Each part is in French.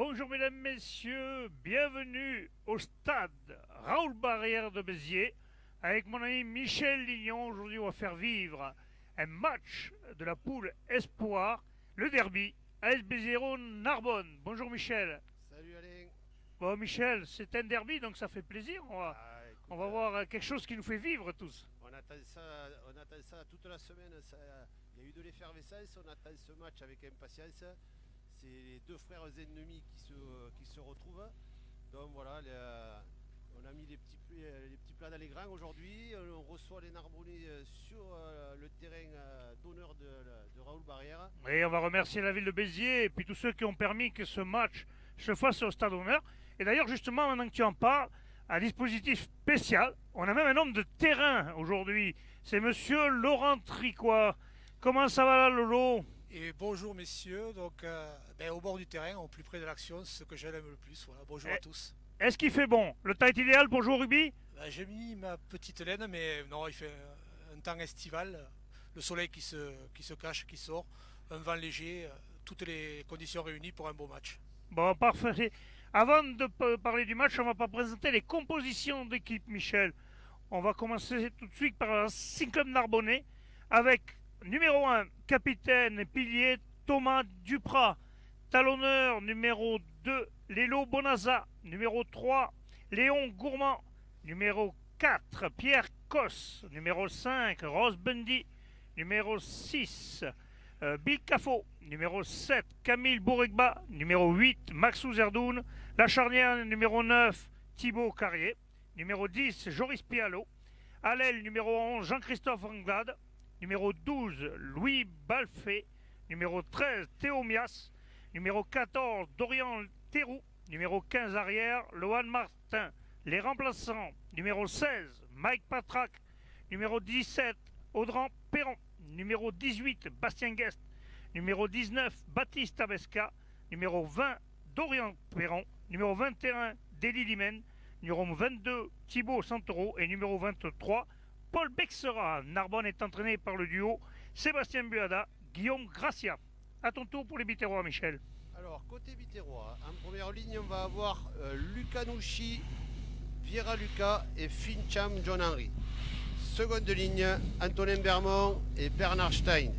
Bonjour mesdames, messieurs, bienvenue au stade Raoul Barrière de Béziers avec mon ami Michel Lignon. Aujourd'hui on va faire vivre un match de la poule Espoir, le derby AS Béziers-Narbonne. Bonjour Michel. Salut Alain. Bon Michel, c'est un derby donc ça fait plaisir. Écoute, On va voir quelque chose qui nous fait vivre tous. on attend ça toute la semaine. Il y a eu de l'effervescence. On attend ce match avec impatience. C'est les deux frères ennemis qui se retrouvent. Donc voilà, on a mis les petits plats dans les grands aujourd'hui. On reçoit les Narbonnais sur le terrain d'honneur de Raoul Barrière. Et on va remercier la ville de Béziers et puis tous ceux qui ont permis que ce match se fasse au stade d'honneur. Et d'ailleurs, justement, maintenant que tu en parles, un dispositif spécial. On a même un homme de terrain aujourd'hui. C'est monsieur Laurent Tricoire. Comment ça va là, Lolo? Et bonjour messieurs, donc au bord du terrain, au plus près de l'action, c'est ce que j'aime le plus. Voilà, bonjour à tous. Est-ce qu'il fait bon? Le temps est idéal pour jouer au rugby? J'ai mis ma petite laine, mais non, il fait un temps estival, le soleil qui se cache, qui sort, un vent léger, toutes les conditions réunies pour un beau match. Bon, parfait. Avant de parler du match, on va pas présenter les compositions d'équipe, Michel. On va commencer tout de suite par un cyclone narbonnais avec numéro 1, capitaine et pilier Thomas Duprat. Talonneur numéro 2, Lélo Bonaza. Numéro 3, Léon Gourmand. Numéro 4, Pierre Cos. Numéro 5, Rose Bundy. Numéro 6, Bill Cafo. Numéro 7, Camille Bourregba. Numéro 8, Maxou Zerdoun. La charnière numéro 9, Thibaut Carrier. Numéro 10, Joris Pialot. À l'aile numéro 11, Jean-Christophe Anglade. Numéro 12, Louis Balfé. Numéro 13, Théo Mias. Numéro 14, Dorian Théroux. Numéro 15 arrière, Lohan Martin. Les remplaçants, numéro 16, Mike Patrac. Numéro 17, Audran Perron. Numéro 18, Bastien Guest. Numéro 19, Baptiste Abesca. Numéro 20, Dorian Perron. Numéro 21, Déli Limen. Numéro 22, Thibaut Santoro. Et numéro 23, Paul Bexera. Narbonne est entraîné par le duo Sébastien Buada, Guillaume Gracia. À ton tour pour les Biterrois, Michel. Alors, côté Biterrois, en première ligne, on va avoir Luca Nouchi, Viera Lucas et Fincham John Henry. Seconde ligne, Antonin Bermond et Bernard Stein.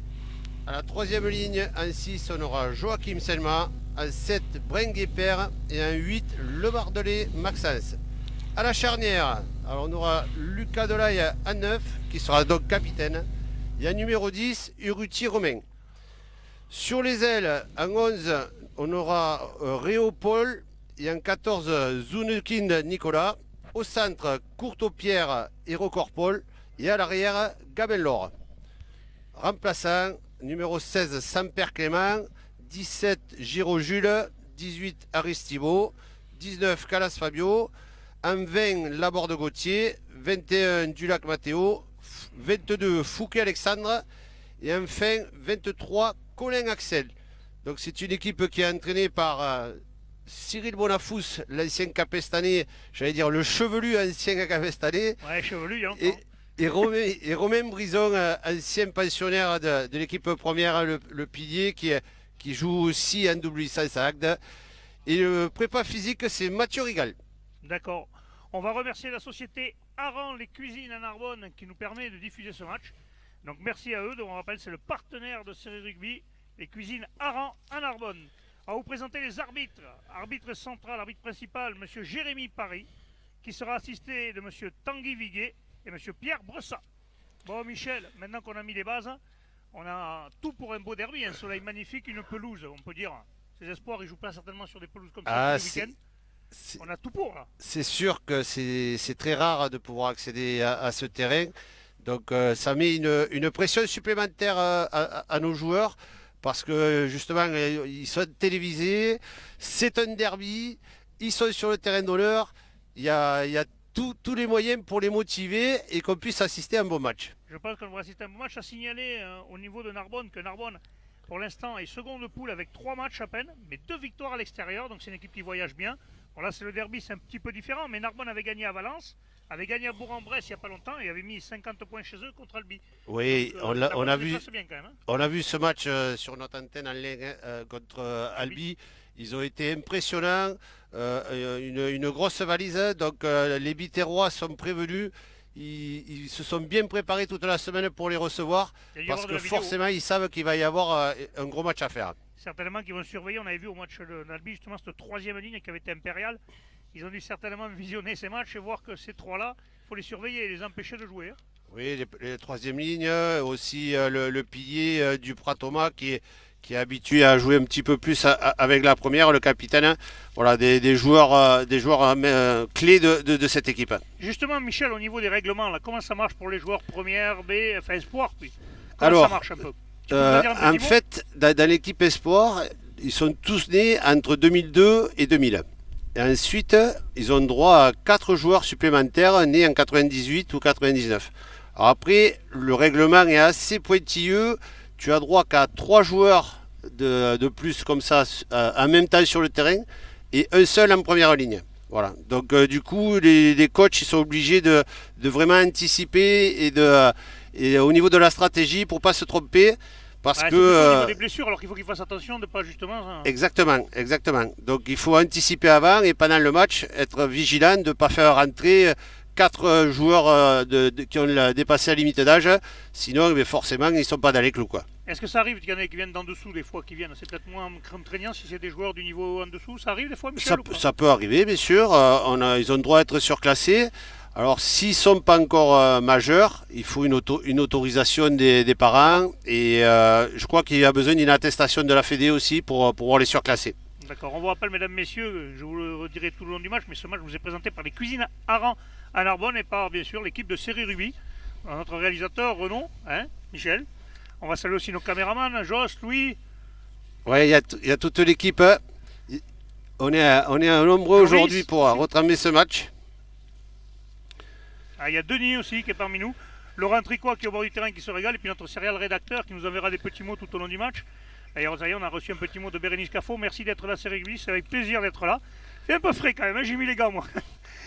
À la troisième ligne, en 6, on aura Joachim Selma. En 7, Brun Guépert. Et en 8, Le Bardelet Maxence. À la charnière, alors on aura Lucas Delaye en 9, qui sera donc capitaine. Et en numéro 10, Uruti Romain. Sur les ailes, en 11, on aura Réo Paul. Et en 14, Zunekind Nicolas. Au centre, Courteau Pierre et Rocor Paul. Et à l'arrière, Gabin Laure. Remplaçant, numéro 16, Samper Clément. 17, Giro Jules. 18, Aristibo. 19, Calas Fabio. En 20, Laborde Gauthier. 21, Dulac Matteo. 22, Fouquet Alexandre. Et enfin, 23, Colin Axel. Donc c'est une équipe qui est entraînée par Cyril Bonafous, l'ancien Capestanais, j'allais dire le chevelu ancien Capestanais. Ouais, chevelu, hein. Et Romain Brison, ancien pensionnaire de l'équipe première, le pilier, qui joue aussi en double licence à Agde. Et le prépa physique, c'est Mathieu Rigal. D'accord. On va remercier la société Aran les Cuisines à Narbonne qui nous permet de diffuser ce match. Donc merci à eux. Donc on rappelle, c'est le partenaire de série rugby, les Cuisines Aran à Narbonne. On va vous présenter les arbitres. Arbitre central, arbitre principal, monsieur Jérémy Paris, qui sera assisté de monsieur Tanguy Viguet et monsieur Pierre Bressat. Bon Michel, maintenant qu'on a mis les bases, on a tout pour un beau derby, un soleil magnifique, une pelouse, on peut dire. Ces espoirs, ils jouent pas certainement sur des pelouses comme ça tous les week-ends. On a tout pour là. C'est sûr que c'est très rare de pouvoir accéder à ce terrain. Donc ça met une pression supplémentaire à nos joueurs parce que justement ils sont télévisés, c'est un derby, ils sont sur le terrain d'honneur, il y a tous les moyens pour les motiver et qu'on puisse assister à un beau match. Je pense qu'on va assister à un bon match. À signaler au niveau de Narbonne que Narbonne, pour l'instant, est seconde de poule avec 3 matchs à peine, mais 2 victoires à l'extérieur, donc c'est une équipe qui voyage bien. Bon là c'est le derby, c'est un petit peu différent, mais Narbonne avait gagné à Valence, avait gagné à Bourg-en-Bresse il n'y a pas longtemps et avait mis 50 points chez eux contre Albi. Oui, Donc, on a vu. Bien quand même, hein. On a vu ce match sur notre antenne en ligne contre Albi. Ils ont été impressionnants, une grosse valise, donc les Biterrois sont prévenus. Ils se sont bien préparés toute la semaine pour les recevoir, Il y a dû y parce avoir de que la vidéo. forcément ils savent qu'il va y avoir un gros match à faire. Certainement qu'ils vont surveiller. On avait vu au match de Nalby justement cette troisième ligne qui avait été impériale. Ils ont dû certainement visionner ces matchs et voir que ces trois-là, il faut les surveiller et les empêcher de jouer. Oui, les troisième lignes, aussi le pilier du Pratoma qui est habitué à jouer un petit peu plus avec la première, le capitaine. Hein. Voilà, des joueurs, clés de cette équipe. Justement, Michel, au niveau des règlements, là, comment ça marche pour les joueurs première, B, enfin espoir puis comment Alors, ça marche un peu Tu peux nous dire un en petit mot fait, dans l'équipe Espoir, ils sont tous nés entre 2002 et 2000. Et ensuite, ils ont droit à 4 joueurs supplémentaires nés en 98 ou 99. Alors après, le règlement est assez pointilleux. Tu as droit qu'à 3 joueurs de plus comme ça en même temps sur le terrain et un seul en première ligne. Voilà. Donc du coup, les coachs ils sont obligés de vraiment anticiper et au niveau de la stratégie pour pas se tromper. Parce Ouais, que. c'est plutôt au niveau des blessures, alors qu'il faut qu'ils fassent attention de pas justement. Exactement, exactement. Donc il faut anticiper avant et pendant le match, être vigilant de ne pas faire rentrer 4 joueurs qui ont dépassé la limite d'âge. Sinon, mais forcément, ils ne sont pas dans les clous. Quoi. Est-ce que ça arrive qu'il y en ait qui viennent d'en dessous des fois qui viennent C'est peut-être moins contraignant si c'est des joueurs du niveau en dessous. Ça arrive des fois, Michel ou pas Ça peut arriver, bien sûr. Ils ont le droit d'être surclassés. Alors, s'ils ne sont pas encore majeurs, il faut une autorisation des parents. Et je crois qu'il y a besoin d'une attestation de la Fédé aussi pour pouvoir les surclasser. D'accord, on vous rappelle, mesdames, messieurs, je vous le redirai tout le long du match, mais ce match vous est présenté par les cuisines Aran à Narbonne et par, bien sûr, l'équipe de Série Rugby. Notre réalisateur, Renaud, hein, Michel. On va saluer aussi nos caméramans, Joss, Louis. Oui, il y a toute l'équipe. On est nombreux aujourd'hui pour retramer ce match. Ah, il y a Denis aussi qui est parmi nous. Laurent Tricot qui est au bord du terrain qui se régale. Et puis notre serial rédacteur qui nous enverra des petits mots tout au long du match. D'ailleurs, on a reçu un petit mot de Bérénice Caffot. Merci d'être là, Série Rugby. C'est avec plaisir d'être là. C'est un peu frais quand même, hein, j'ai mis les gants moi.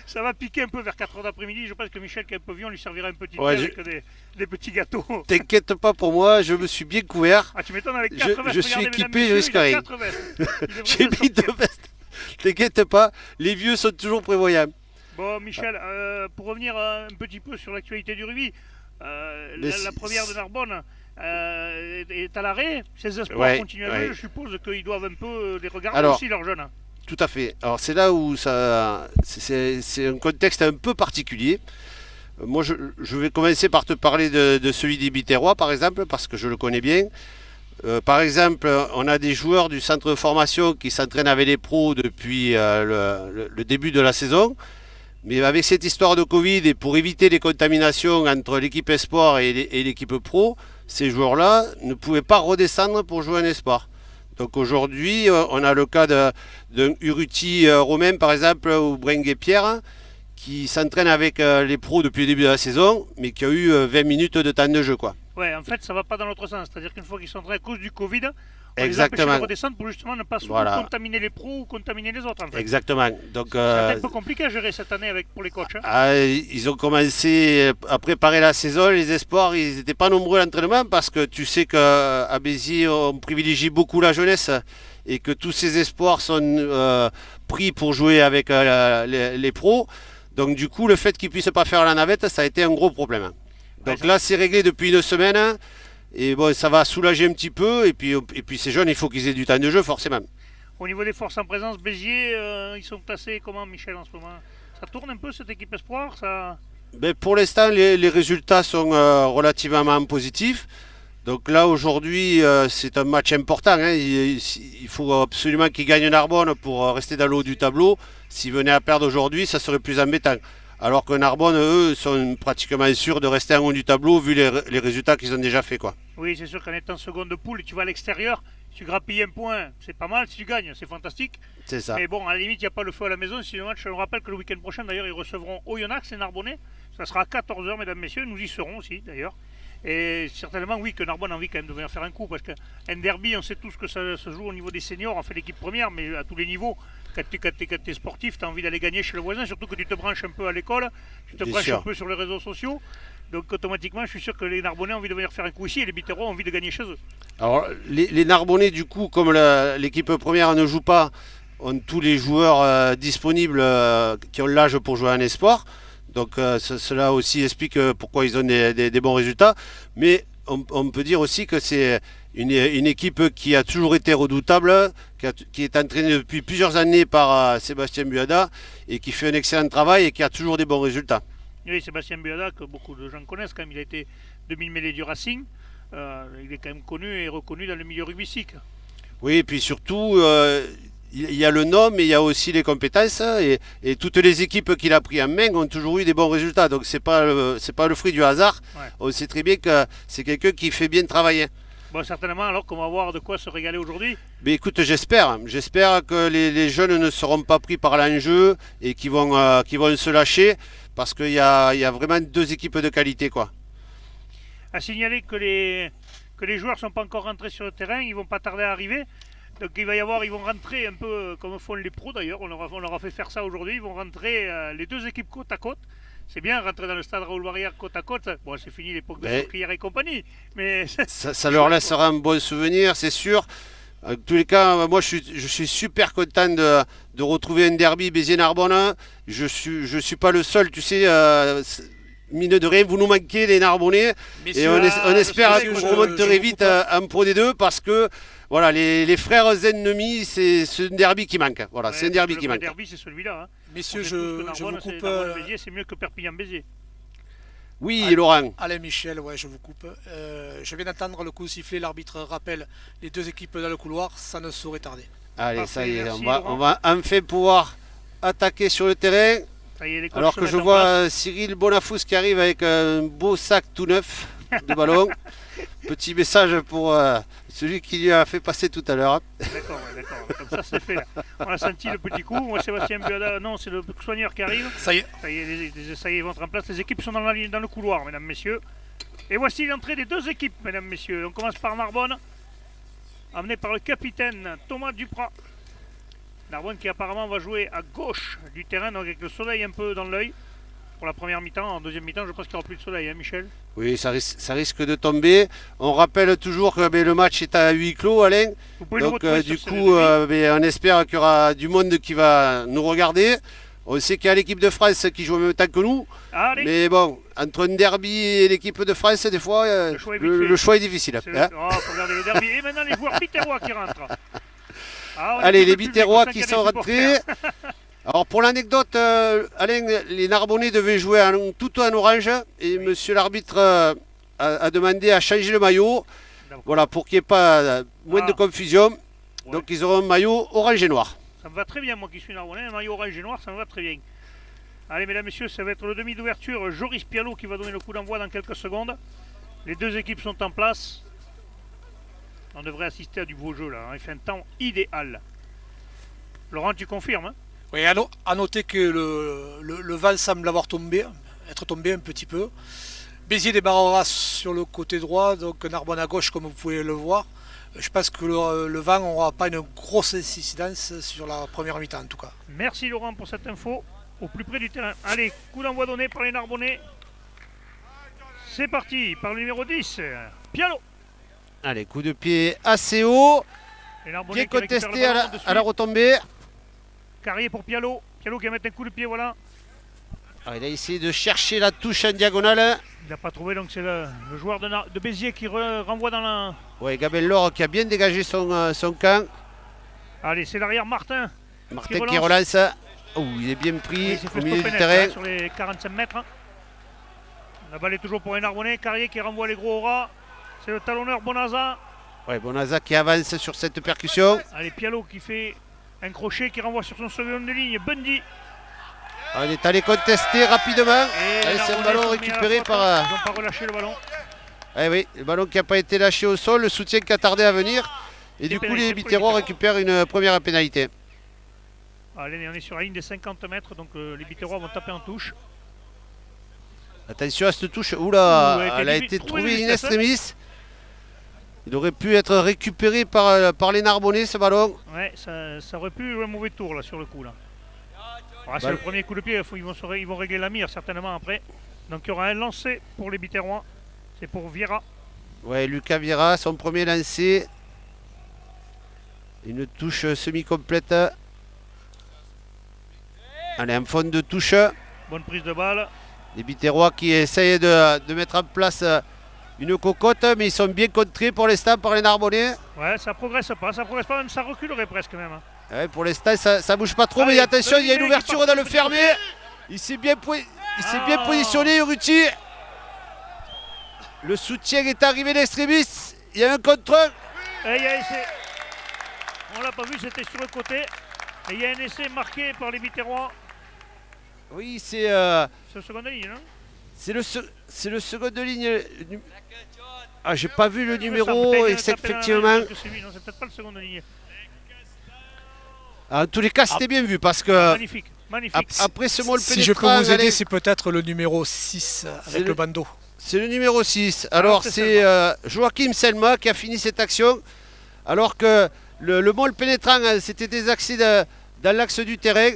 Ça va piquer un peu vers 4h d'après-midi. Je pense que Michel, qui est un peu vieux, on lui servira un petit thé avec des petits gâteaux. T'inquiète pas pour moi, je me suis bien couvert. Ah, tu m'étonnes avec 4 vestes. Je suis équipé jusqu'à rien. J'ai mis 2 vestes. T'inquiète pas, les vieux sont toujours prévoyants. Bon, Michel, pour revenir un petit peu sur l'actualité du rugby, la première de Narbonne est à l'arrêt. Ces espoirs continuent à jouer. Je suppose qu'ils doivent un peu les regarder aussi, leurs jeunes. Tout à fait. Alors c'est là où c'est un contexte un peu particulier. Moi, je vais commencer par te parler de celui des Biterrois, par exemple, parce que je le connais bien. Par exemple, on a des joueurs du centre de formation qui s'entraînent avec les pros depuis le début de la saison. Mais avec cette histoire de Covid et pour éviter les contaminations entre l'équipe Espoir et l'équipe Pro, ces joueurs-là ne pouvaient pas redescendre pour jouer en Espoir. Donc aujourd'hui, on a le cas d'un Uruti Romain, par exemple, ou Brengue Pierre, qui s'entraîne avec les pros depuis le début de la saison, mais qui a eu 20 minutes de temps de jeu. Quoi. Ouais, en fait, ça va pas dans l'autre sens. C'est-à-dire qu'une fois qu'ils sont entraînés à cause du Covid, on Exactement. les empêche de redescendre pour justement ne pas contaminer les pros ou contaminer les autres. En fait. Exactement. Donc, c'est un peu compliqué à gérer cette année pour les coachs. Hein. Ils ont commencé à préparer la saison. Les espoirs, ils n'étaient pas nombreux à l'entraînement parce que tu sais qu'à Béziers, on privilégie beaucoup la jeunesse et que tous ces espoirs sont pris pour jouer avec les pros. Donc du coup, le fait qu'ils ne puissent pas faire la navette, ça a été un gros problème. Donc là, c'est réglé depuis une semaine. Et bon, ça va soulager un petit peu. Et puis ces jeunes, il faut qu'ils aient du temps de jeu, forcément. Au niveau des forces en présence, Béziers, ils sont placés comment, Michel, en ce moment? Ça tourne un peu, cette équipe Espoir ça... Ben, pour l'instant, les résultats sont relativement positifs. Donc là, aujourd'hui, c'est un match important. Hein. Il faut absolument qu'ils gagnent Narbonne pour rester dans le haut du tableau. S'ils venaient à perdre aujourd'hui, ça serait plus embêtant. Alors que Narbonne, eux, sont pratiquement sûrs de rester en haut du tableau vu les résultats qu'ils ont déjà fait. Quoi. Oui, c'est sûr qu'en étant seconde de poule et tu vas à l'extérieur, si tu grappilles un point, c'est pas mal. Si tu gagnes, c'est fantastique. C'est ça. Mais bon, à la limite, il n'y a pas le feu à la maison. Si le match, on rappelle que le week-end prochain, d'ailleurs, ils recevront Oyonnax et Narbonnais. Ça sera à 14h, mesdames, messieurs. Nous y serons aussi, d'ailleurs. Et certainement, oui, que Narbonne a envie quand même de venir faire un coup. Parce qu'un derby, on sait tous que ça se joue au niveau des seniors. On fait l'équipe première, mais à tous les niveaux. Quand tu es sportif, tu as envie d'aller gagner chez le voisin. Surtout que tu te branches un peu à l'école. Tu te branches un peu sur les réseaux sociaux. Donc automatiquement, je suis sûr que les Narbonnais ont envie de venir faire un coup ici et les Biterrois ont envie de gagner chez eux. Alors, les Narbonnais, du coup, comme l'équipe première ne joue pas, ont tous les joueurs disponibles qui ont l'âge pour jouer en espoir. Donc, cela aussi explique pourquoi ils ont des bons résultats. Mais on peut dire aussi que c'est une équipe qui a toujours été redoutable, qui est entraînée depuis plusieurs années par Sébastien Buada et qui fait un excellent travail et qui a toujours des bons résultats. Oui, Sébastien Buada, que beaucoup de gens connaissent quand même, il a été demi-mêlée du Racing. Il est quand même connu et reconnu dans le milieu rugbystique. Oui, et puis surtout, il y a le nom, mais il y a aussi les compétences. Et toutes les équipes qu'il a pris en main ont toujours eu des bons résultats. Donc c'est pas le fruit du hasard. Ouais. On sait très bien que c'est quelqu'un qui fait bien travailler. Bon, certainement, alors qu'on va avoir de quoi se régaler aujourd'hui. Mais écoute, j'espère que les jeunes ne seront pas pris par l'enjeu et qu'ils vont se lâcher parce qu'il y a vraiment deux équipes de qualité, quoi. À signaler que les joueurs ne sont pas encore rentrés sur le terrain, ils vont pas tarder à arriver. Donc ils vont rentrer un peu comme font les pros d'ailleurs, on leur a fait faire ça aujourd'hui, ils vont rentrer les deux équipes côte à côte. C'est bien rentrer dans le stade Raoul Barrière côte à côte. Bon, c'est fini l'époque de Socrière et compagnie, mais ça leur laissera un bon souvenir, c'est sûr. En tous les cas, moi je suis super content de retrouver un derby Béziers-Narbonne. Je suis pas le seul, tu sais. Mine de rien, vous nous manquez les Narbonnais. Et on espère que vous remonterez vite en Pro D2 parce que voilà, les frères ennemis, c'est ce derby qui manque. Voilà, ouais, c'est un derby qui manque. Le derby, c'est celui-là. Hein. Messieurs, je vous coupe. Béziers, c'est mieux que Perpignan-Béziers. Oui, Laurent. Alain Michel, ouais, je vous coupe. Je viens d'entendre le coup sifflé, l'arbitre rappelle les deux équipes dans le couloir, ça ne saurait tarder. Allez, parfait, ça y est, merci, on va enfin pouvoir attaquer sur le terrain. Alors que je vois Cyril Bonafous qui arrive avec un beau sac tout neuf de ballon. Petit message pour celui qui lui a fait passer tout à l'heure. D'accord, comme ça c'est fait. Là. On a senti le petit coup. Moi, Sébastien Buada, non, c'est le soigneur qui arrive. Ça y est. Ça y est, ils vont être en place. Les équipes sont dans le couloir, mesdames, messieurs. Et voici l'entrée des deux équipes, mesdames, messieurs. On commence par Narbonne, amené par le capitaine Thomas Duprat. Narbonne qui apparemment va jouer à gauche du terrain, donc avec le soleil un peu dans l'œil. Pour la première mi-temps, en deuxième mi-temps, je pense qu'il n'y aura plus de soleil, hein, Michel? Oui, ça risque de tomber. On rappelle toujours que le match est à huis clos, Alain. Donc du coup, on espère qu'il y aura du monde qui va nous regarder. On sait qu'il y a l'équipe de France qui joue en même temps que nous. Allez. Mais bon, entre un derby et l'équipe de France, des fois, le choix est difficile. Faut regarder le derby. Et maintenant, les joueurs biterrois qui rentrent. Allez, les biterrois qui sont rentrés. Alors pour l'anecdote, Alain, les Narbonnais devaient jouer tout en orange et monsieur l'arbitre a demandé à changer le maillot, voilà, pour qu'il n'y ait pas moins de confusion. Ouais. Donc ils auront un maillot orange et noir. Ça me va très bien, moi qui suis Narbonnais, un maillot orange et noir, ça me va très bien. Allez mesdames, messieurs, ça va être le demi d'ouverture, Joris Pialot qui va donner le coup d'envoi dans quelques secondes. Les deux équipes sont en place. On devrait assister à du beau jeu là, hein. Il fait un temps idéal. Laurent, tu confirmes, hein? Oui, à noter que le vent semble être tombé un petit peu. Béziers débarrera sur le côté droit, donc Narbonne à gauche comme vous pouvez le voir. Je pense que le vent n'aura pas une grosse incidence sur la première mi-temps en tout cas. Merci Laurent pour cette info, au plus près du terrain. Allez, coup d'envoi donné par les Narbonnais. C'est parti, par le numéro 10, Pialot. Allez, coup de pied assez haut, bien contesté à la retombée. Carrier pour Pialot. Pialot qui va mettre un coup de pied, voilà. Alors, il a essayé de chercher la touche en diagonale. Il n'a pas trouvé, donc c'est le joueur de Béziers qui renvoie dans la... Oui, Gabel Laure qui a bien dégagé son camp. Allez, c'est l'arrière Martin. Martin qui relance. Oh, il est bien pris au milieu du terrain. Sur les 45 mètres. La balle est toujours pour un Narbonnais. Carrier qui renvoie les gros rats. C'est le talonneur Bonaza. Oui, Bonaza qui avance sur cette percussion. Allez, Pialot qui fait un crochet qui renvoie sur son second de ligne. Bundy. On est allé contester rapidement. C'est un ballon récupéré par... Ils n'ont pas relâché le ballon. Eh oui, le ballon qui n'a pas été lâché au sol, le soutien qui a tardé à venir. Et du coup, les Biterrois récupèrent une première pénalité. Allez, on est sur la ligne des 50 mètres, donc les Biterrois vont taper en touche. Attention à cette touche. Oula, elle a été trouvée in extremis. Il aurait pu être récupéré par les Narbonnais, ce ballon. Ouais, ça aurait pu jouer un mauvais tour là sur le coup là. C'est le premier coup de pied, ils vont régler la mire certainement après. Donc il y aura un lancé pour les Biterrois. C'est pour Viera. Ouais, Lucas Vira, son premier lancé. Une touche semi-complète. Allez, en fond de touche. Bonne prise de balle. Les Biterrois qui essayent de mettre en place une cocotte, mais ils sont bien contrés pour l'instant par les Narbonnais. Ouais, ça progresse pas, même ça reculerait presque même. Ouais, pour l'instant, ça bouge pas trop, Allez, mais attention, il y a une Dominique ouverture qui dans le part fermé. Il s'est bien positionné, Urruti. Le soutien est arrivé d'extrémis. Il y a un contrôle. Et il y a essai. On l'a pas vu, c'était sur le côté. Et il y a un essai marqué par les Biterrois. Oui, C'est le second de ligne, non? c'est le second de ligne. Ah, j'ai pas vu le Il me numéro, semble, peut-être qu'il y a un effectivement. tapé dans la main, c'est lui, non, c'est peut-être pas le second de ligne. En tous les cas, c'était bien vu parce que Magnifique, magnifique. après ce mot le Si je peux pénétrant, vous aider, allez, c'est peut-être le numéro 6 C'est avec le- le bandeau. c'est le numéro 6. Alors, c'est c'est Joachim Selma qui a fini cette action. Alors que le môle pénétrant s'était désaxé dans l'axe du terrain.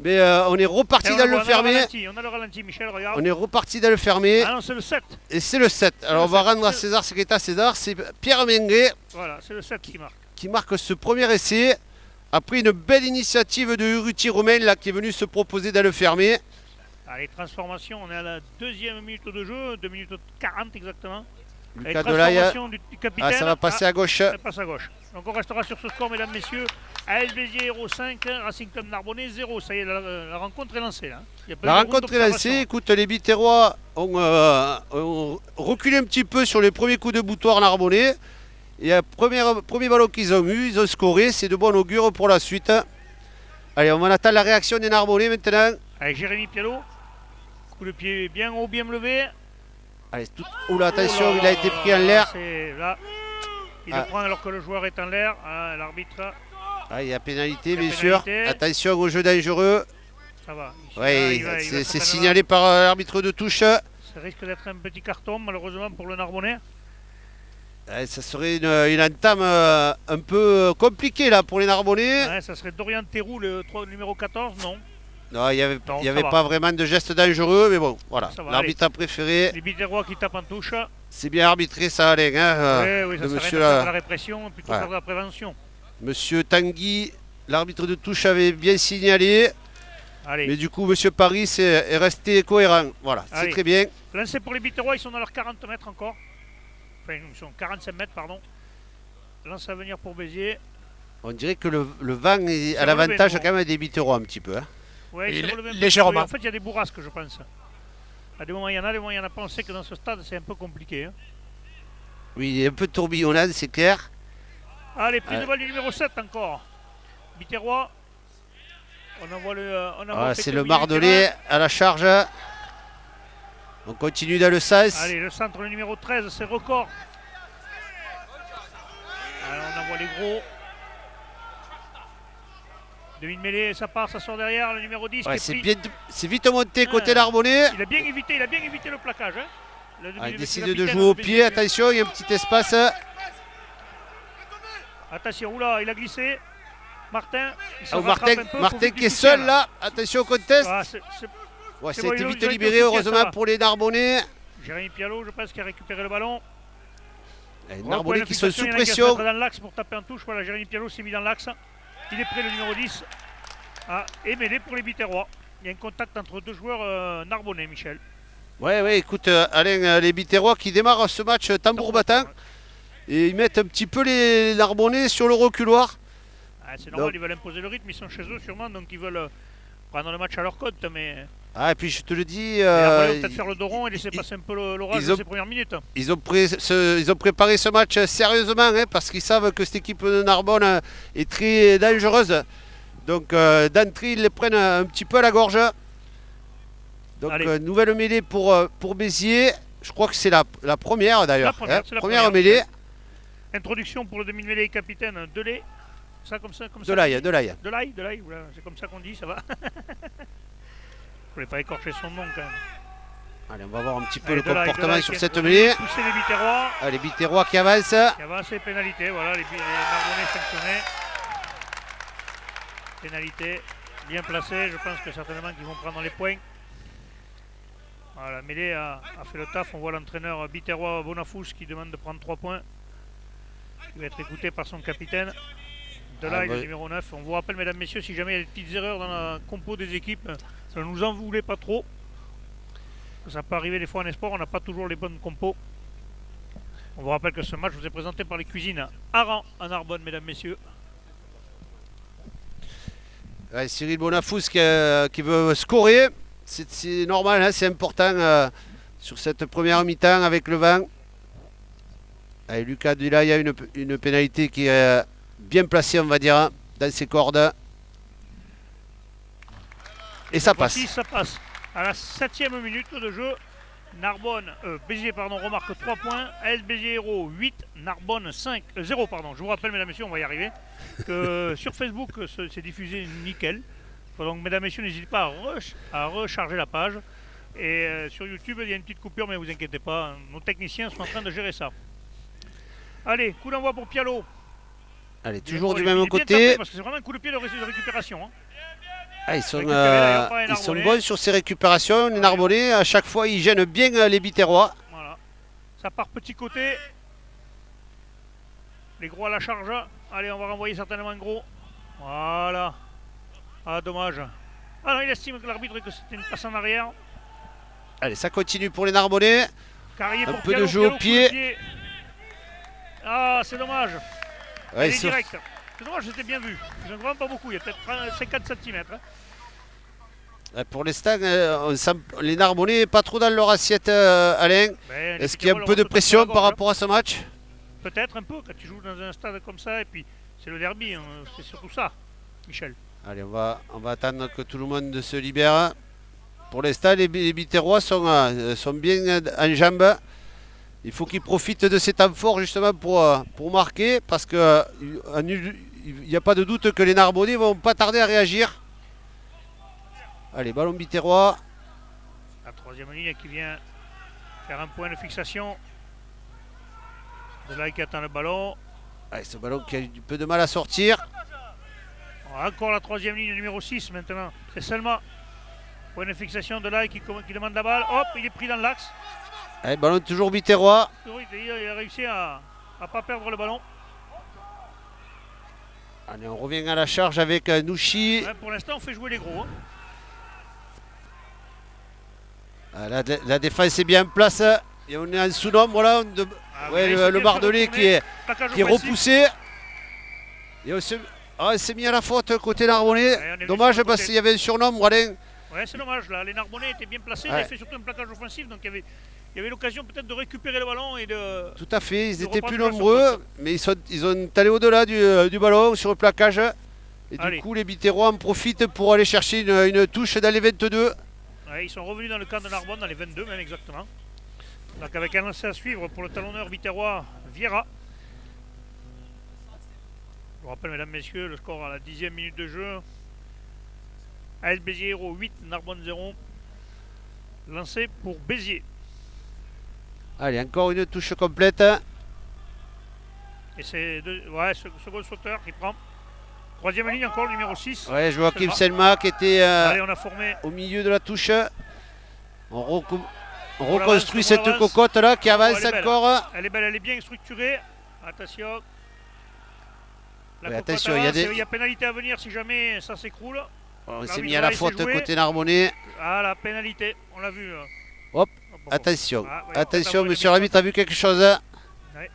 Mais on est reparti Et dans le fermé. On a le ralenti, Michel, regarde. On est reparti dans le fermé. Ah non, c'est le 7. Et c'est le 7. Alors, on va rendre à César ce qui est à César. C'est Pierre Menguet Voilà, c'est le 7 qui marque. qui marque ce premier essai. Après une belle initiative de Urruti Romain là, qui est venu se proposer dans le fermé. Allez, transformation, on est à la deuxième minute de jeu, 2 minutes 40 exactement. Et Lucas Delaye. transformation du capitaine. Ah, ça va passer à gauche. Ça passe à gauche. Donc on restera sur ce score, mesdames, messieurs. AS Béziers 05, Racing Club Narbonnais 0. Ça y est, la rencontre est lancée. Là. Il y a pas La eu de round rencontre est lancée. d'observation. Écoute, les Biterrois ont reculé un petit peu sur les premiers coups de boutoir narbonnais. Et premier ballon qu'ils ont eu, ils ont scoré. C'est de bon augure pour la suite. Allez, on va attendre la réaction des Narbonnais maintenant. Avec Jérémy Pialot. Coup de pied bien haut, bien levé. Allez, oula, attention, Oh là il a là été là pris en là, l'air. c'est là. Il Ah. le prend alors que le joueur est en l'air. Ah, l'arbitre, Ah, il y a pénalité, Il y a bien sûr. pénalité. Attention au jeu dangereux. ça va. Ouais, Il va c'est certainement- signalé par l'arbitre de touche. Ça risque d'être un petit carton, malheureusement, pour le Narbonnais. Ouais, ça serait une entame un peu compliquée là pour les Narbonnais. Ouais, ça serait Dorian Théroux, le numéro 14, non. Non, il n'y avait, Non, il y ça avait va. pas vraiment de geste dangereux, mais bon, voilà. Ça va, L'arbitre a préféré. Les Biterrois qui tapent en touche. C'est bien arbitré ça, Alain. Hein, Oui, ça de sert à rien monsieur, de faire de la répression, plutôt Ouais. faire de la prévention. monsieur Tanguy, l'arbitre de touche avait bien signalé. Allez, Mais du coup, monsieur Paris est resté cohérent. Voilà, c'est Allez. très bien. lancé pour les Biterrois, ils sont dans leurs 40 mètres encore. Enfin, ils sont 45 mètres, pardon. Lance à venir pour Béziers. On dirait que le vent est à relevé, l'avantage non. quand même des Biterrois un petit peu. Hein. Ouais, Et il s'est relevé un peu. légèrement. Oui, en fait, il y a des bourrasques, je pense. À des moments, il y en a, des moments, il n'y en a pas. On sait que dans ce stade, c'est un peu compliqué. Hein. Oui, il y a un peu de tourbillonnade, c'est clair. Allez, prise Ouais. de balle du numéro 7 encore. Biterrois. On envoie le. On envoie Ah, c'est Pété le au milieu du Mardelais terrain. à la charge. On continue dans le sens. Allez, le centre, le numéro 13, c'est record. Allez, on envoie les gros. Demi-mêlée, ça part, ça sort derrière. Le numéro 10 Ouais, qui c'est est pris. c'est vite monté côté Ah. Narbonnais. Il a bien évité le plaquage. Hein. Ah, il décide de jouer au pied. Attention, il y a un petit espace. Attention, oula, il a glissé. Martin, il se Ah, rattrape Martin, un peu, Martin faut vite qui est du soutien, seul là. Attention au contest. Ah, Ouais, c'est ça bon, a été ils ont- vite ils ont été libéré, au soutien, ça heureusement va. pour les Narbonnais. Jérémy Pialot, je pense, qui a récupéré le ballon. Les Point Narbonnais qui sont d'infiltration, sous il y en a qui va se pression. mettre dans l'axe pour taper en touche. Voilà, Jérémy Pialot s'est mis dans l'axe. Il est prêt, le numéro 10. Ah, et mêlé pour les Biterrois. Il y a un contact entre deux joueurs narbonnais, Michel. Ouais, écoute, Alain, les Biterrois qui démarrent ce match tambour battant. Et ils mettent un petit peu les Narbonnais sur le reculoir. Ah, c'est normal, Donc- ils veulent imposer le rythme, ils sont chez eux sûrement, donc ils veulent prendre le match à leur compte. Mais Ah, et puis je te le dis, les Narbonnais vont peut-être faire le dos rond et laisser ils- passer un peu l'orage ils de ont- ces premières minutes. ils ont préparé ce match sérieusement hein, parce qu'ils savent que cette équipe de Narbonne est très dangereuse. Donc d'entrée, ils les prennent un petit peu à la gorge. Donc Allez. nouvelle mêlée pour Béziers. Je crois que c'est la première d'ailleurs. La première, hein. c'est la Première première. mêlée. Introduction pour le demi-mêlée capitaine Delay. Ça comme ça, comme De ça. l'ail, de l'ail. De l'ail, voilà, c'est comme ça qu'on dit, ça va. Je voulais pas écorcher son nom quand même. Allez, on va voir un petit peu Allez, le Delay, comportement Delay sur qui cette est mêlée. Pousser les Biterrois. Ah, les Biterrois qui avancent. Qui avance et pénalité, voilà, les Narbonnais sanctionnés. Pénalité bien placée, je pense que certainement qu'ils vont prendre les points. Voilà, la mêlée a fait le taf. On voit l'entraîneur Biterrois Bonafous qui demande de prendre 3 points. Il va être écouté par son capitaine. Delay, le numéro 9. On vous rappelle, mesdames, messieurs, si jamais il y a des petites erreurs dans la compo des équipes, ne nous en voulez pas trop. Ça peut arriver des fois en espoir, on n'a pas toujours les bonnes compos. On vous rappelle que ce match vous est présenté par les cuisines Aran en Narbonne, mesdames, messieurs. Ouais, Cyril Bonafous qui veut scorer. C'est normal, hein, c'est important sur cette première mi-temps avec le vent. Allez, Lucas Delay, il y a une pénalité qui est bien placée, on va dire, hein, dans ses cordes. Et ça passe. Ça passe. À la 7e minute de jeu, Béziers remarque 3 points, AS Béziers Héros 8, Narbonne 0. Je vous rappelle, mesdames et messieurs, on va y arriver, que sur Facebook, c'est diffusé nickel. Donc, mesdames et messieurs, n'hésitez pas à recharger la page. Et sur YouTube, il y a une petite coupure, mais ne vous inquiétez pas, nos techniciens sont en train de gérer ça. Allez, coup d'envoi pour Pialo. Allez, toujours du même côté. Parce que c'est vraiment un coup de pied de récupération. Hein. Ah, ils sont bons sur ces récupérations, les Narbonnais. À chaque fois, ils gênent bien les Biterrois. Voilà. Ça part petit côté. Les gros à la charge. Allez, on va renvoyer certainement gros. Voilà. Ah, dommage. Ah non, il estime que l'arbitre que c'était une passe en arrière. Allez, ça continue pour les Narbonnais. Carrier un pour peu Pialo, de jeu au pied. Ah, c'est dommage. Ouais, il est direct. C'est dommage, c'était bien vu. Ils n'en vraiment pas beaucoup. Il y a peut-être 50 cm. Pour l'instant, les Narbonnais pas trop dans leur assiette, Alain. Est-ce qu'il y a un peu de pression par rapport à ce match? Peut-être un peu, quand tu joues dans un stade comme ça, et puis c'est le derby, hein, c'est surtout ça, Michel. Allez, on va attendre que tout le monde se libère. Pour l'instant, les Biterrois sont bien en jambes. Il faut qu'ils profitent de ces temps forts justement pour marquer, parce qu'il n'y a pas de doute que les Narbonnais vont pas tarder à réagir. Allez, ballon Biterrois. La troisième ligne qui vient faire un point de fixation. Delay qui attend le ballon. Allez, ce ballon qui a eu un peu de mal à sortir. Encore la troisième ligne numéro 6 maintenant. C'est Selma. Point de fixation, Delay qui demande la balle. Hop, il est pris dans l'axe. Allez, ballon toujours Biterrois. Il a réussi à ne pas perdre le ballon. Allez, on revient à la charge avec Nouchi. Ouais, pour l'instant, on fait jouer les gros. Hein. La défense est bien en place. Et on est en sous-nombre là. Le Bardelais qui est repoussé. Et on s'est mis à la faute côté Narbonnais. Ouais, dommage parce qu'il y avait un surnombre, Alain. Ouais, c'est dommage. Là. Les Narbonnais étaient bien placés. Ils avaient fait surtout un plaquage offensif. Donc il y avait l'occasion peut-être de récupérer le ballon et de. Tout à fait. Ils étaient plus nombreux. Mais ils ont allé au-delà du ballon sur le plaquage. Et du coup, les Biterrois en profitent pour aller chercher une touche dans les 22. Ouais, ils sont revenus dans le camp de Narbonne, dans les 22 même exactement. Donc avec un lancer à suivre pour le talonneur Biterrois Vieira. Je vous rappelle, mesdames, messieurs, le score à la 10e minute de jeu. AS Béziers Héros 8, Narbonne 0. Lancé pour Béziers. Allez, encore une touche complète. Et c'est second sauteur qui prend. Troisième ligne encore, le numéro 6. Ouais, Joachim Selma qui était allez, on a formé. Au milieu de la touche. On reconstruit cette cocotte là qui avance encore. Elle est belle, elle est bien structurée. Attention. Attention, il y a pénalité à venir si jamais ça s'écroule. On s'est mis à la faute côté Narbonnais. Ah, la pénalité, on l'a vu. Hop, attention. Attention, monsieur l'arbitre a vu quelque chose. Ouais,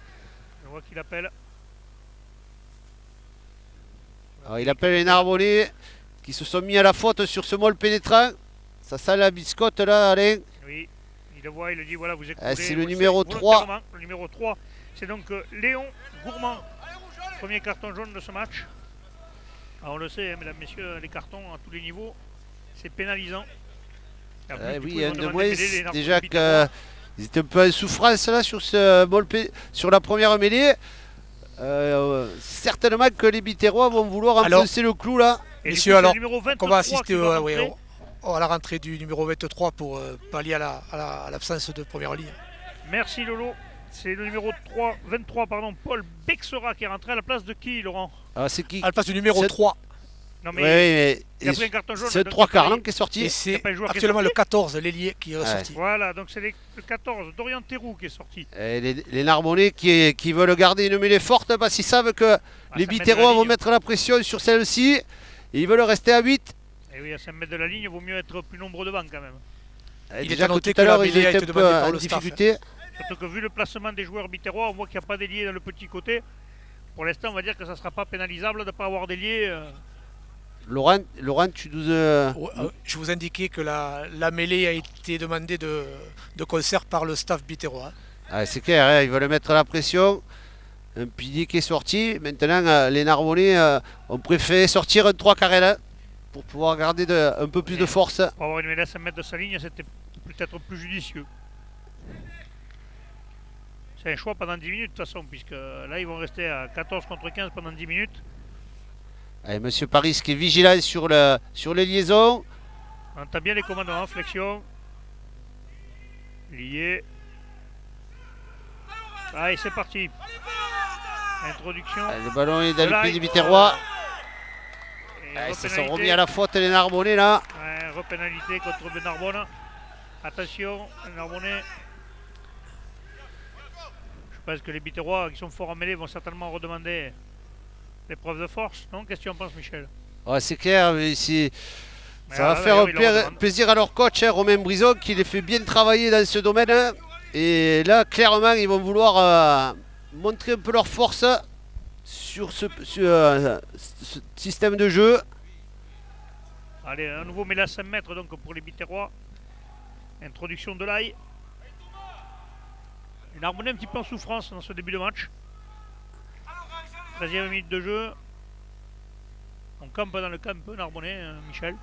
je vois qu'il appelle. Alors, il appelle les Narbonnais qui se sont mis à la faute sur ce molle pénétrant. Ça sent la biscotte là, Alain. Oui, il le voit, il le dit, voilà, vous écoutez. C'est le numéro 3. Le numéro 3, c'est donc Léon Gourmand. Premier carton jaune de ce match. Alors on le sait, hein, mesdames, messieurs, les cartons à tous les niveaux, c'est pénalisant. Oui, il y a un de moins, déjà qu'ils étaient un peu en souffrance là sur la première mêlée. Certainement que les Biterrois vont vouloir enfoncer le clou là. Messieurs, alors on va assister à la rentrée du numéro 23 pour pallier à l'absence de première ligne. Merci Lolo. C'est le numéro 23, Paul Bexera qui est rentré à la place de qui, Laurent? C'est qui? À la place du numéro 3. Non, Oui, mais mais il a pris un carton jaune. c'est le donc 3 il quarts fallait- non, qui est sorti. Et y a c'est pas le joueur qui est actuellement le sorti 14, l'ailier, qui est Ouais. ressorti. Voilà, donc c'est le 14, Dorian Théroux qui est sorti. Et les Narbonnais qui veulent garder une mêlée forte parce qu'ils savent que les ça met de Biterrois la vont ligne. mettre la pression sur celle-ci. Et ils veulent rester à 8. Et oui, à 5 mètres de la ligne, il vaut mieux être plus nombreux devant quand même. Et Il déjà est à que noter tout à que la l'heure, ils mêlée a étaient été un peu demandée par en le staff. difficulté. Surtout que vu le placement des joueurs biterrois, on voit qu'il n'y a pas d'ailier dans le petit côté. Pour l'instant, on va dire que ça ne sera pas pénalisable de ne pas avoir d'ailier. Laurent, tu nous... Je vous indiquais que la mêlée a été demandée de concert par le staff biterrois. Ah, c'est clair, hein, ils veulent mettre la pression. Un pilier qui est sorti. Maintenant, les Narbonnais ont préféré sortir un 3 carré pour pouvoir garder un peu plus de force. Pour avoir une mêlée à 5 mètres de sa ligne, c'était peut-être plus judicieux. C'est un choix pendant 10 minutes de toute façon, puisque là, ils vont rester à 14 contre 15 pendant 10 minutes. Allez, Monsieur Paris qui est vigilant sur les liaisons. On entend bien les commandements, flexion. Lié. Allez, c'est parti. Introduction. Allez, le ballon est dans Là, le pied des il- Biterrois. Et Allez, ils se sont repénalité. remis à la faute les Narbonnais là. Ouais, repénalité contre le Narbonne. Attention, le Narbonnais. Je pense que les Biterrois qui sont forts en mêlée vont certainement redemander l'épreuve de force. Non, qu'est-ce que tu en penses, Michel? Ouais, c'est clair, mais ça va Voilà, faire d'ailleurs, il le redemande. plaisir à leur coach, hein, Romain Brison, qui les fait bien travailler dans ce domaine. Hein. Et là, clairement, ils vont vouloir montrer un peu leur force sur ce système de jeu. Allez, un nouveau mêlée à 5 mètres donc pour les Biterrois. Introduction de l'ail. Les Narbonnais un petit peu en souffrance dans ce début de match. 13e minute de jeu. On campe dans le camp un peu, Narbonnais, Michel.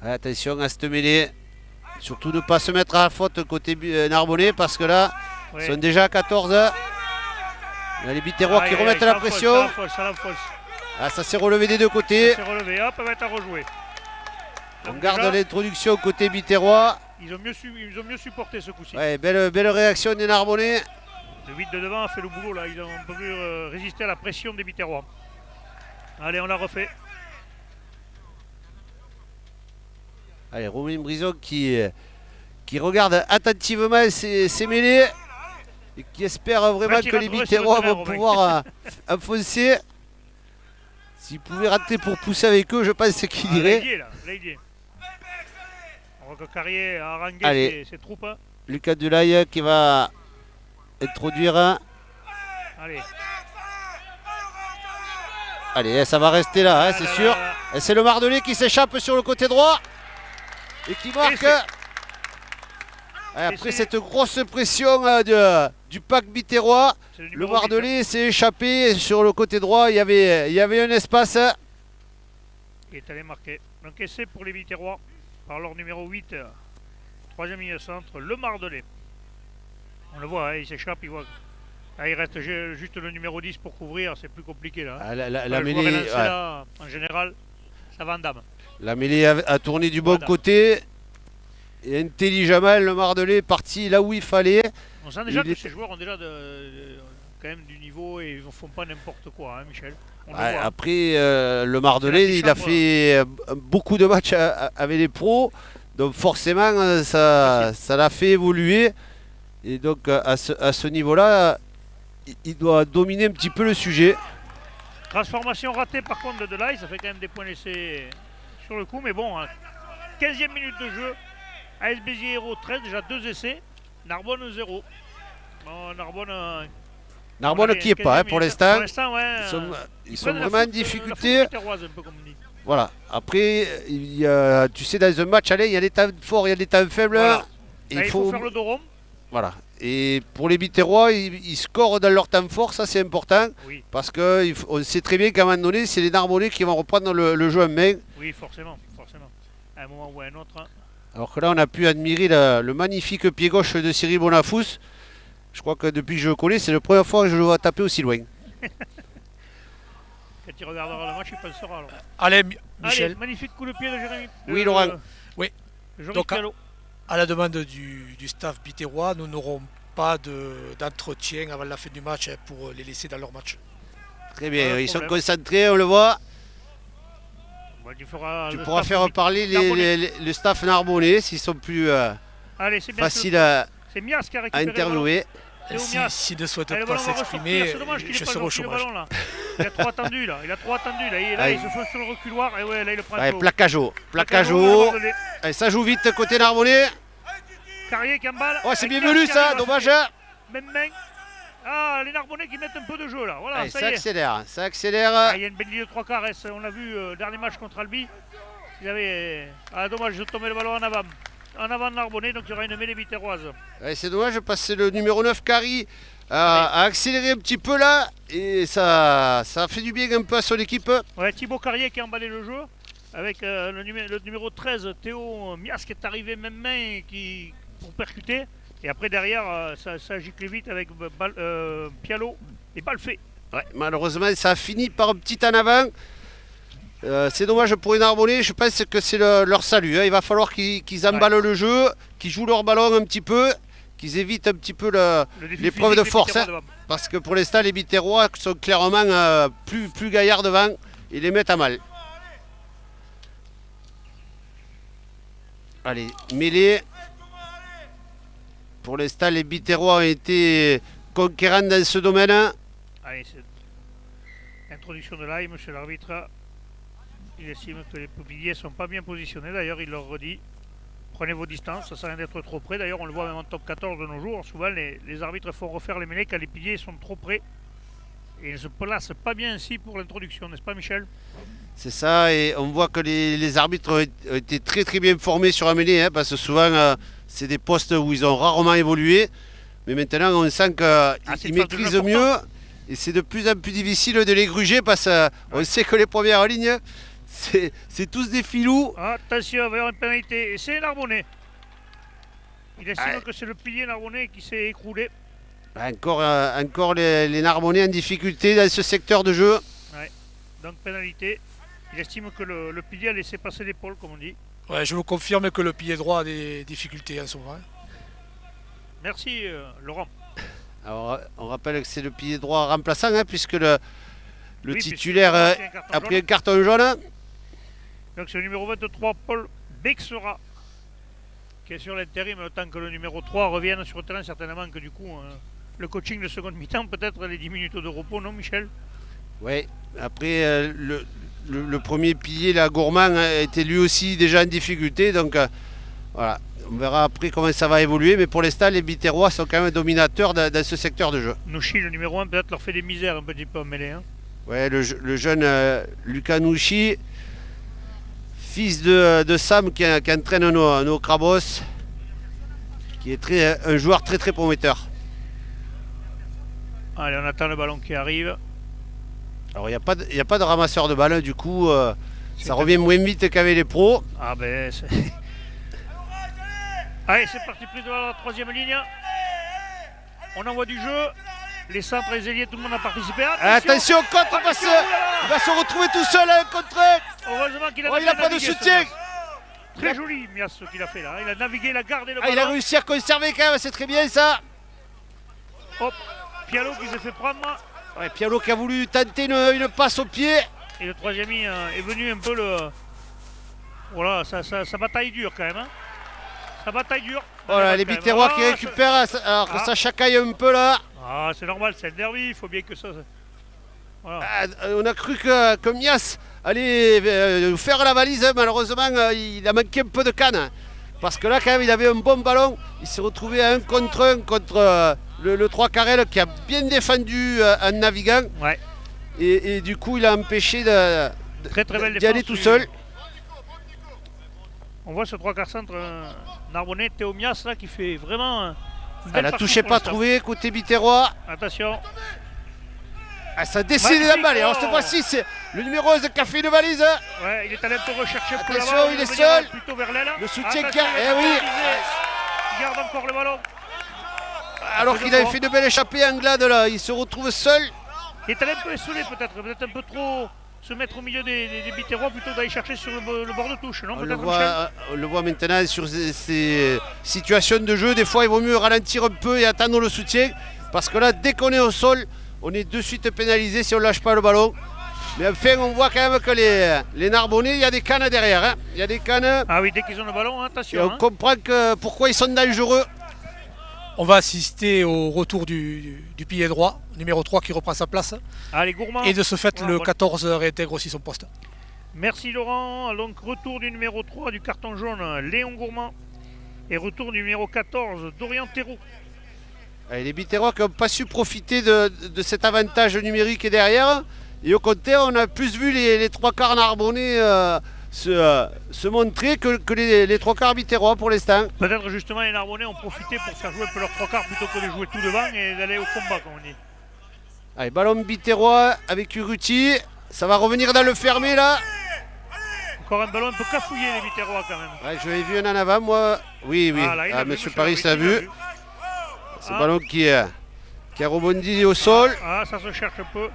Ouais, attention à cette mêlée. Surtout ne pas se mettre à la faute côté Narbonnais parce que là, Ouais. ils sont déjà à 14. Là, les Biterrois qui Aïe, aïe, remettent aïe, la ça enfonce, pression. Ça enfonce, ça enfonce. Ah, ça s'est relevé des deux côtés. C'est relevé, hop, elle va être à rejouer. On Donc garde déjà, l'introduction côté Biterrois. ils ont mieux supporté ce coup-ci. Ouais, belle réaction des Narbonnais. Le 8 de devant a fait le boulot là, ils ont un peu pu résister à la pression des Biterrois. Allez, on la refait. Allez, Romain Brison qui regarde attentivement ses mêlées et qui espère vraiment Ouais, qui que les rentrera sur le Biterrois terrain, vont Romain. pouvoir enfoncer. S'ils pouvaient rentrer pour pousser avec eux, je pense qu'il irait. L'ailier là, l'ailier. On voit que Carrier a harangué Allez. ses troupes. Hein. Lucas Delaye qui va introduire. Allez. Allez, ça va rester là, hein, Ah c'est là sûr. là là. Et c'est le Mardelais qui s'échappe sur le côté droit et qui marque. c'est- Ouais, après c'est- cette grosse pression du pack Biterrois, C'est le numéro Mardelais s'est échappé sur le côté droit. Il y avait un espace. 8, qui est allé marquer. Donc essai pour les Biterrois par leur numéro 8, troisième milieu centre, le Mardelais. On le voit, hein, il s'échappe, il voit. Là, il reste juste le numéro 10 pour couvrir, c'est plus compliqué là. Hein. Ah, la Le joueur mêlée, élancé, ouais. là, en général, ça va en dame. La mêlée a tourné du bon Voilà. côté. Et intelligemment, le Mardelais est parti là où il fallait. On sent déjà Il que est- ces joueurs ont déjà quand même du niveau et ils ne font pas n'importe quoi, hein, Michel. On le Ouais, voit. après, le Mardelais, C'est la il a chambre. fait beaucoup de matchs avec les pros. Donc forcément, ça l'a fait évoluer. Et donc à ce niveau-là, il doit dominer un petit peu le sujet. Transformation ratée par contre de Delay, ça fait quand même des points laissés sur le coup, mais bon, hein. 15e minute de jeu, AS Béziers Héros 13, déjà 2 essais, Narbonne 0. Bon, Narbonne, Narbonne qui est pas hein, pour l'instant. Pour l'instant, ouais. Ils sont prennent la vraiment en faute- difficulté. la faute biterroise, un peu comme on dit. Voilà. Après, tu sais, dans un match, allez, il y a des temps forts, il y a des temps faibles. Voilà. Et Là, il faut faire le dos rond. Voilà. Et pour les Biterrois, ils scorent dans leur temps fort, ça c'est important. Oui, Parce qu'on sait très bien qu'à un moment donné, c'est les Narbonnais qui vont reprendre le jeu en main. oui, forcément, forcément. À un moment ou à un autre. Hein. Alors que là, on a pu admirer le magnifique pied gauche de Cyril Bonafous. Je crois que depuis que je le connais, c'est la première fois que je le vois taper aussi loin. Quand il regardera le match, il pensera alors. Allez, Allez, Michel, magnifique coup de pied de Jérémy. Oui, Laurent. Oui. Joris Donc, Pialot. à la demande du staff biterrois, nous n'aurons pas d'entretien avant la fin du match pour les laisser dans leur match. Très bien, Pas de ils sont problème. concentrés, on le voit. bah, tu feras Tu le pourras staff faire parler narbonnais. le staff narbonnais s'ils sont plus Allez, c'est bien faciles à C'est Mias qui a récuré interviewer. Théo Si, Mias. s'il ne souhaite Le pas ballon va s'exprimer, ressortir, c'est dommage qu'il je ait pas serai au sorti le chômage. ballon là. Il a trop attendu là, il a trop attendu là. Et là, Ouais. il se fait sur le reculoir et ouais, là il le prend Ouais, chaud. plaquage haut. Plaquage Plaquage haut. haut, le Allez, ça joue vite côté narbonnais. Carrier qui emballe. Oh, c'est Et bienvenu Mias qui ça, arrive à dommage. sauter. Même main. Ah, les Narbonnais qui mettent un peu de jeu là. Voilà, Allez, ça ça y est. accélère, ça accélère. Ah, il y a une belle ligne de 3 quarts. On l'a vu dernier match contre Albi. Ils avaient. Ah, dommage, ils ont tombé le ballon en avant. En avant de Narbonnais, donc il y aura une mêlée biterroise. Ouais, c'est dommage parce que le numéro 9, Kari, a accéléré un petit peu là. Et ça a fait du bien un peu à son équipe. Ouais, Thibaut Carrier qui a emballé le jeu. Avec le numéro 13, Théo Mias qui est arrivé même main pour percuter. Et après derrière, ça a giclé vite avec Pialo et balle fait. Ouais, malheureusement, ça a fini par un petit en avant. C'est dommage pour les Narbonnais, je pense que c'est leur salut. Hein. Il va falloir qu'ils emballent le jeu, qu'ils jouent leur ballon un petit peu, qu'ils évitent un petit peu Le défi l'épreuve physique de des force. Biterrois Hein. devant. Parce que pour l'instant, les Biterrois sont clairement plus gaillards devant et les mettent à mal. Allez, mêlée. Pour l'instant, les Biterrois ont été conquérants dans ce domaine. Allez, c'est introduction de l'ail, monsieur l'arbitre. Il estime que les peupliers ne sont pas bien positionnés. D'ailleurs, il leur redit prenez vos distances, ça sert à rien d'être trop près. D'ailleurs, on le voit même en top 14 de nos jours. Souvent, les arbitres font refaire les mêlées quand les piliers sont trop près. Et ils ne se placent pas bien ainsi pour l'introduction, n'est-ce pas, Michel? C'est ça, et on voit que les arbitres ont été très très bien formés sur la mêlée, hein, parce que souvent c'est des postes où ils ont rarement évolué. Mais maintenant, on sent qu'ils c'est une phase de maîtrisent jeu mieux. importante. Et c'est de plus en plus difficile de les gruger parce qu'on sait que les premières lignes, c'est tous des filous. Attention, il va y avoir une pénalité. Et c'est Narbonnais. Il estime Ouais. que c'est le pilier Narbonnais qui s'est écroulé. Encore les Narbonnais en difficulté dans ce secteur de jeu. Donc pénalité. Il estime que le pilier a laissé passer l'épaule, comme on dit. Ouais, je vous confirme que le pied droit a des difficultés en ce moment. Hein. Merci, Laurent. Alors, on rappelle que c'est le pilier droit remplaçant, hein, puisque le Oui, titulaire puisqu'il a a pris pris un un carton jaune. Donc c'est le numéro 23, Paul Bexera, qui est sur l'intérim, le temps que le numéro 3 revienne sur le terrain, certainement que du coup, le coaching de seconde mi-temps, peut-être les 10 minutes de repos, non Michel? Oui, après le premier pilier, la Gourmand, a été lui aussi déjà en difficulté. Donc voilà, on verra après comment ça va évoluer. Mais pour l'instant, les Biterrois sont quand même dominateurs dans ce secteur de jeu. Nouchi, le numéro 1, peut-être leur fait des misères un petit peu en mêlée. Hein. Ouais, le jeune Lucas Nouchi, fils de Sam qui entraîne nos Crabos, qui est un joueur très très prometteur. Allez, on attend le ballon qui arrive. Alors il n'y a pas de ramasseur de balles, du coup C'est ça revient moins vite qu'avec les pros. Ah ben c'est... Allez, c'est parti, prise de la troisième ligne. On envoie du jeu. Les centres, les ailiers, tout le monde a participé. Attention, contre passe. Il va se retrouver tout seul à un contre un. Heureusement qu'il a Oh, il n'a bien pas de navigué, ce soutien. Mias. Très joli, Mias, ce qu'il a fait là. Il a navigué, il a gardé le Ah, il a ballon. réussi à conserver quand même, c'est très bien ça. Hop, Pialo qui s'est fait prendre. Ouais, Pialo qui a voulu tenter une passe au pied. Et le troisième est venu un peu le... Voilà, ça bataille dure quand même. Hein. Ça bataille dure. Voilà, les Quand même. Biterrois qui Ah, récupèrent, alors que Ah. ça chacaille un peu là. Ah, c'est normal, c'est le derby, il faut bien que ça... Voilà. Ah, on a cru que Mias allait faire la valise, hein. Malheureusement il a manqué un peu de canne. Parce que là quand même il avait un bon ballon, il s'est retrouvé à un contre le 3 Carrel qui a bien défendu en naviguant. Ouais, Et du coup il a empêché très très belle d'y aller défense tout seul. On voit ce 3 quarts centre Narbonnais, Théo Mias là qui fait vraiment... une Elle belle a partie touché pour pas l'instant. trouvé côté Biterrois. Attention. Ah, ça a décidé Magnifique, d'emballer. Alors oh. cette fois-ci c'est le numéro 11 qui a fait une valise. Ouais, il est allé un peu rechercher un peu Attention, là-bas, il veut est venir seul. plutôt vers l'aile. Le soutien Attention, qui il a- est eh oui. organisé. Il garde encore le ballon. Alors C'est qu'il de avait bon. fait une belle échappée Anglade là, il se retrouve seul. Il est allé un peu esselé peut-être un peu trop se mettre au milieu des Biterrois plutôt d'aller chercher sur le bord de touche, non On le, peut-être Michel voit maintenant sur ces situations de jeu. Des fois, il vaut mieux ralentir un peu et attendre le soutien. Parce que là, dès qu'on est au sol, on est de suite pénalisé si on ne lâche pas le ballon. Mais enfin, on voit quand même que les Narbonnais, il y a des cannes derrière. Hein. Il y a des cannes. Ah oui, dès qu'ils ont le ballon, Et attention. on comprend pourquoi ils sont dangereux. On va assister au retour du pilier droit, numéro 3 qui reprend sa place. Allez, Gourmand. Et de ce fait, Voilà, le bon. 14 réintègre aussi son poste. Merci Laurent. Donc retour du numéro 3 du carton jaune, Léon Gourmand. Et retour du numéro 14, Dorian Théroux. Allez, les Biterrois qui n'ont pas su profiter de cet avantage numérique derrière. Et au contraire, on a plus vu les trois quarts narbonnais se montrer que les trois quarts Biterrois pour l'instant. Peut-être justement les Narbonnais ont profité pour faire jouer un peu leurs trois quarts plutôt que de jouer tout devant et d'aller au combat, comme on dit. Allez, ballon Biterrois avec Urruti. Ça va revenir dans le fermé là. Encore un ballon un peu cafouillé les Biterrois quand même. Ouais, je l'ai vu un en avant moi. Oui, oui. Ah, là, il a vu, Monsieur Paris l'a Arbitre, il a vu. C'est le ballon qui a rebondi au sol. Ah, ça se cherche un peu.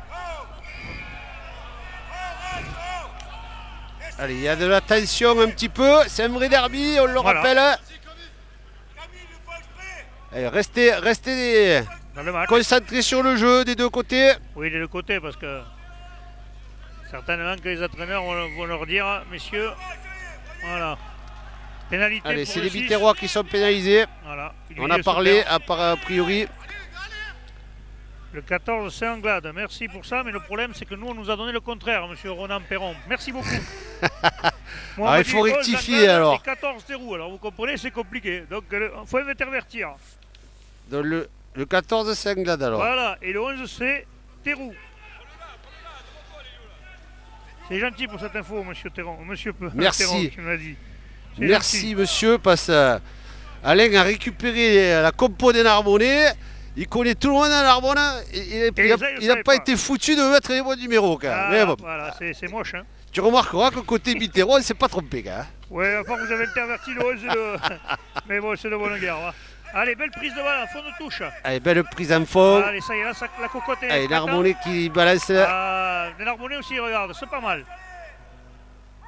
Allez, il y a de la tension un petit peu. C'est un vrai derby, on le Voilà. rappelle. Allez, restez Dans le match. concentrés sur le jeu des deux côtés. Oui, des deux côtés, parce que certainement que les entraîneurs vont leur dire, messieurs, voilà. Pénalité Allez, pour c'est le les 6. Biterrois qui sont pénalisés. Voilà. Une On a vidéo parlé, super. a priori. Le 14, c'est Anglade. Merci pour ça, mais le problème, c'est que nous, on nous a donné le contraire, monsieur Ronan Perron. Merci beaucoup. Moi, on m'a Il dit faut 11 rectifier Anglade alors. et 14 Théroux. Alors, vous comprenez, c'est compliqué. Donc, il faut intervertir. Donc, le 14, c'est Anglade alors. Voilà. Et le 11, c'est Théroux. C'est gentil pour cette info, monsieur Théron. Monsieur Merci. Théron, qui me l'a dit. C'est Merci gentil. monsieur, parce que Alain a récupéré la compo des Narbonnais. Il connaît tout le monde à Narbonne. Il ça, il n'a savait pas pas. été foutu de mettre les bons numéros. Quand même. Ah, Mais bon, voilà, c'est moche. Hein. tu remarqueras que côté Biterrois, il ne s'est pas trompé. Quand même. Ouais, enfin, vous avez interverti le 11 et le... Mais bon, c'est de bonne guerre. Va. Allez, belle prise de balle en fond de touche. Allez, belle prise en fond. Allez, ça y est, là, la cocotte est... Allez, prête, hein. Narbonnais qui balance là. Ah, les Narbonnais aussi, regarde, c'est pas mal.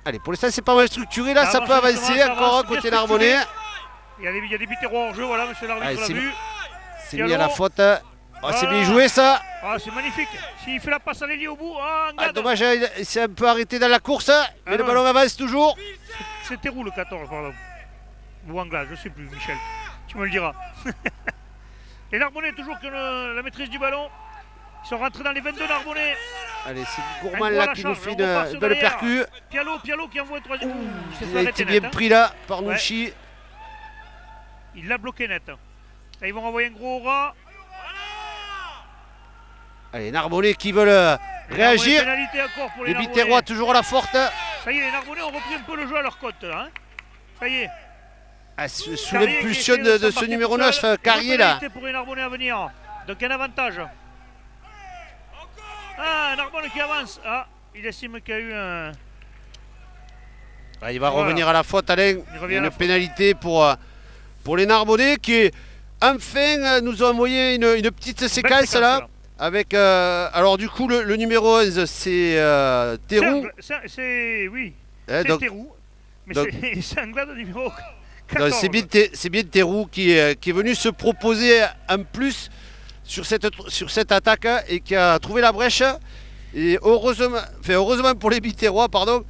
Allez, pour l'instant, c'est pas mal structuré. Là, ça avance peut avancer doucement, ça encore avance, bien côté structuré. Narbonnais. Il y a des Biterrois en jeu, voilà, monsieur l'arbitre Allez, l'a c'est vu. C'est mis à la faute. Oh, c'est bien Voilà. joué ça. Ah, c'est magnifique. S'il fait la passe à l'ailier au bout, ah, Ah, Anglade. dommage, il s'est un peu arrêté dans la course. Mais le non. ballon avance toujours. C'est Théroux le 14, pardon. Ou Anglade, je sais plus, Michel. Tu me le diras. Les Narbonnais, toujours qui ont la maîtrise du ballon. Ils sont rentrés dans les 22 Narbonnais. Allez, c'est Un Gourmand gros à là la qui nous charge, fait on repasse une belle derrière. percu. Pialot qui envoie un troisième. Ouh, il s'est fait Il a arrêter été net, bien hein. pris là par Ouais. Nouchi. Il l'a bloqué net. Là, ils vont renvoyer un gros rat. Allez, Narbonnais qui veulent réagir. Pénalité encore pour les Les Narbonnais. Biterrois toujours à la forte. Ça y est, les Narbonnais ont repris un peu le jeu à leur côte. Là, hein. Ça y est. Ah, sous Carrier l'impulsion qui essaie de ce s'embarquer numéro tout seul. 9, Et Carrier là. pénalité pour les Narbonnais à venir. Donc un avantage. Ah, Narbonne qui avance. Ah, il estime qu'il y a eu un... Ah, il va Voilà. revenir à la faute, Alain. Il revient Il y a à la une faute. pénalité pour les Narbonnais qui, enfin, nous ont envoyé une petite séquence là. Avec, alors du coup, le numéro 11, c'est Théroux. Oui, Hein, c'est donc, Théroux. Mais donc- c'est Anglade numéro 14. donc c'est bien Théroux qui est venu se proposer en plus sur cette attaque hein, et qui a trouvé la brèche. Et heureusement pour les Biterrois, pardon,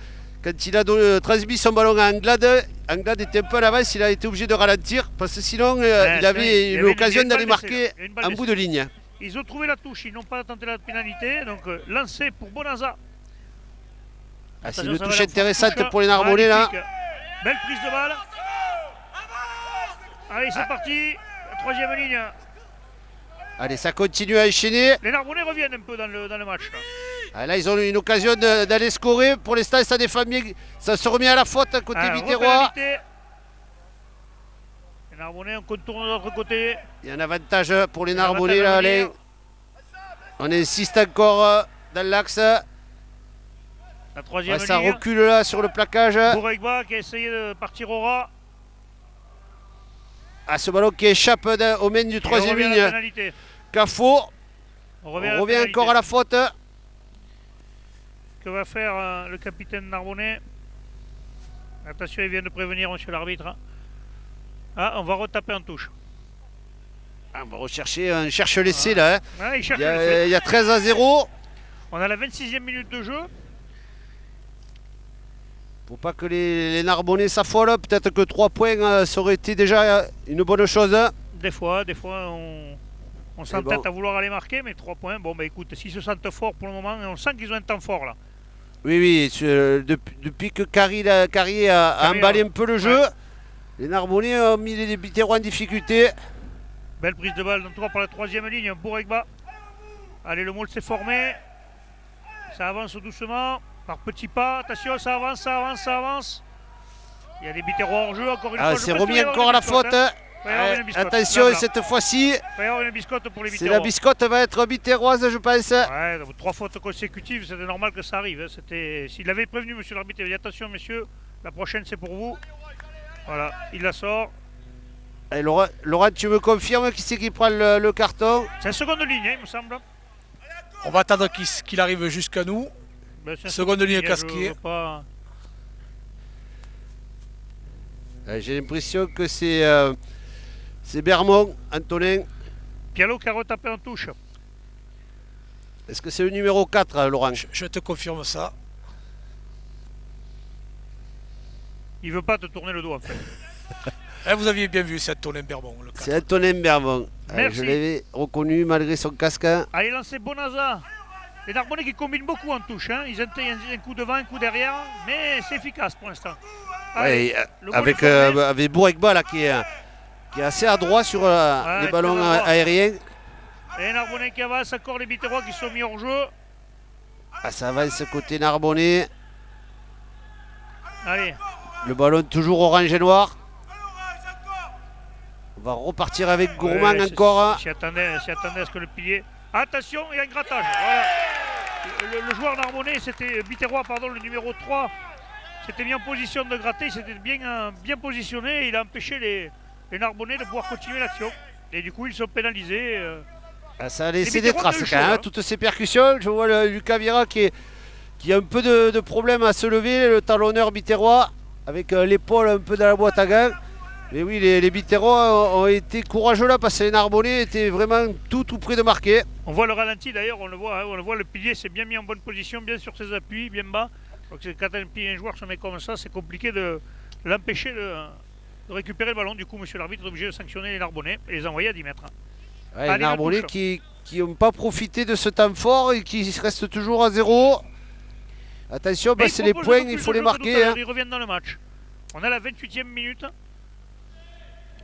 quand il a transmis son ballon à Anglade, Anglade était un peu à l'avance, il a été obligé de ralentir parce que sinon il avait eu l'occasion d'aller marquer en bout de ligne. Ils ont trouvé la touche, ils n'ont pas tenté la pénalité, donc lancé pour Bonaza. Ah, c'est Attention, une ça va touche aller en intéressante touche. pour les Narbonnais là. Magnifique. Belle prise de balle. Allez, c'est parti. La troisième ligne. Allez, ça continue à enchaîner. Les Narbonnais reviennent un peu dans le match. Là. Ah, là, ils ont eu une occasion d'aller scorer. Pour l'instant, ça défend bien. Ça se remet à la faute côté Biterrois. repénalité. Les Narbonnais, on contourne de l'autre côté. Il y a un avantage pour les Il y a un Narbonnais avantage là, à Alain. venir. On insiste encore dans l'axe. La troisième Ça ligne. recule là sur le plaquage. Bourregba qui a essayé de partir au rat. Ah, ce ballon qui échappe aux mains du Et on troisième revient à la ligne. pénalité. Cafo. On On revient, à la revient pénalité. encore à la faute. Que va faire le capitaine Narbonnais? Attention, il vient de prévenir monsieur l'arbitre. Ah, on va retaper en touche. Ah, on va rechercher un cherche-l'essai là. Hein. Ah, il cherche Il y le fait. a 13-0. On a la 26e minute de jeu. Pour pas que les Narbonnais s'affolent, peut-être que 3 points ça aurait été déjà une bonne chose. Des fois, on s'entête à vouloir aller marquer, mais 3 points. Bon, bah écoute, s'ils se sentent forts pour le moment, on sent qu'ils ont un temps fort là. Oui, depuis que Carrier a emballé un peu le jeu, les Narbonnais ont mis les Biterrois en difficulté. Belle prise de balle, donc par la 3e ligne, Bourregba. Allez, le Maul s'est formé. Ça avance doucement, par petits pas. Attention, ça avance, ça avance, ça avance. Il y a des Biterrois hors jeu, encore une fois. C'est remis encore à la faute. Attention, cette fois-ci, c'est la biscotte va être biterroise, je pense. Ouais, 3 fautes consécutives, c'était normal que ça arrive. S'il avait prévenu, monsieur l'arbitre, il avait dit attention, messieurs, la prochaine c'est pour vous. Voilà, il la sort. Et Laurent, tu me confirmes qui c'est qui prend le carton? C'est la seconde ligne, il me semble. On va attendre qu'il arrive jusqu'à nous. Seconde ligne casquée. J'ai l'impression que c'est Bermond, Antonin. Pialot qui a retapé en touche. Est-ce que c'est le numéro 4, Laurent? Je te confirme ça. Il veut pas te tourner le dos en fait. Vous aviez bien vu, c'est Antonin Bermond. C'est Antonin Bermond. Je l'avais reconnu malgré son casque. Allez, lancez Bonaza. Les Narbonnais qui combinent beaucoup en touche. Hein. Ils intègrent un coup devant, un coup derrière. Mais c'est efficace pour l'instant. Ouais, avec Bourregba là, qui est assez adroit sur les ballons aériens. Et les Narbonnais qui avancent, encore les Biterrois qui sont mis hors jeu. Ça avance côté Narbonnais. Allez. Le ballon toujours orange et noir. On va repartir avec Gourmand encore. S'y attendait à ce que le pilier. Attention, il y a un grattage. Voilà. Le joueur Narbonnais, c'était Biterrois, pardon, le numéro 3. C'était mis en position de gratter, il s'était bien positionné et il a empêché les Narbonnais de pouvoir continuer l'action. Et du coup, ils sont pénalisés. Ça a laissé des traces quand même, toutes ces percussions. Je vois Lucas Vira qui a un peu de problème à se lever, le talonneur biterrois, avec l'épaule un peu dans la boîte à gants. Mais oui, les Biterrois ont été courageux là parce que les Narbonnais étaient vraiment tout près de marquer. On voit le ralenti d'ailleurs, on le voit, le pilier s'est bien mis en bonne position, bien sur ses appuis, bien bas. Donc quand un joueur se met comme ça, c'est compliqué de l'empêcher de récupérer le ballon. Du coup, monsieur l'arbitre est obligé de sanctionner les Narbonnais et les envoyer à 10 mètres. Ouais, les Narbonnais qui n'ont pas profité de ce temps fort et qui restent toujours à 0. Attention, c'est les points, il faut les marquer. Ils reviennent dans le match. On a la 28e minute.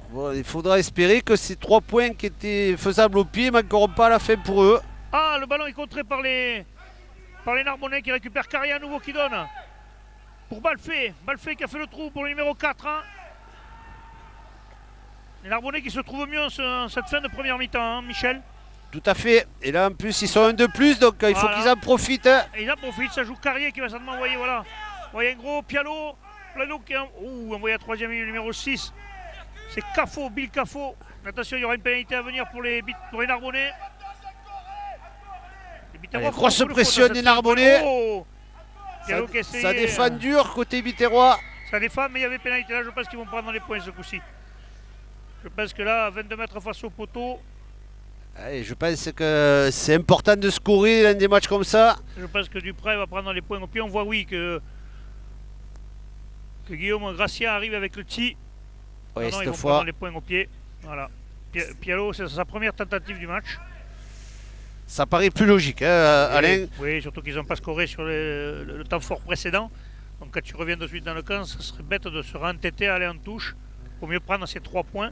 Bon, il faudra espérer que ces 3 points qui étaient faisables au pied ne manqueront pas à la fin pour eux. Ah, le ballon est contré par les Narbonnais qui récupèrent Carrier à nouveau qui donne. Pour Balfé. Balfé qui a fait le trou pour le numéro 4. Hein. Les Narbonnais qui se trouvent mieux en cette fin de première mi-temps, hein, Michel. Tout à fait. Et là, en plus, ils sont un de plus, donc il faut qu'ils en profitent. Et ils en profitent. Ça joue Carrier qui va certainement envoyer, voilà. Envoyer un gros Pialot qui a envoyé à 3e ligne, numéro 6. C'est Cafo, Bill Cafo. Attention, il y aura une pénalité à venir pour les Narbonnais. Grosse pression des Narbonnais. Ça défend dur côté Biterrois. Ça défend, mais il y avait pénalité là. Je pense qu'ils vont prendre les points ce coup-ci. Je pense que là, à 22 mètres face au poteau. Allez, je pense que c'est important de scorer dans des matchs comme ça. Je pense que Dupré va prendre les points au pied. On voit, oui, que Guillaume Gracia arrive avec le petit. Oui, cette fois. Prendre les points au pied. Voilà. Pialot, c'est sa première tentative du match. Ça paraît plus logique, hein, Alain. Oui, surtout qu'ils n'ont pas scoré sur le temps fort précédent. Donc quand tu reviens de suite dans le camp, ça serait bête de se rentêter à aller en touche. Il faut mieux prendre ces 3 points.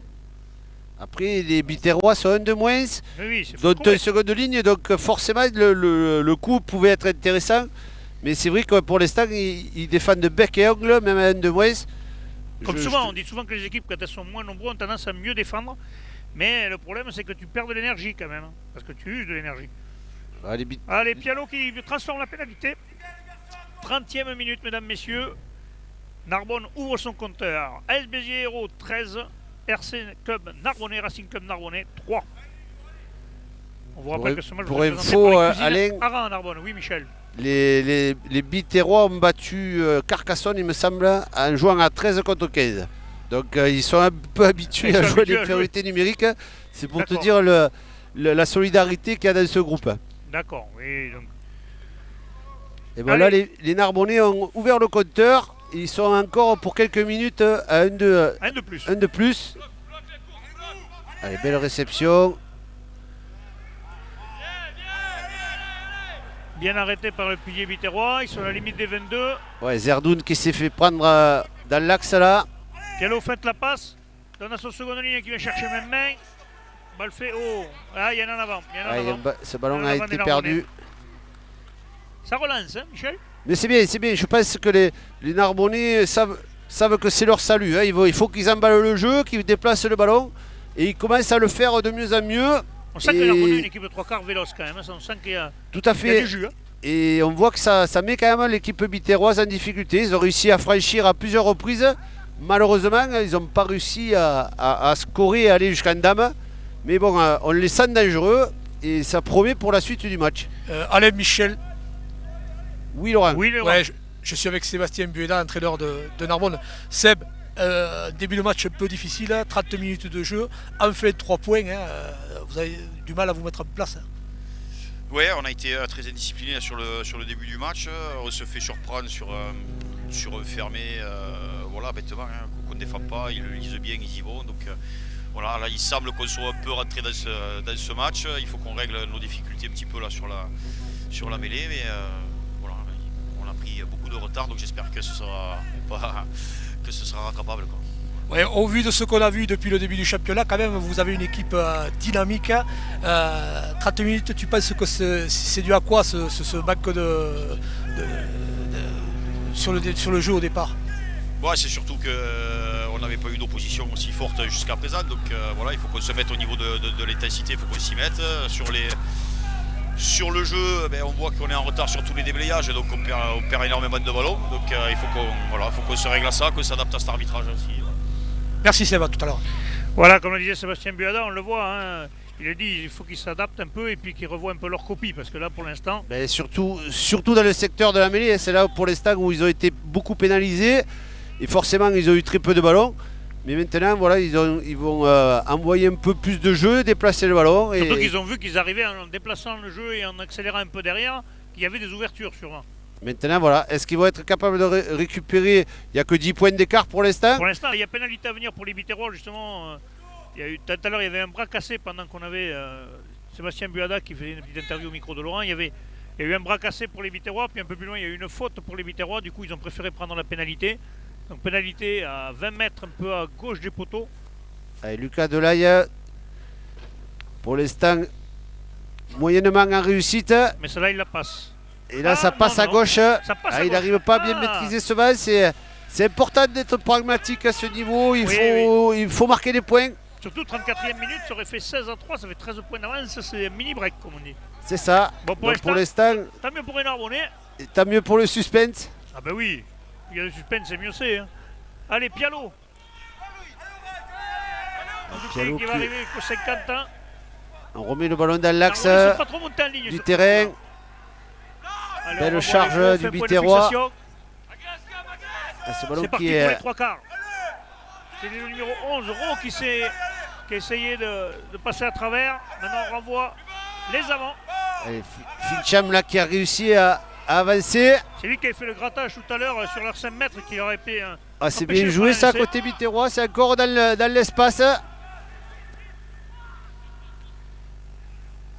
Après, les Biterrois sont un de moins. Oui, c'est donc une seconde ligne, donc forcément le coup pouvait être intéressant. Mais c'est vrai que pour l'instant, ils défendent de bec et ongle, même à un de moins. Comme souvent, on dit souvent que les équipes, quand elles sont moins nombreuses, ont tendance à mieux défendre. Mais le problème, c'est que tu perds de l'énergie quand même. Parce que tu uses de l'énergie. Allez, Pialot qui transforme la pénalité. 30e minute, mesdames, messieurs. Narbonne ouvre son compteur. AS Béziers Hérault 13. RC Club Narbonnais, Racing Club Narbonnais 3. On vous rappelle que ce match pour info, Alain, Aran, Narbonne. Oui, Michel. Les Biterrois ont battu Carcassonne, il me semble, en jouant à 13 contre 15. Donc ils sont un peu habitués à jouer les priorités numériques. C'est pour te dire la solidarité qu'il y a dans ce groupe. D'accord, oui. Donc, Et bon, là, Allez. les Narbonnais ont ouvert le compteur. Ils sont encore pour quelques minutes à 1 Un de plus. de plus. Allez, belle réception. Bien arrêté par le pilier biterrois. Ils sont à la limite des 22. Ouais, Zerdoun qui s'est fait prendre dans l'axe là. Pialo fait la passe. Donne à son seconde ligne qui vient chercher même main. Balle fait haut. Ah, il y en a en avant. Il y en a en Ah, avant. ce ballon Il y en a a avant été des perdu. Ça relance, hein, Michel? Mais c'est bien, c'est bien. Je pense que les Narbonnais savent que c'est leur salut. Hein. Il faut qu'ils emballent le jeu, qu'ils déplacent le ballon. Et ils commencent à le faire de mieux en mieux. On sent que les Narbonnais, une équipe de 3 quarts véloce quand même. Hein. On sent qu'il y a, Tout à il y a fait. du jus. Hein. Et on voit que ça met quand même l'équipe biterroise en difficulté. Ils ont réussi à franchir à plusieurs reprises. Malheureusement, ils n'ont pas réussi à scorer et aller jusqu'en dame. Mais bon, on les sent dangereux et ça promet pour la suite du match. Alain Michel. Oui, Laurent. Oui, le Ouais, je suis avec Sébastien Bueda, entraîneur de Narbonne. Seb, début de match un peu difficile, 30 minutes de jeu, enfin 3 points. Vous avez du mal à vous mettre en place. Ouais, on a été très indiscipliné sur le début du match. On se fait surprendre sur un fermé, voilà, bêtement, hein, qu'on ne défend pas, ils le lisent bien, ils y vont. Donc voilà, là il semble qu'on soit un peu rentré dans ce match. Il faut qu'on règle nos difficultés un petit peu là sur la mêlée, mais voilà, on a pris beaucoup de retard, donc j'espère que ce sera rattrapable, quoi. Ouais, au vu de ce qu'on a vu depuis le début du championnat, quand même, vous avez une équipe dynamique. 30 minutes, tu penses que c'est dû à quoi ce manque sur le jeu au départ? Ouais, c'est surtout qu'on n'avait pas eu d'opposition aussi forte jusqu'à présent, donc voilà, il faut qu'on se mette au niveau de l'intensité, il faut qu'on s'y mette. Sur le jeu, on voit qu'on est en retard sur tous les déblayages, donc on perd énormément de ballons, donc il faut qu'on se règle à ça, qu'on s'adapte à cet arbitrage aussi. Voilà. Merci Seb, à tout à l'heure. Voilà, comme le disait Sébastien Buada, on le voit. Hein. Il a dit il faut qu'ils s'adaptent un peu et puis qu'ils revoient un peu leur copie. Parce que là, pour l'instant, Surtout dans le secteur de la mêlée, c'est là pour l'instant où ils ont été beaucoup pénalisés. Et forcément, ils ont eu très peu de ballons. Mais maintenant, voilà, ils vont envoyer un peu plus de jeu, déplacer le ballon. surtout qu'ils ont vu qu'ils arrivaient en déplaçant le jeu et en accélérant un peu derrière, qu'il y avait des ouvertures sûrement. Maintenant, voilà, est-ce qu'ils vont être capables de récupérer? Il n'y a que 10 points d'écart pour l'instant. Pour l'instant, il y a pénalité à venir pour les Biterrois, justement. Tout à l'heure, il y avait un bras cassé pendant qu'on avait Sébastien Buada qui faisait une petite interview au micro de Laurent. Il y a eu un bras cassé pour les Biterrois, puis un peu plus loin, il y a eu une faute pour les Biterrois. Du coup, ils ont préféré prendre la pénalité. Donc, pénalité à 20 mètres, un peu à gauche des poteaux. Allez, Lucas Delaye, pour l'instant, moyennement en réussite. Mais celle-là, il la passe. Et là, ça passe à gauche. Ça passe à Il gauche. n'arrive pas à bien maîtriser ce vent. C'est important d'être pragmatique à ce niveau. Il faut marquer des points. Surtout 34e minute, ça aurait fait 16-3, ça fait 13 points d'avance, c'est un mini break comme on dit. C'est ça. Bon, pour l'instant, tant mieux pour les Narbonnais. tant mieux pour le suspense. Ah ben oui, il y a le suspense, c'est mieux c'est. Hein. Allez, Pialo. Pialo qui va arriver aux 50 ans. On remet le ballon dans l'axe Ils sont pas trop montés en ligne, du ce terrain. coup-là. Allez, Belle on revoit charge les jeux, du fait un point de Biterrois. fixation. Ce ballon C'est parti qui pour les est. trois quarts. C'est le numéro 11, Ro, qui a essayé de passer à travers. Maintenant, on renvoie les avants. Allez, Fincham là qui a réussi à avancer. C'est lui qui a fait le grattage tout à l'heure sur leurs 5 mètres qui aurait été C'est empêché bien de joué prendre ça un essai. côté Biterrois. C'est encore dans l'espace.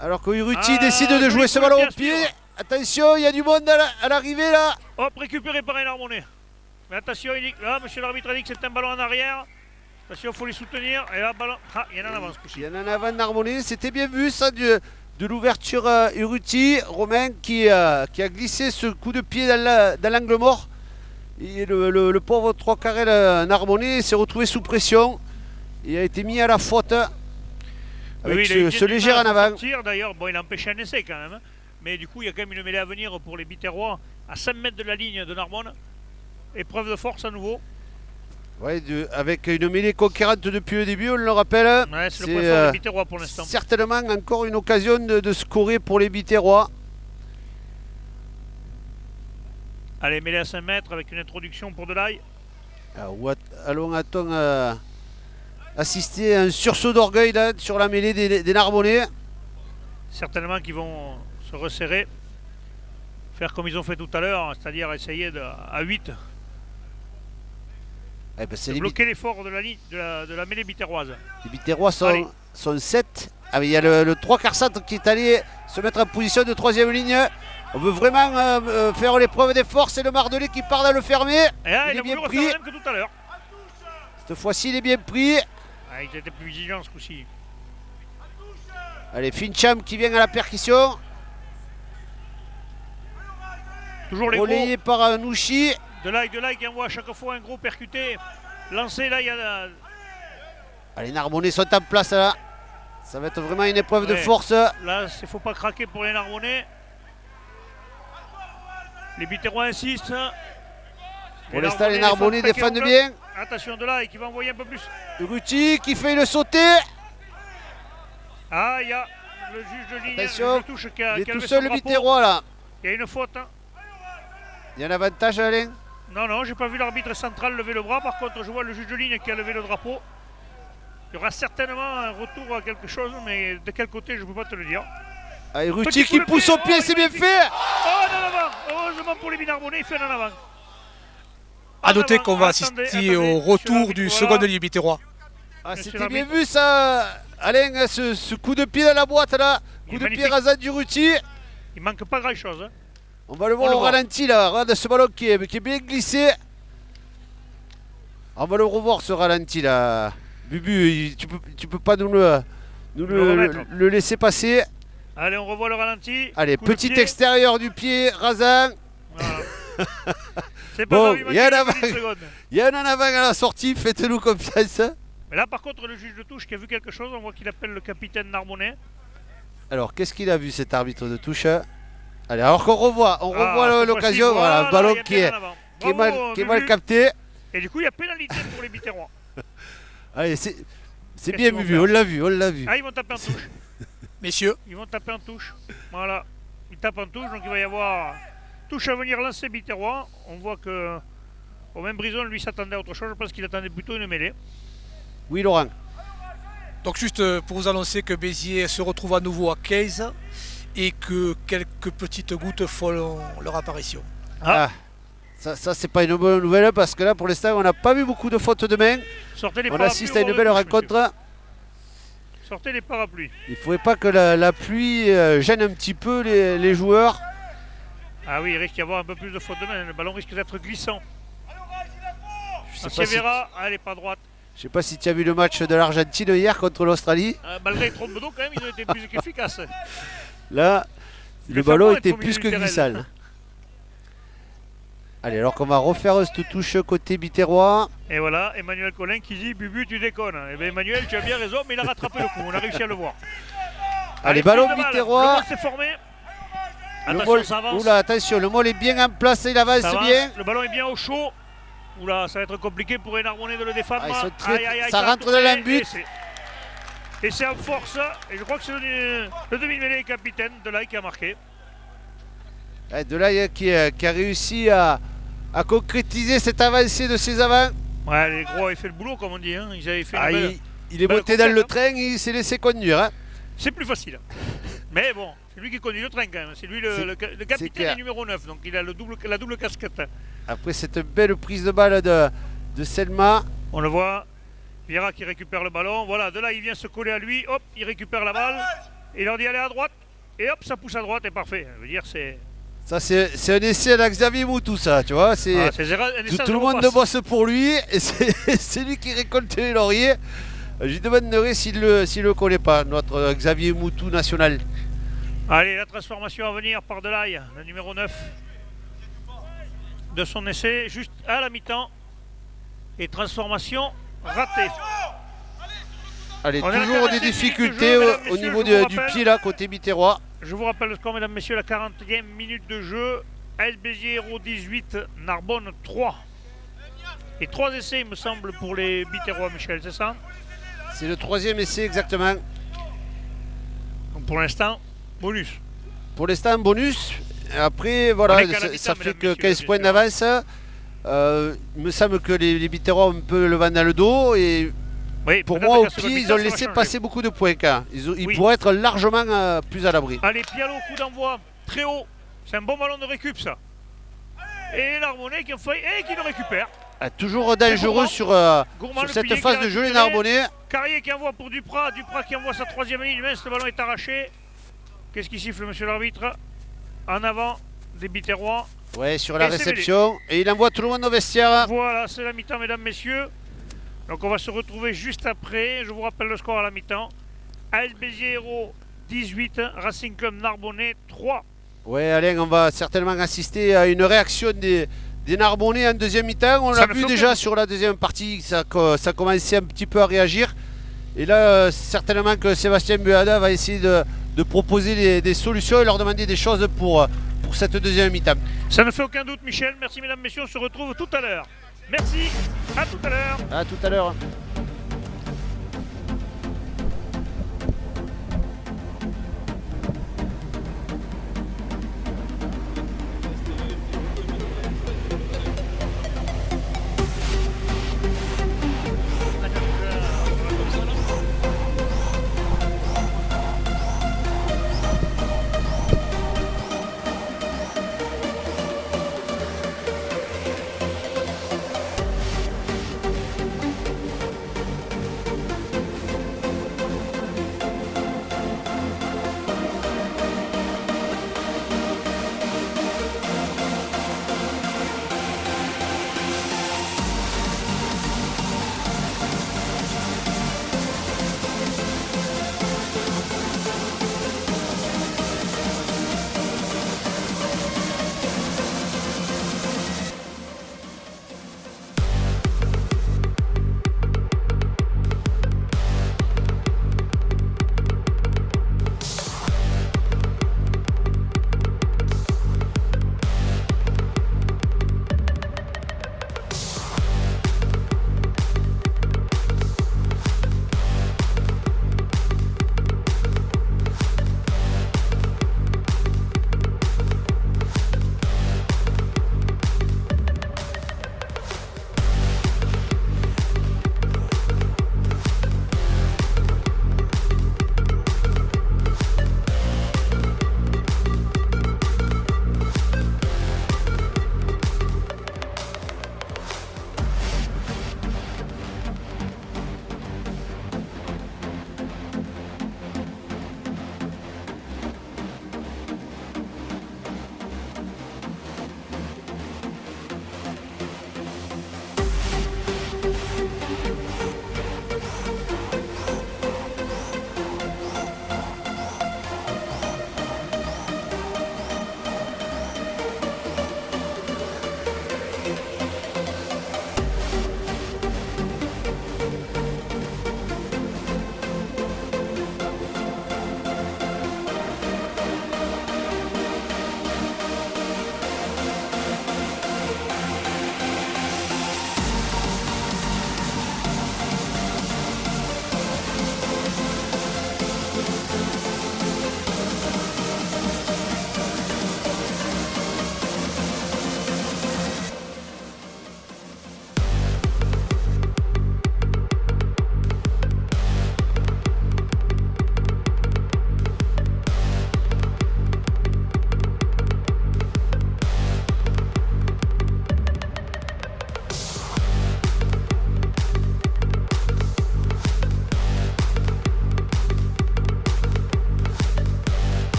Alors que Uruti décide de jouer ce joli ballon au coup de pied. pied, Attention, il y a du monde à l'arrivée là. Hop, récupéré par un Narbonnais. Mais attention, il dit, là, monsieur l'arbitre a dit que c'est un ballon en arrière. Attention, il faut les soutenir. Et là, ballon. Ah, il y en a en avance. Il y en a un avant Narbonnais. C'était bien vu ça de l'ouverture Uruti. Romain qui a glissé ce coup de pied dans l'angle mort. Et le pauvre 3 carrés Narbonnais s'est retrouvé sous pression. Il a été mis à la faute. Avec Oui, il a eu ce du léger mal en à avant. sortir. D'ailleurs, bon, il a empêché un essai quand même. Hein. Mais du coup, il y a quand même une mêlée à venir pour les Biterrois à 5 mètres de la ligne de Narbonne. Épreuve de force à nouveau. Ouais, avec une mêlée conquérante depuis le début, on le rappelle. Ouais, c'est le point fort des Biterrois pour l'instant. Certainement encore une occasion de scorer pour les Biterrois. Allez, mêlée à 5 mètres avec une introduction pour Delaye. Allons-t-on assister à un sursaut d'orgueil là sur la mêlée des Narbonnais? Certainement qu'ils vont se resserrer. Faire comme ils ont fait tout à l'heure, c'est-à-dire essayer à 8 Eh ben, c'est de les, bloquer l'effort de la ligne de la mêlée biterroise. les Biterrois Allez. sont 7. Ah, mais il y a le 3 quarts centre qui est allé se mettre en position de troisième ligne. On veut vraiment faire l'épreuve des forces. C'est le Mardelet qui part dans le fermé. Et là, Il il est a bien voulu refaire pris. le même que tout à l'heure. Cette fois-ci, il est bien pris. Ah, ils étaient plus vigilants ce coup-ci. Allez, Fincham qui vient à la percussion. Toujours les gros. Relayé par Nouchi. De là qui envoie à chaque fois un gros percuté. Lancé, là, il y a... Allez, Narbonnais sont en place là. Ça va être vraiment une épreuve de Ouais. force. Là, il ne faut pas craquer pour les Narbonnais. Les Biterrois insistent. Pour l'instant, les Narbonnais défendent très bien. Attention de là, qui va envoyer un peu plus. Ruti qui fait le sauter. Ah, il y a le juge de ligne, Attention, le juge de touche qui a Il est qui a tout levé seul son le drapeau. Biterrois là. Il y a une faute. Hein. Il y a un avantage, Alain. Non, j'ai pas vu l'arbitre central lever le bras. Par contre, je vois le juge de ligne qui a levé le drapeau. Il y aura certainement un retour à quelque chose, mais de quel côté, je ne peux pas te le dire. Allez, Ruti Petit coup qui de pousse pied. au pied, Oh, c'est bien magnifique. fait. Oh, en avant. Heureusement pour les Narbonnais, il fait en avant. À noter avant, qu'on va attendez, assister attendez, au retour monsieur du l'arbitre, second voilà. de ligne biterrois. Ah, Monsieur c'était bien l'arbitre. vu ça, Alain, ce coup de pied dans la boîte là. Il est Coup de pied magnifique. rasant du Ruti. Il manque pas grand-chose. Hein. On va le voir le au voit. ralenti là. Regarde ce ballon qui est bien glissé. On va le revoir ce ralenti là. Bubu, tu peux pas nous Le remettre. le laisser passer. Allez, on revoit le ralenti. Allez, Coup de petit pied. extérieur du pied, rasant. Voilà. C'est pas Bon, grave, il y a un manque avant. une seconde. Il y a un en avant à la sortie, faites-nous confiance. Mais là, par contre, le juge de touche qui a vu quelque chose, on voit qu'il appelle le capitaine Narbonnais. Alors, qu'est-ce qu'il a vu cet arbitre de touche? Allez, alors qu'on revoit, Ah, l'occasion, cette fois-ci, voilà, un ballon il y a qui bien est, en avant. qui est Bravo, mal Bubu. capté. Et du coup, il y a pénalité pour les Biterrois. Allez, c'est Qu'est-ce bien qu'ils vont vu, faire on l'a vu. Ah, ils vont taper en touche. Messieurs, Ils vont taper en touche. Voilà. Ils tapent en touche, donc il va y avoir touche à venir lancer Biterrois. On voit que Romain Brison, lui, s'attendait à autre chose. Je pense qu'il attendait plutôt une mêlée. Oui, Laurent. donc juste pour vous annoncer que Béziers se retrouve à nouveau à 15 et que quelques petites gouttes font leur apparition. Ah, ça c'est pas une bonne nouvelle parce que là, pour l'instant, on n'a pas vu beaucoup de fautes de main. Sortez les On parapluies assiste au à une bord belle de touche, monsieur. rencontre. Sortez les parapluies. Il ne faudrait pas que la pluie gêne un petit peu les joueurs. Ah oui, il risque d'y avoir un peu plus de fautes de main. Le ballon risque d'être glissant. Je Ancien sais Vera, elle est pas droite. pas si tu as vu le match de l'Argentine hier contre l'Australie. Malgré les trompes d'eau, quand même, ils ont été plus qu'efficaces. Là, Il le va ballon falloir était être au plus milieu que du terrain. glissant. Allez, alors qu'on va refaire cette touche côté Biterrois. Et voilà, Emmanuel Collin qui dit Bubu, tu déconnes. Eh bien, Emmanuel, tu as bien raison, mais il a rattrapé le coup. On a réussi à le voir. Allez, prise ballon de balle. Biterrois. Le ball s'est formé. Le Attention, ball- ça avance. Oula, attention, le mol est bien en place, il avance Ça avance. bien. Le ballon est bien au chaud. Oula, ça va être compliqué pour les Narbonnais de le défendre. Ah, ils sont très- ça va rentre tourner, dans l'embut. Et c'est en force. Et je crois que c'est le demi-mêlée capitaine de là qui a marqué. Delay qui a réussi à concrétiser cette avancée de ses avants. Ouais, les gros avaient fait le boulot, comme on dit. Hein. Ils avaient fait Ah, une belle- il est belle monté dans le conquête, train, il s'est laissé conduire. Hein. C'est plus facile. Mais bon, c'est lui qui conduit le train quand même. C'est lui le clair. capitaine et numéro 9. Donc il a la double casquette. Après cette belle prise de balle de Selma. On le voit. Vieira qui récupère le ballon. Voilà, de là il vient se coller à lui. Hop, il récupère la balle. Il leur dit allez à droite. Et hop, ça pousse à droite et parfait. Je veux dire, c'est. Ça, c'est un essai à Xavier Moutou, ça, tu vois. C'est, Ah, c'est un essai tout le zéro monde passe. bosse pour lui et c'est lui qui récolte les lauriers. Je lui demanderai s'il le connaît pas, notre Xavier Moutou national. Allez, la transformation à venir par Delaye, le numéro 9 de son essai, juste à la mi-temps. Et transformation ratée. Allez, On est à la toujours 45e des difficultés minute de jeu, mesdames, au messieurs, niveau je vous du rappelle. pied là, côté Biterrois. Je vous rappelle le score, mesdames, messieurs, la 40e minute de jeu. AS Béziers Hérault 18, Narbonne 3. Et 3 essais, il me semble, pour les Biterrois, Michel, c'est ça? C'est le troisième essai exactement. Donc pour l'instant, bonus. Pour l'instant, bonus. Après, voilà, On est qu'à la ça mi-temps, fait mesdames, que messieurs, 15 bien points sûr. d'avance. Il me semble que les Biterrois ont un peu le vent dans le dos. Et Oui, pour peut-être moi, au qu'à la seconde pied, ils mi-temps, ont ça va laissé changer. passer beaucoup de points. Ils Oui. pourraient être largement plus à l'abri. Allez, Pialo, coup d'envoi, très haut. C'est un bon ballon de récup ça. Et Narbonnais qui, qui le récupère. Toujours dangereux sur Gourmand, le cette pilier, phase qui a de jeu les récupéré. Narbonnais. Carrier qui envoie pour Duprat. Duprat qui envoie sa troisième ligne. Mince, le ballon est arraché. Qu'est-ce qui siffle, monsieur l'arbitre? En avant des Biterrois. Ouais, sur la Et c'est réception. Et il envoie tout le monde au vestiaire. Voilà, c'est la mi-temps, mesdames, messieurs. Donc on va se retrouver juste après. Je vous rappelle le score à la mi-temps. AS Béziers Hérault 18, Racing Club Narbonnais 3. Ouais, Alain, on va certainement assister à une réaction des Narbonnais en deuxième mi-temps. On Ça l'a ne vu fait déjà aucun- sur la deuxième partie, ça commençait un petit peu à réagir. Et là, certainement que Sébastien Buada va essayer de proposer des solutions et leur demander des choses pour cette deuxième mi-temps. Ça ne fait aucun doute, Michel. Merci, mesdames, messieurs. On se retrouve tout à l'heure. Merci. À tout à l'heure. À tout à l'heure.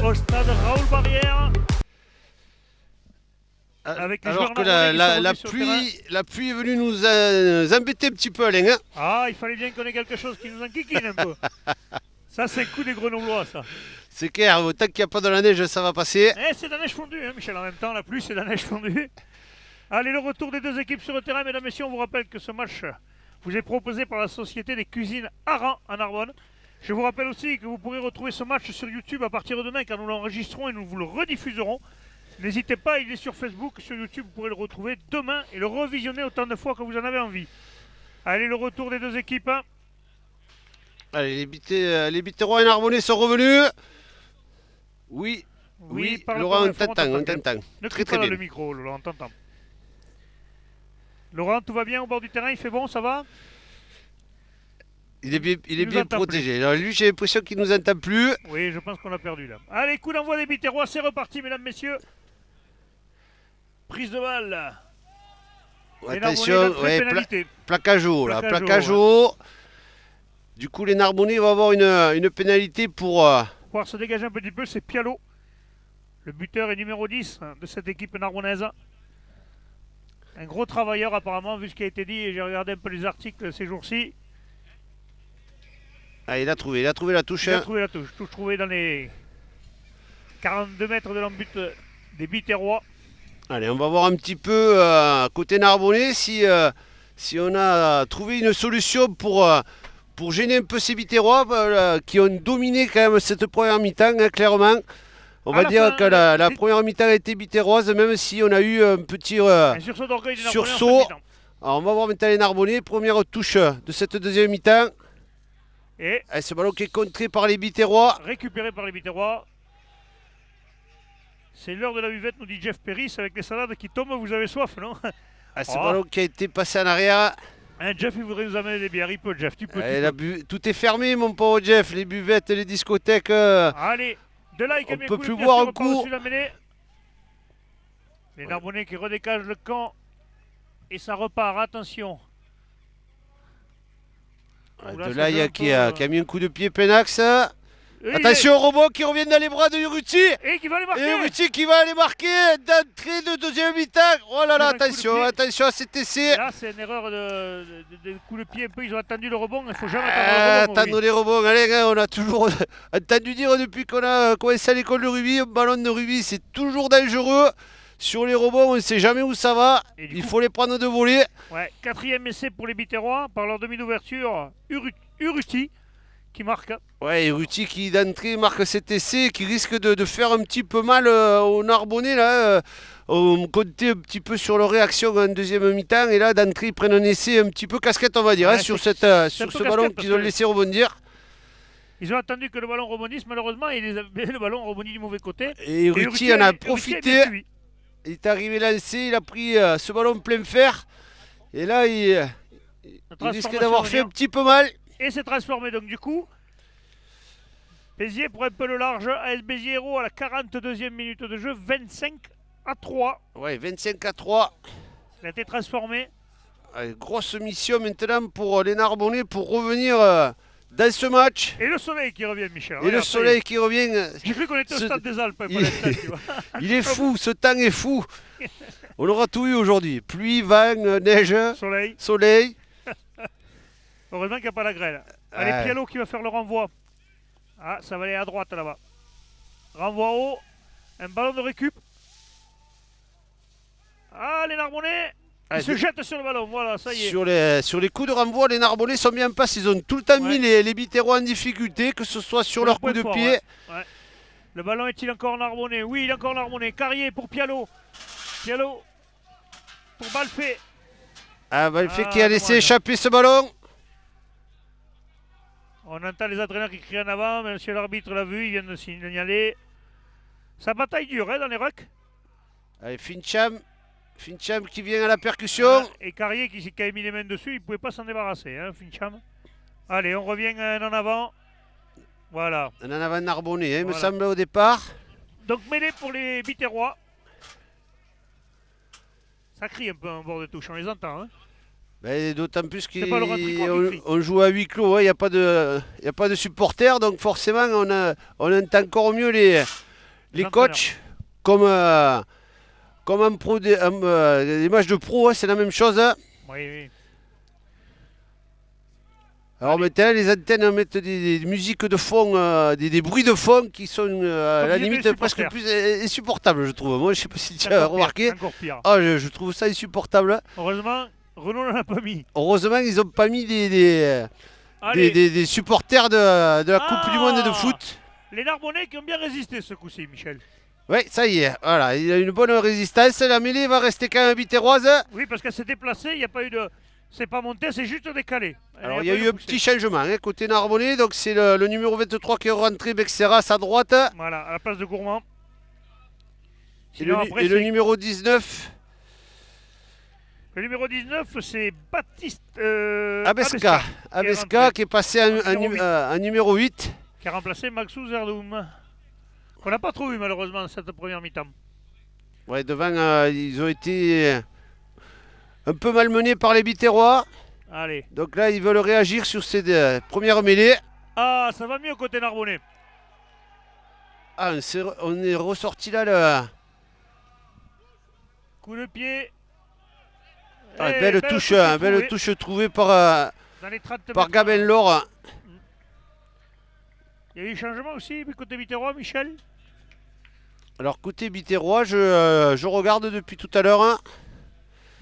au stade Raoul Barrière. Avec les Alors joueurs que narbonnais qui sont revenus sur le la pluie est venue nous embêter un petit peu, Alain. Hein. Ah, il fallait bien qu'on ait quelque chose qui nous enquiquine un peu. Ça, c'est le coup des Grenoblois, ça. C'est clair, tant qu'il n'y a pas de la neige, ça va passer. Eh, c'est de la neige fondue, hein, Michel, en même temps, la pluie, c'est de la neige fondue. Allez, le retour des deux équipes sur le terrain, mesdames et messieurs, on vous rappelle que ce match vous est proposé par la Société des Cuisines Aran à Narbonne. Je vous rappelle aussi que vous pourrez retrouver ce match sur YouTube à partir de demain, car nous l'enregistrerons et nous vous le rediffuserons. N'hésitez pas, il est sur Facebook, sur YouTube, vous pourrez le retrouver demain et le revisionner autant de fois que vous en avez envie. Allez, le retour des deux équipes. Hein. Allez, les Biterrois et Narbonnais sont revenus. Oui, parle Laurent, pas on très fort, t'entend, on bien. t'entend. Ne Très crie pas dans bien. le micro, Laurent, on t'entend. Laurent, tout va bien au bord du terrain, il fait bon, ça va? Il est nous bien entend protégé. Alors, lui, j'ai l'impression qu'il nous entend plus. Oui, je pense qu'on l'a perdu là. Allez, coup d'envoi des Biterrois, c'est reparti, mesdames, messieurs. Prise de balle. Les Attention, Narbonnais d'entrée, ouais, pénalité. plaquage haut, là, Plaquage plaquage haut, haut. Du coup, les Narbonnais vont avoir une pénalité pour... Pouvoir se dégager un petit peu, c'est Pialot. Le buteur est numéro 10 de cette équipe narbonnaise. Un gros travailleur apparemment, vu ce qui a été dit, et j'ai regardé un peu les articles ces jours-ci. Ah, il a trouvé la touche. Il a Hein. trouvé la touche. Touche trouvée dans les 42 mètres de l'embut des Biterrois. Allez, on va voir un petit peu côté Narbonnais si on a trouvé une solution pour gêner un peu ces Biterrois qui ont dominé quand même cette première mi-temps, hein, clairement. On va À la dire fin, que la première mi-temps a été biterroise, même si on a eu un petit Un sursaut d'orgueil des Narbonnais en sursaut. fin de mi-temps. Alors, on va voir maintenant les Narbonnais. Première touche de cette deuxième mi-temps. Et Ah, ce ballon qui est contré par les Biterrois. récupéré par les Biterrois. C'est l'heure de la buvette, nous dit Jeff Perris, avec les salades qui tombent, vous avez soif, non? Ah, ce Oh. ballon qui a été passé en arrière. Hein, Jeff, il voudrait nous amener des bières. Il peut, Jeff, tu peux. Ah, tout est fermé, mon pauvre Jeff. Les buvettes, les discothèques. Allez, de là, il On bien peut coup, plus bien boire sûr, un coup. par-dessus la mêlée. Les Narbonnais qui redécagent le camp. Et ça repart, attention. Oula, De ça là, il y a fait un qui peu, a mis un coup de pied plein axe. Et Attention au robot qui revient dans les bras de Uruti. Et qui va les marquer. Et Uruti qui va aller marquer d'entrée de deuxième mi-temps. Oh là là, Sur un coup de attention, pied. attention à cet essai. Là, c'est une erreur de coup de pied un peu. Ils ont attendu le rebond. Il ne faut jamais attendre le rebond. Attendre les rebonds. Allez, hein, on a toujours entendu dire depuis qu'on a commencé à l'école de rugby, un ballon de rugby, c'est toujours dangereux. Sur les rebonds, on ne sait jamais où ça va. Et du Il coup- faut les prendre de volée. Ouais, quatrième essai pour les Biterrois par leur demi d'ouverture. Uruti qui marque. Ouais, et Ruti qui d'entrée marque cet essai qui risque de faire un petit peu mal aux Narbonnais là. On comptait un petit peu sur leur réaction en deuxième mi-temps et là d'entrée ils prennent un essai un petit peu casquette on va dire Ouais, hein, sur c'est ce un peu ballon casquette qu'ils parce ont que- laissé rebondir. Ils ont attendu que le ballon rebondisse malheureusement et le ballon rebondit du mauvais côté. Et Ruti en a profité. Suivi. Il est arrivé lancé, il a pris ce ballon plein fer. Et là il risque d'avoir fait un petit peu mal. Et s'est transformé donc du coup. Béziers pour un peu le large. AS Béziers Héros à la 42e minute de jeu. 25-3. Ouais, 25-3. Il a été transformé. Allez, grosse mission maintenant pour les Narbonnais pour revenir dans ce match. Et le soleil qui revient, Michel. Et Regarde, le ça y est. soleil qui revient. J'ai cru qu'on était au Ce- stade des Alpes. il- pour l'instant, tu vois. Il est fou, ce temps est fou. On aura tout eu aujourd'hui. Pluie, vent, neige, Soleil. soleil. Heureusement qu'il n'y a pas la grêle. Allez, Ouais. Pialot qui va faire le renvoi. Ah, ça va aller à droite là-bas. Renvoi haut. Un ballon de récup. Ah, les Narbonnais. Ah, Ils se jettent sur le ballon. Voilà, ça y est. Sur les coups de renvoi, les Narbonnais sont bien en passe. Ils ont tout le temps mis Ouais. les Biterrois en difficulté, que ce soit sur Sur leur le point coup de fort, pied. ouais. Le ballon est-il encore Narbonnais? Oui, il est encore Narbonnais. Carrier pour Pialot. Pialot pour Balfé. Ah, bah, le fait Ah, qu'il a laissé dommage. échapper ce ballon. On entend les entraîneurs qui crient en avant. Même si l'arbitre l'a vu, il vient de signaler. Ça bataille dure hein, dans les rucks. Allez, Fincham qui vient à la percussion. Et Carrier qui a mis les mains dessus, il ne pouvait pas s'en débarrasser, hein, Fincham. Allez, on revient en avant. Voilà. On en avait un Narbonnais, hein, il me Voilà. semble, au départ. Donc mêlée pour les Biterrois. Ça crie un peu en bord de touche, on les entend. Hein. Ben, d'autant plus C'est pas le rentrée qui crie. qu'on joue à huis clos, il n'y a pas de supporters, donc forcément on entend encore mieux les entraîneurs. coachs, comme un pro, des matchs de pro, hein, c'est la même chose. Hein. Oui, oui. Alors Allez. maintenant, les antennes mettent des musiques de fond, des bruits de fond qui sont à Comme la disaient limite les presque supporters. plus insupportables, je trouve. Moi, je sais pas si tu C'est as encore pire, remarqué. encore pire. Ah, je trouve ça insupportable. Heureusement, Renault n'en a pas mis. Heureusement, ils n'ont pas mis Allez, des supporters de la Coupe du Monde de Ah. foot. les Narbonnais qui ont bien résisté ce coup-ci, Michel. Oui, ça y est. Voilà, il a une bonne résistance. La mêlée va rester quand même bitéroise. Oui, parce qu'elle s'est déplacée, il n'y a pas eu de... C'est pas monté, c'est juste décalé. Alors, il y a pas eu un poussée. petit changement hein, côté Narbonnais. Donc, c'est le numéro 23 qui est rentré, Bexeras à droite. Voilà, à la place de Gourmand. Et le, Sinon, nu- après, et le c'est- numéro 19, le numéro 19, c'est Baptiste Abeska. Abeska qui est passé Numéro en numéro 8. qui a remplacé Maxou Zerdoum. Qu'on n'a pas trop eu malheureusement dans cette première mi-temps. Ouais, devant, ils ont été un peu malmenés par les Biterrois. Allez. Donc là, ils veulent réagir sur ces premières mêlées. Ah, ça va mieux côté Narbonnais. Ah, on est ressorti là. Le... Coup de pied. Ah, Eh, belle touche trouvée trouvée par dans les 30 par mètres. Gabin Laure. Il y a eu changement aussi côté Biterrois, Michel. Alors côté Biterrois, je regarde depuis tout à l'heure. Hein.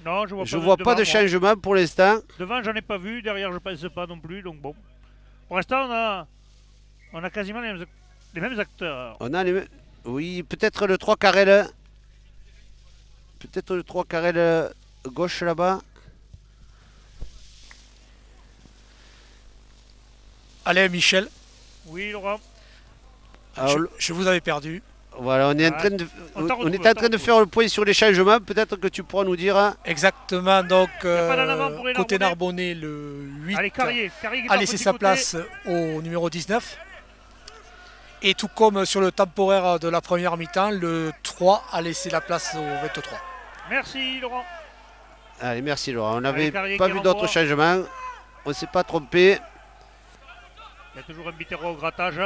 Non, je vois pas Je vois pas de devant, moi. changement pour l'instant. Devant, j'en ai pas vu. Derrière, je pense pas non plus. Donc bon. Pour l'instant, on a quasiment les mêmes acteurs. On a oui, peut-être le 3 carrel. Peut-être le 3 carrel gauche là-bas. Allez, Michel, Oui, Laurent. Alors, je vous avais perdu. voilà, on est en Ah, train de, on t'a on retrouvé, est en train de faire le point sur les changements. Peut-être que tu pourras nous dire. Hein. Exactement, donc a pas d'en avant pour les côté Narbonnais. Narbonnais, le 8 Allez, Carrier qui a part laissé petit sa côté. place au numéro 19. Et tout comme sur le temporaire de la première mi-temps, le 3 a laissé la place au 23. Merci, Laurent. Allez, merci Laurent. On n'avait Carrier pas qui vu d'autres renvoie. changements. On ne s'est pas trompé. Il y a toujours un Biterrois au grattage.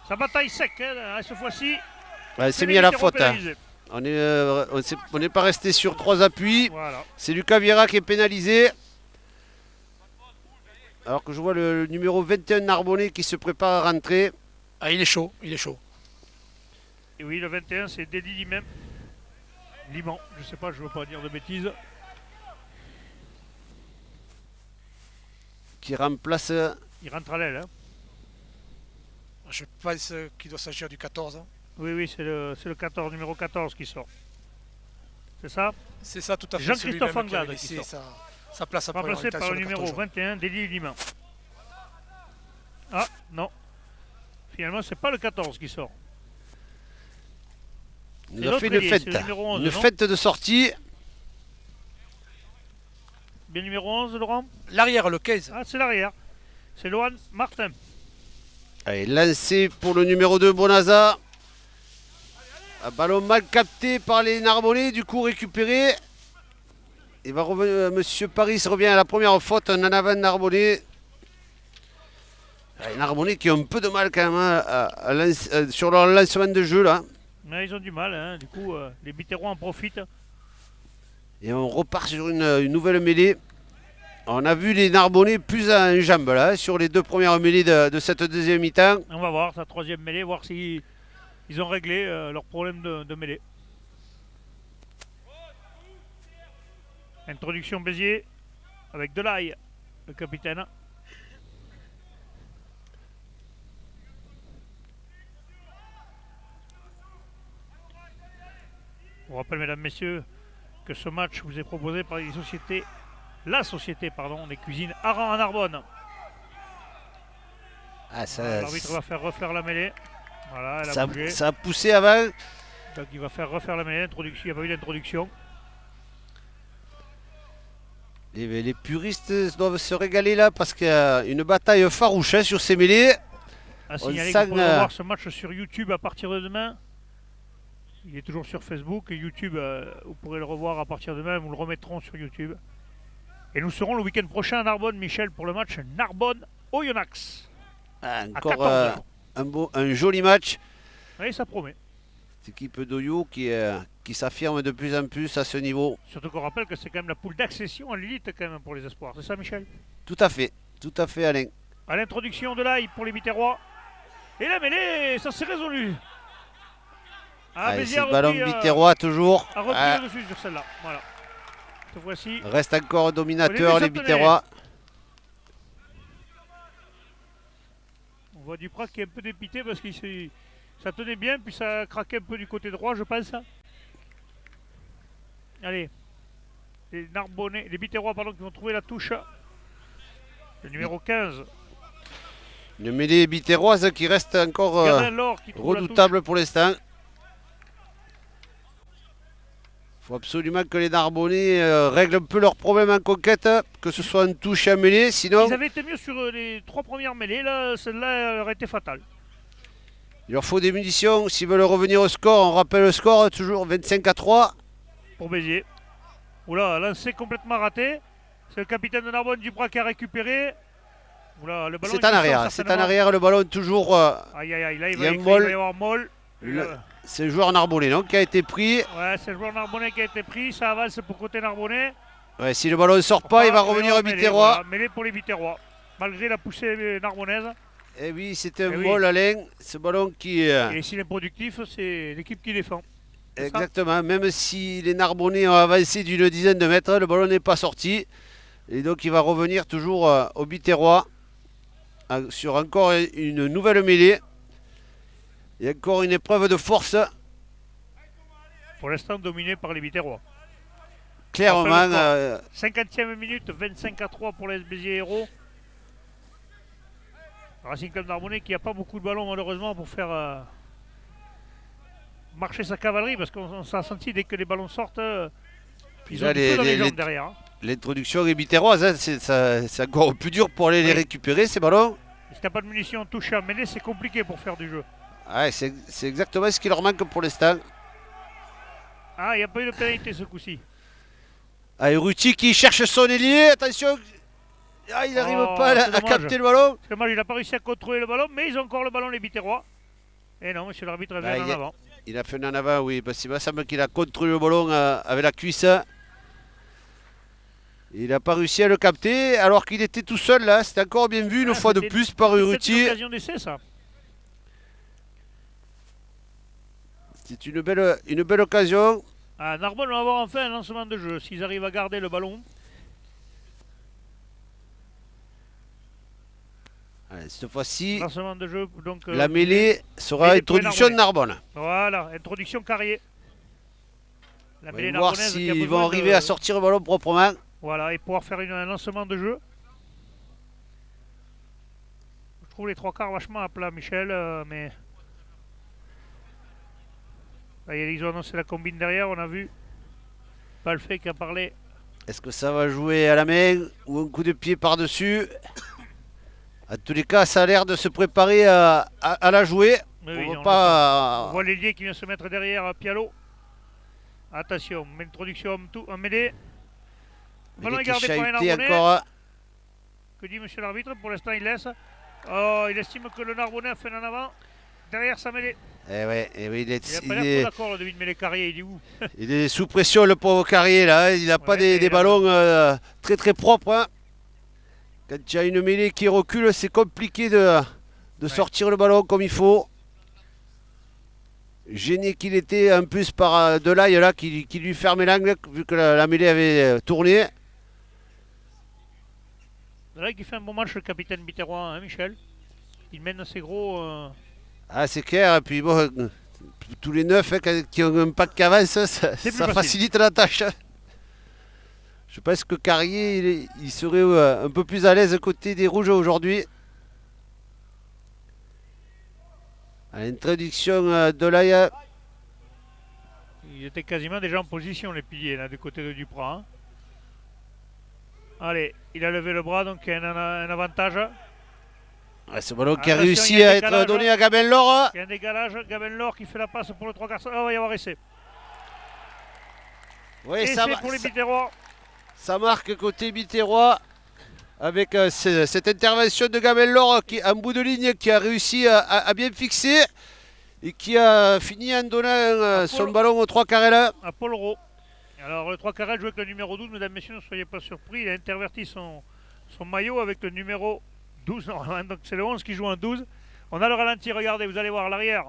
Ça bataille sec, hein, cette fois-ci. Ouais, c'est C'est mis les à la Biterrois faute. Hein. pénalisés. On n'est pas resté sur 3 appuis. Voilà. C'est Lucas Vieira qui est pénalisé. Alors que je vois le numéro 21 Narbonnais qui se prépare à rentrer. Ah, il est chaud, il est chaud. Et oui, le 21, c'est Dédi Limem. Liman, je sais pas, je veux pas dire de bêtises. Qui remplace. Il rentre à l'aile. Hein. Je pense qu'il doit s'agir du 14. Hein. Oui, oui, c'est le 14, numéro 14 qui sort. C'est ça? C'est ça tout à fait. Jean-Christophe celui-même qui avait Anglade qui laissé sort. sa place à première Remplacé mi-temps par sur le le numéro carton jaune. 21, Dédi Liman. Ah, non. Finalement, c'est pas le 14 qui sort. Il C'est nous a l'autre fait une ailier, fête. c'est le numéro 11, Une non fête de sortie. Bien numéro 11, Laurent? L'arrière, le 15. Ah, c'est l'arrière. C'est Lohan Martin. Allez, lancé pour le numéro 2 Bonaza. Un ballon mal capté par les Narbonnais, du coup récupéré. Il va revenir, Monsieur Paris revient à la première faute, en avant Narbonnais. Les Narbonnais qui ont un peu de mal quand même hein, sur leur lancement de jeu là. Mais ils ont du mal, hein. Du coup, les Biterrois en profitent. Et on repart sur une nouvelle mêlée. On a vu les Narbonnais plus en jambes là, hein, sur les 2 premières mêlées de cette deuxième mi-temps. On va voir sa troisième mêlée, voir si ils ont réglé leur problème de mêlée. Introduction Béziers avec Delaye, le capitaine. Je vous rappelle, mesdames, messieurs, que ce match vous est proposé par la société des cuisines Aran en Narbonne. Ah, ça, L'arbitre va faire refaire la mêlée. Voilà, elle a ça, bougé. ça a poussé avant. Donc il va faire refaire la mêlée. Il n'y a pas eu d'introduction. Les puristes doivent se régaler là parce qu'il y a une bataille farouche hein, sur ces mêlées. À signaler que sent, vous pourrez revoir ce match sur YouTube à partir de demain. Il est toujours sur Facebook et YouTube. Vous pourrez le revoir à partir de demain. Nous le remettrons sur YouTube. Et nous serons le week-end prochain à Narbonne, Michel, pour le match Narbonne-Oyonnax. Ah, À encore 14 heures. un joli match. Oui, ça promet. Cette équipe d'Oyo qui s'affirme de plus en plus à ce niveau. Surtout qu'on rappelle que c'est quand même la poule d'accession à l'élite quand même pour les espoirs. C'est ça, Michel? Tout à fait Alain. À l'introduction de l'ail pour les Biterrois. Et la mêlée, ça s'est résolu. Allez, Béziers c'est a le ballon repris, Biterrois toujours. a repris Ah, le dessus sur celle-là. Voilà. Cette fois-ci. reste encore Au dominateur début, les ça tenait. Biterrois. On voit Duprat qui est un peu dépité parce que ça tenait bien, puis ça a craqué un peu du côté droit, je pense. Allez. Les Narbonnais, les Biterrois, pardon, qui vont trouver la touche. Le numéro 15. Une mêlée biterroise qui reste encore Gardin Laure qui trouve redoutable pour l'instant. Il faut absolument que les Narbonnais règlent un peu leurs problèmes en conquête, que ce soit une touche à mêlée, la touche. sinon Ils avaient été mieux sur les 3 premières mêlées, là, celle-là elle aurait été fatale. il leur faut des munitions s'ils veulent revenir au score. On rappelle le score, toujours 25-3. Pour Béziers. Oula, lancé complètement raté. C'est le capitaine de Narbonne Duprat qui a récupéré. Oula, le ballon C'est en il sort arrière, c'est en certainement. arrière, le ballon toujours. Aïe aïe aïe, là il Il va y a y, un il molle. va y avoir molle. C'est le joueur Narbonnais donc, qui a été pris. Ouais, c'est le joueur Narbonnais qui a été pris, ça avance pour côté Narbonnais. Ouais, si le ballon ne sort pas, il va revenir au mêlée, Biterrois. voilà, mêlée pour les Biterrois, malgré la poussée narbonnaise. Et oui, c'était un Eh oui. vol Alain. Ce ballon qui. Et ici l'improductif, c'est l'équipe qui défend. C'est ça. Exactement, même si les Narbonnais ont avancé d'une dizaine de mètres, le ballon n'est pas sorti. Et donc il va revenir toujours au Biterrois sur encore une nouvelle mêlée. Et encore une épreuve de force. Pour l'instant dominé par les Biterrois. Clairement, Rappelle le 50e minute, 25-3 pour les Béziers Héros. Racing Club Narbonnais qui n'a pas beaucoup de ballons malheureusement pour faire marcher sa cavalerie parce qu'on s'est senti dès que les ballons sortent, ils là, ont du feu dans les les- jambes derrière. Hein. l'introduction est biterroise, hein, c'est encore plus dur pour aller les Oui. récupérer ces ballons. Si t'as pas de munitions touche à mêlée, c'est compliqué pour faire du jeu. Ouais, c'est exactement ce qui leur manque pour l'instant. Ah, il n'y a pas eu de pénalité ce coup-ci. Allez, Ruti qui cherche son ailier, attention. Ah, il n'arrive Oh, pas à c'est dommage. capter le ballon. C'est dommage, il n'a pas réussi à contrôler le ballon, mais ils ont encore le ballon les Biterrois. Et non, monsieur l'arbitre vient en avant. Il a fait un en avant, oui, parce qu'il me semble qu'il a contrôlé le ballon avec la cuisse. Il n'a pas réussi à le capter alors qu'il était tout seul là. C'était encore bien vu une Ah, fois de c'était- plus par C'est peut-être une Urruti. occasion d'essai ça. C'est une belle occasion. Ah, Narbonne va avoir enfin un lancement de jeu, s'ils arrivent à garder le ballon. Allez, cette fois-ci, Lancement de jeu, donc... la mêlée sera mêlée pour les introduction de Narbonnais. Narbonne. Voilà, introduction carrière. La On mêlée va voir narbonnaise qui a s'ils besoin vont de- arriver à sortir le ballon proprement. Voilà, et pouvoir faire un lancement de jeu. Je trouve les trois quarts vachement à plat, Michel, mais... Là, ils ont annoncé la combine derrière, on a vu. Pas le fait qui a parlé. Est-ce que ça va jouer à la main ou un coup de pied par-dessus? En tous les cas, ça a l'air de se préparer à la jouer. Mais On oui, va on pas... voit l'ailier qui vient se mettre derrière Pialo. Attention, introduction en mêlée. Ballon est Il était gardé par les chahuté Narbonnais. encore. Que dit monsieur l'arbitre? Pour l'instant, il laisse. Oh, il estime que le Narbonnais a fait en avant. Derrière sa mêlée. Eh ouais, il Il n'a est, pas l'air trop d'accord, le demi de mêlée carrière. Il dit où? il est sous pression le pauvre Carrier là. Il n'a pas Ouais, des il a- ballons très très propres. Hein. Quand il y a une mêlée qui recule, c'est compliqué de sortir le ballon comme il faut. Gêné qu'il était en plus par Delaye là qui lui fermait l'angle vu que la mêlée avait tourné. Là, qui fait un bon match, le capitaine Biterrois, hein, Michel. Il mène assez gros. Ah c'est clair, et puis bon, tous les neufs hein, qui ont un pack qui avance, ça plus facilite facile. la tâche. Je pense que Carrier il serait un peu plus à l'aise côté des rouges aujourd'hui. À l'introduction de l'AIA. Il était quasiment déjà en position, les piliers, là, du côté de Duprat. Hein. Allez, il a levé le bras, donc il y a un avantage. Ce ballon qui a Attention, il réussi y a un à être décalage. donné à Gabin Laure. Il y a un décalage. Gabin Laure qui fait la passe pour le 3 quarts. Ah, il va y avoir essai. Oui, Essai pour les Biterrois. ça marque côté Biterrois. Avec cette intervention de Gabin Laure qui, en bout de ligne qui a réussi à bien fixer. et qui a fini en donnant son ballon aux 3 carrés. À Paul Rowe. Alors le 3 carrés joue avec le numéro 12, mesdames, messieurs, ne soyez pas surpris, il a interverti son maillot avec le numéro 12, normalement, donc c'est le 11 qui joue en 12. On a le ralenti, regardez, vous allez voir l'arrière.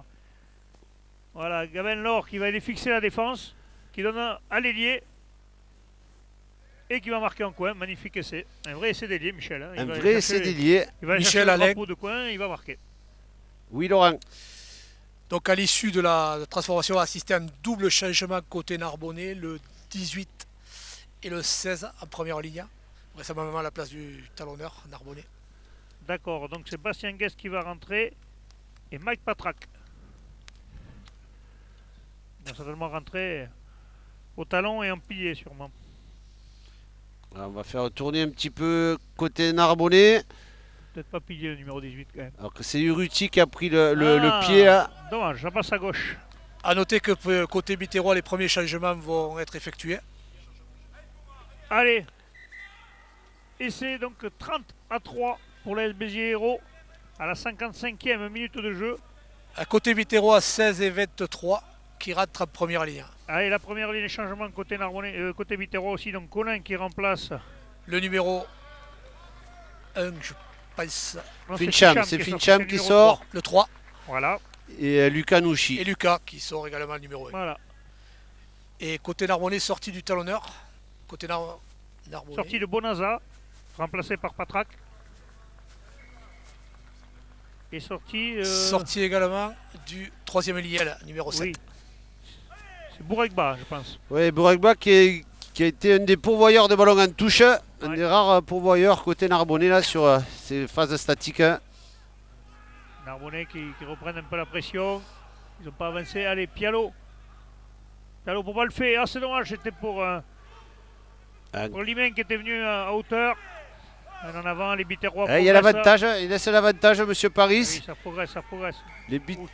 Voilà, Gavin Laure qui va aller fixer la défense, qui donne à l'ailier et qui va marquer en coin, magnifique essai. Un vrai essai d'ailier, Michel. Hein. Un vrai essai d'ailier. Il va aller Michel chercher le Alain. drapeau de coin, il va marquer. Oui, Laurent. Donc à l'issue de la transformation, on a assisté à un double changement côté Narbonnais, le 18 et le 16 en première ligne. Récemment à la place du talonneur Narbonnais. D'accord, donc c'est Bastien Guest qui va rentrer et Mike Patrak. Il va certainement rentrer au talon et en pilier sûrement. Alors, on va faire tourner un petit peu côté Narbonnais. Peut-être pas pilier le numéro 18 quand même. Alors que c'est Urruti qui a pris le pied là. Dommage, ça passe à gauche. A noter que côté Biterrois, les premiers changements vont être effectués. Allez. Et c'est donc 30-3 pour l'AS Béziers Hérault à la 55e minute de jeu. À côté Biterrois, 16 et 23 qui ratent en première ligne. Allez, la première ligne de changement côté Narbonnais, côté Biterrois aussi. Donc Colin qui remplace. Le numéro 1, je pense, Non, Fincham, c'est qui est Fincham sorti, qui numéro sort. 3. le 3. Voilà, Et Lucas Nouchi. Et Lucas qui sort également le numéro 1. voilà. Et côté Narbonnais, sorti du talonneur. Côté Narbonnais. Sortie de Bonaza, remplacé par Patrak. Et sortie. Sorti également du troisième liel, numéro 7. Oui. C'est Bourekba, je pense. Oui, Bourekba qui a été un des pourvoyeurs de ballons en touche. Un Ouais. des rares pourvoyeurs côté Narbonnais là sur ces phases statiques. Narbonnais qui reprennent un peu la pression. Ils n'ont pas avancé. Allez, Pialo. Pialo pour Balfé. Ah, c'est dommage, c'était pour Limen qui était venu à hauteur. En avant, les Biterrois. Il y a l'avantage, il laisse l'avantage, Monsieur Paris. Oui, ça progresse, ça progresse. Les Bit- Ouh,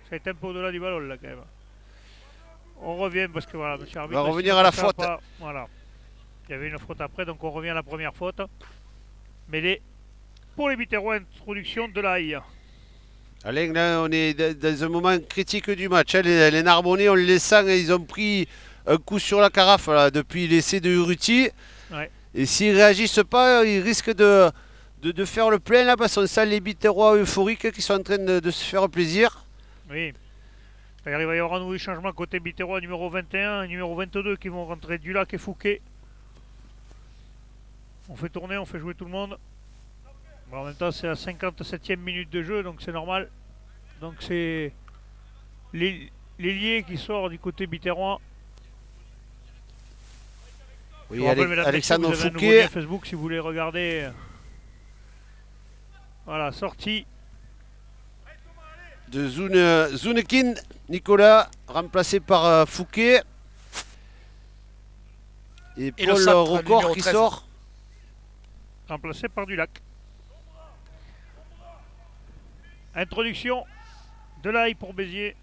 ça a été un peu au-delà du ballon là quand même. On revient parce que voilà, monsieur arbitre. va si revenir à la ça faute. pas- voilà. Il y avait une faute après, donc on revient à la première faute. Mais pour les Biterrois, introduction de l'AI. Alain, là, on est dans un moment critique du match. Hein. Les Narbonnais, on les sent, ils ont pris un coup sur la carafe là, depuis l'essai de Urruti. Ouais. Et s'ils ne réagissent pas, ils risquent de faire le plein là, parce qu'on sent les Biterrois euphoriques qui sont en train de se faire plaisir. Oui. Il va y avoir un nouveau changement côté Biterrois, numéro 21 et numéro 22 qui vont rentrer Dulac et Fouquet. On fait tourner, on fait jouer tout le monde. Bon, en même temps, c'est la 57e minute de jeu, donc c'est normal. Donc c'est l'ailier qui sort du côté Biterrois. Je Oui, vous rappelle, mesdames, Alexandre messieurs, vous avez un nouveau Fouquet. lien Facebook si vous voulez regarder. Voilà, sortie. De Zunekin, Nicolas, remplacé par Fouquet. Et Et le Paul centre, Rocor numéro qui 13. sort. Remplacé par Dulac. Introduction de l'ail pour Béziers.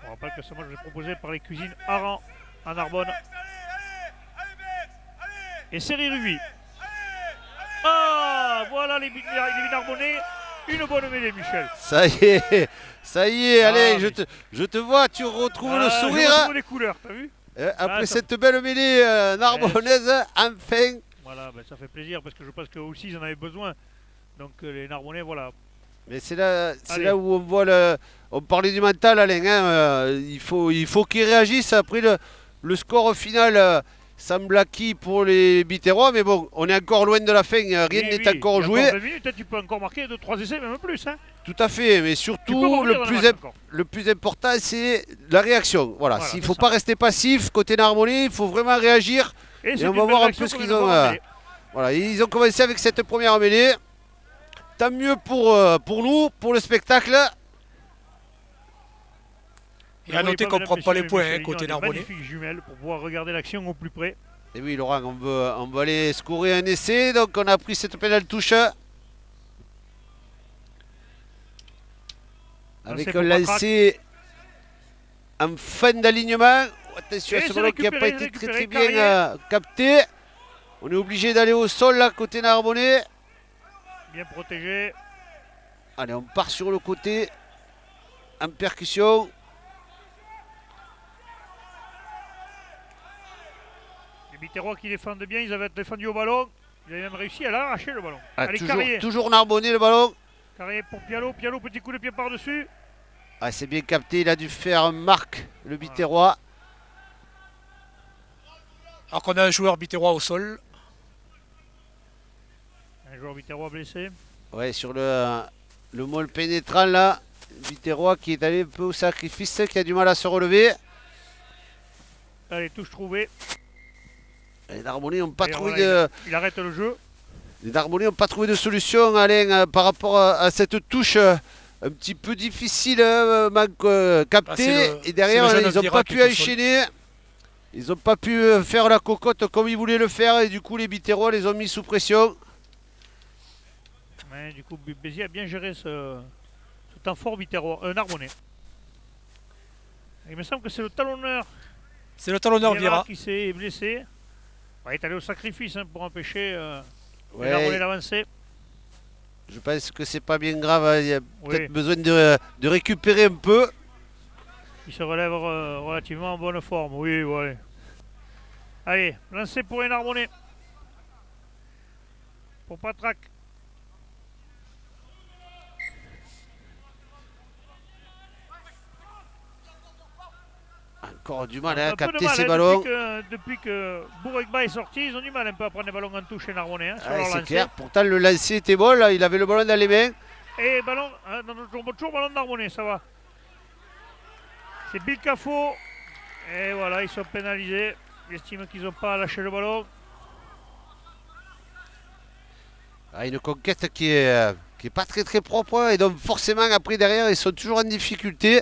On rappelle que ce match est proposé par les cuisines Aran à Narbonne. Et série Ruby. Ah, voilà les Narbonnais. Une bonne mêlée, Michel. Ça y est, Ah, allez, mais- je te vois, tu retrouves le Ah, je sourire. retrouve les couleurs, t'as vu? Après ça- cette belle mêlée narbonnaise, enfin. Voilà, ben, ça fait plaisir parce que je pense qu'eux aussi ils en avaient besoin. Donc les Narbonnais, voilà. Mais c'est là Allez. où on voit on parlait du mental, Alain. Hein, il faut qu'ils réagissent. Après le score final semble acquis pour les Biterrois, mais bon, on est encore loin de la fin. Rien Oui, n'est oui, encore il y a joué. 20 minutes, hein, tu peux encore marquer 2-3 essais, même plus. Hein. Tout à fait, mais Tu peux surtout revenir dans le match encore. le plus important, c'est la réaction. Voilà, Voilà, s'il ne c'est faut ça. pas rester passif côté Narbonnais, il faut vraiment réagir. Et c'est on une va belle voir un réaction peu ce qu'on qu'ils vient de ont, voir en mêlée. Voilà, ils ont commencé avec cette première mêlée. Tant mieux pour nous, pour le spectacle. Et à noter qu'on ne prend pas les points hein, côté Narbonnais. Magnifique jumelle pour pouvoir regarder l'action au plus près. Et oui, Laurent, on veut aller scorer un essai, donc on a pris cette pénale touche. Avec c'est un pour lancé en fin d'alignement. Attention à Et ce c'est ballon qui n'a pas récupéré, été très récupéré, bien Carrier. capté. On est obligé d'aller au sol là, côté Narbonnais. Bien protégé. Allez, on part sur le côté. en percussion. Les Biterrois qui défendent bien, ils avaient défendu au ballon. Ils avaient même réussi à l'arracher le ballon. Ah, Allez, Carrier. toujours Narbonnet le ballon. Carrier pour Pialo. Pialo, petit coup de pied par-dessus. Ah, c'est bien capté, il a dû faire marque le Biterrois. Alors qu'on a un joueur biterrois au sol. Un joueur Biterrois blessé. Ouais, sur le môle pénétrant là, Biterrois qui est allé un peu au sacrifice, qui a du mal à se relever. Allez, touche trouvée. Les Narbonnais n'ont pas Et trouvé voilà, de. il arrête le jeu. Les Narbonnais n'ont pas trouvé de solution, Alain, par rapport à cette touche un petit peu difficile, captée. Ah, Et derrière, c'est le jeune ils n'ont Vira pas qui pu est au sol. enchaîner. Ils n'ont pas pu faire la cocotte comme ils voulaient le faire. Et du coup, les Biterrois les ont mis sous pression. Ouais, du coup, Béziers a bien géré ce temps fort Biterrois, Narbonnais. Il me semble que c'est le talonneur C'est le talonneur Vira Vira. qui s'est blessé. Ouais, il est allé au sacrifice pour empêcher les Ouais, Narbonnais d'avancer. je pense que c'est pas bien grave. Hein. Il y a Oui. peut-être besoin de récupérer un peu. Il se relève relativement en bonne forme. Oui, ouais. Allez, lancé pour les Narbonnais. Pour Patrac. Encore du mal hein, à Un peu de capter mal, ces hein, ballons. Depuis que Bourrekba est sorti, ils ont du mal un peu à prendre les ballons en touche les Narbonnais sur Ah, leur c'est lancer. clair. Pourtant, le lancer était bon. Là. Il avait le ballon dans les mains. Et ballon, toujours ballon de Narbonnais, ça va. C'est Bill Cafo. Et voilà, ils sont pénalisés. J'estime qu'ils n'ont pas lâché le ballon. Ah, une conquête qui est pas très propre. Hein. Et donc, forcément, après, derrière, ils sont toujours en difficulté.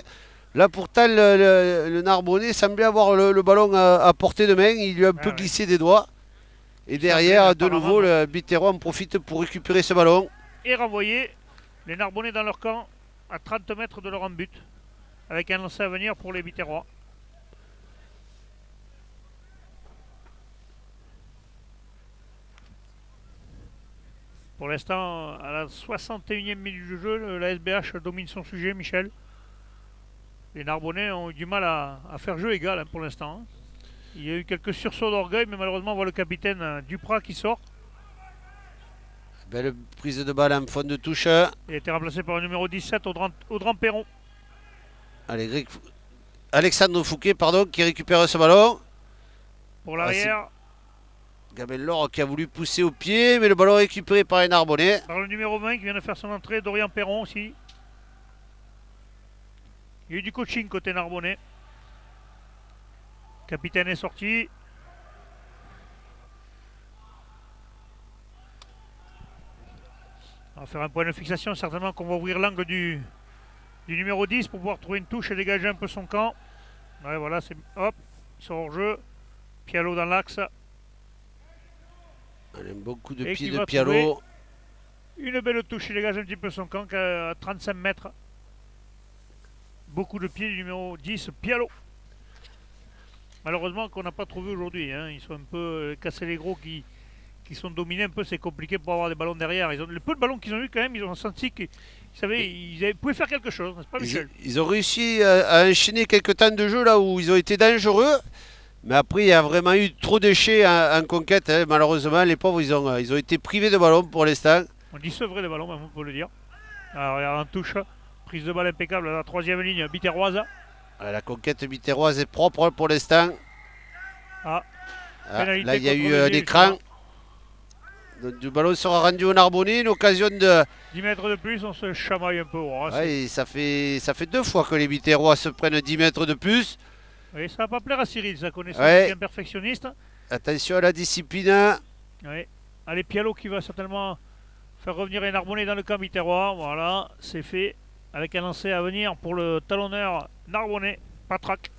Là, pourtant, le Narbonnais semblait avoir le ballon à portée de main. Il lui a un peu ouais. glissé des doigts. Et derrière, de nouveau, le Biterrois en profite pour récupérer ce ballon. Et renvoyer les Narbonnais dans leur camp à 30 mètres de leur en but. Avec un lancer à venir pour les Biterrois. Pour l'instant, à la 61e minute de jeu, la SBH domine son sujet, Michel. Les Narbonnais ont eu du mal à faire jeu égal hein, pour l'instant. Hein. Il y a eu quelques sursauts d'orgueil, mais malheureusement, on voit le capitaine Duprat qui sort. Belle prise de balle en fond de touche. Il a été remplacé par le numéro 17, Audran Perron. Allez, Alexandre Fouquet, pardon, qui récupère ce ballon. Pour l'arrière, Gabin Laure qui a voulu pousser au pied, mais le ballon récupéré par les Narbonnais. par le numéro 20 qui vient de faire son entrée, Dorian Perron aussi. Il y a eu du coaching côté Narbonnais. Le capitaine est sorti. On va faire un point de fixation, certainement qu'on va ouvrir l'angle du numéro 10 pour pouvoir trouver une touche et dégager un peu son camp. Ouais, voilà, c'est. Hop, ils sont hors jeu. Pialo dans l'axe. Allez, un bon coup de Et pied qui de va Pialo. Une belle touche, il dégage un petit peu son camp à 35 mètres. Beaucoup de pieds du numéro 10, Pialo. Malheureusement qu'on n'a pas trouvé aujourd'hui. Hein. Ils sont un peu cassés les gros qui sont dominés un peu. C'est compliqué pour avoir des ballons derrière. Le peu de ballons qu'ils ont eu quand même, ils ont senti qu'ils pouvaient faire quelque chose, n'est-ce pas Michel? Ils ont réussi à enchaîner quelques temps de jeu là où ils ont été dangereux. Mais après, il y a vraiment eu trop de déchets en conquête. Hein. Malheureusement, les pauvres, ils ont été privés de ballon pour l'instant. On dit sevré de ballons, même, on peut le dire. Alors, regarde, en touche, prise de balle impeccable à la troisième ligne, Biterroise. La conquête biterroise est propre pour l'instant. Ah, Là, il y a contre eu Béziers, un écran. justement. Donc, du ballon sera rendu au Narbonnais. Une occasion de. 10 mètres de plus, on se chamaille un peu. Oh, Ouais, ça fait 2 fois que les biterrois se prennent 10 mètres de plus. oui, ça va pas plaire à Cyril, sa connaissance Ouais. bien perfectionniste. Attention à la discipline. Oui. Allez, Pialo qui va certainement faire revenir les Narbonnais dans le camp biterrois. Voilà, c'est fait. Avec un lancer à venir pour le talonneur Narbonnais, Patrac.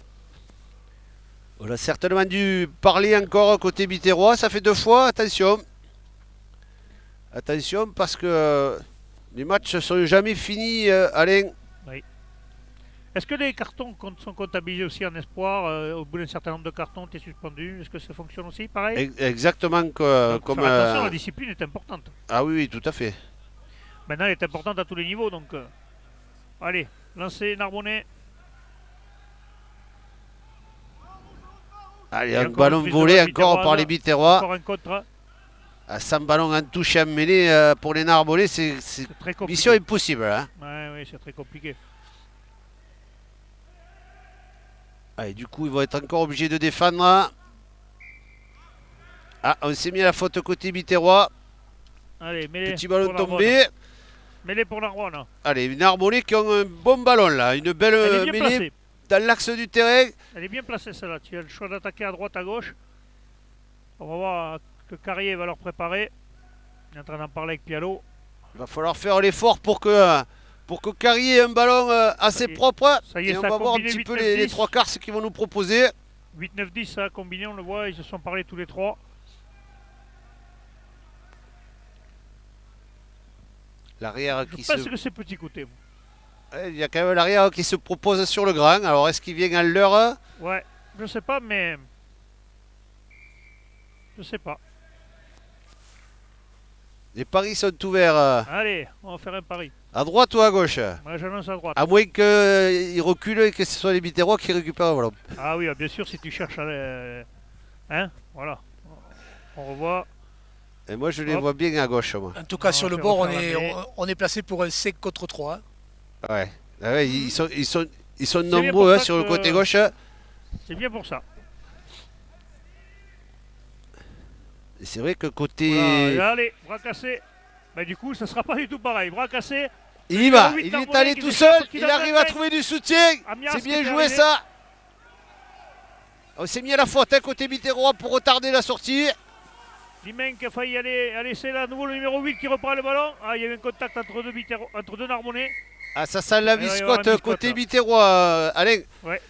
On a certainement dû parler encore côté biterrois. Ça fait 2 fois. Attention. Attention parce que les matchs ne sont jamais finis, Alain. Est-ce que les cartons sont comptabilisés aussi en espoir? Au bout d'un certain nombre de cartons, tu es suspendu. Est-ce que ça fonctionne aussi pareil? Exactement Donc, comme. faire attention, la discipline est importante. Ah oui, tout à fait. Maintenant, elle est importante à tous les niveaux. Donc, allez, Lancé Narbonnais. Allez, Et un encore ballon une prise de volé la encore par les Biterrois. Encore un contre. À 100 ballons en touche et en mêlée pour les Narbonnais, c'est C'est très compliqué. mission impossible. Hein. Ouais, oui, c'est très compliqué. Allez, du coup, ils vont être encore obligés de défendre. Ah, on s'est mis à la faute côté Biterrois. Allez, mêlée. Petit ballon pour Narbonne. tombé. Mêlée pour Narbonne. Allez, les Narbonnais qui ont un bon ballon là. Une belle Elle est bien mêlée placée. dans l'axe du terrain. Elle est bien placée celle-là. Tu as le choix d'attaquer à droite, à gauche. On va voir que Carrier va leur préparer. Il est en train d'en parler avec Pialo. Il va falloir faire l'effort pour que Carrier ait un ballon assez Ça y est. propre. Ça y est, Et on ça a va voir un combiné petit peu 8-9-10. les trois quarts ce qu'ils vont nous proposer. 8-9-10, ça a combiné, on le voit. Ils se sont parlé tous les trois. L'arrière Je qui pense se... que c'est petit côté. Il y a quand même l'arrière qui se propose sur le grand. Alors est-ce qu'il vient à l'heure? Ouais, je sais pas, mais. Je sais pas. Les paris sont ouverts Allez, on va faire un pari. à droite ou à gauche? Moi, j'annonce à droite. À moins qu'ils reculent et que ce soit les Biterrois qui récupèrent le ballon. Ah oui, bien sûr, si tu cherches à. Hein. Voilà. On revoit. Et moi je les Hop. vois bien à gauche moi. En tout cas, On sur va le faire bord, refaire la mêlée. on est placé pour un 5 contre 3. Ouais. Ah ouais, ils sont bien nombreux pour hein, ça sur le que- côté gauche. C'est bien pour ça. Et c'est vrai que côté... Voilà, allez, bras cassé. Bah, du coup, ça sera pas du tout pareil. Bras cassé. Il y va, numéro huit il est Narbonnais allé qui tout s'échappe, seul, qui il donne arrive la à tête. trouver du soutien. Amias C'est qui bien est joué arrivé. ça. On s'est mis à la faute hein, côté Biterrois pour retarder la sortie. Limen qui a failli aller, c'est là, nouveau le numéro 8 qui reprend le ballon. Ah, il y a eu un contact entre deux Narbonnais. Ah ça sent la Il va y avoir biscotte un biscotte, côté là. Biterrois, Alain. Ouais.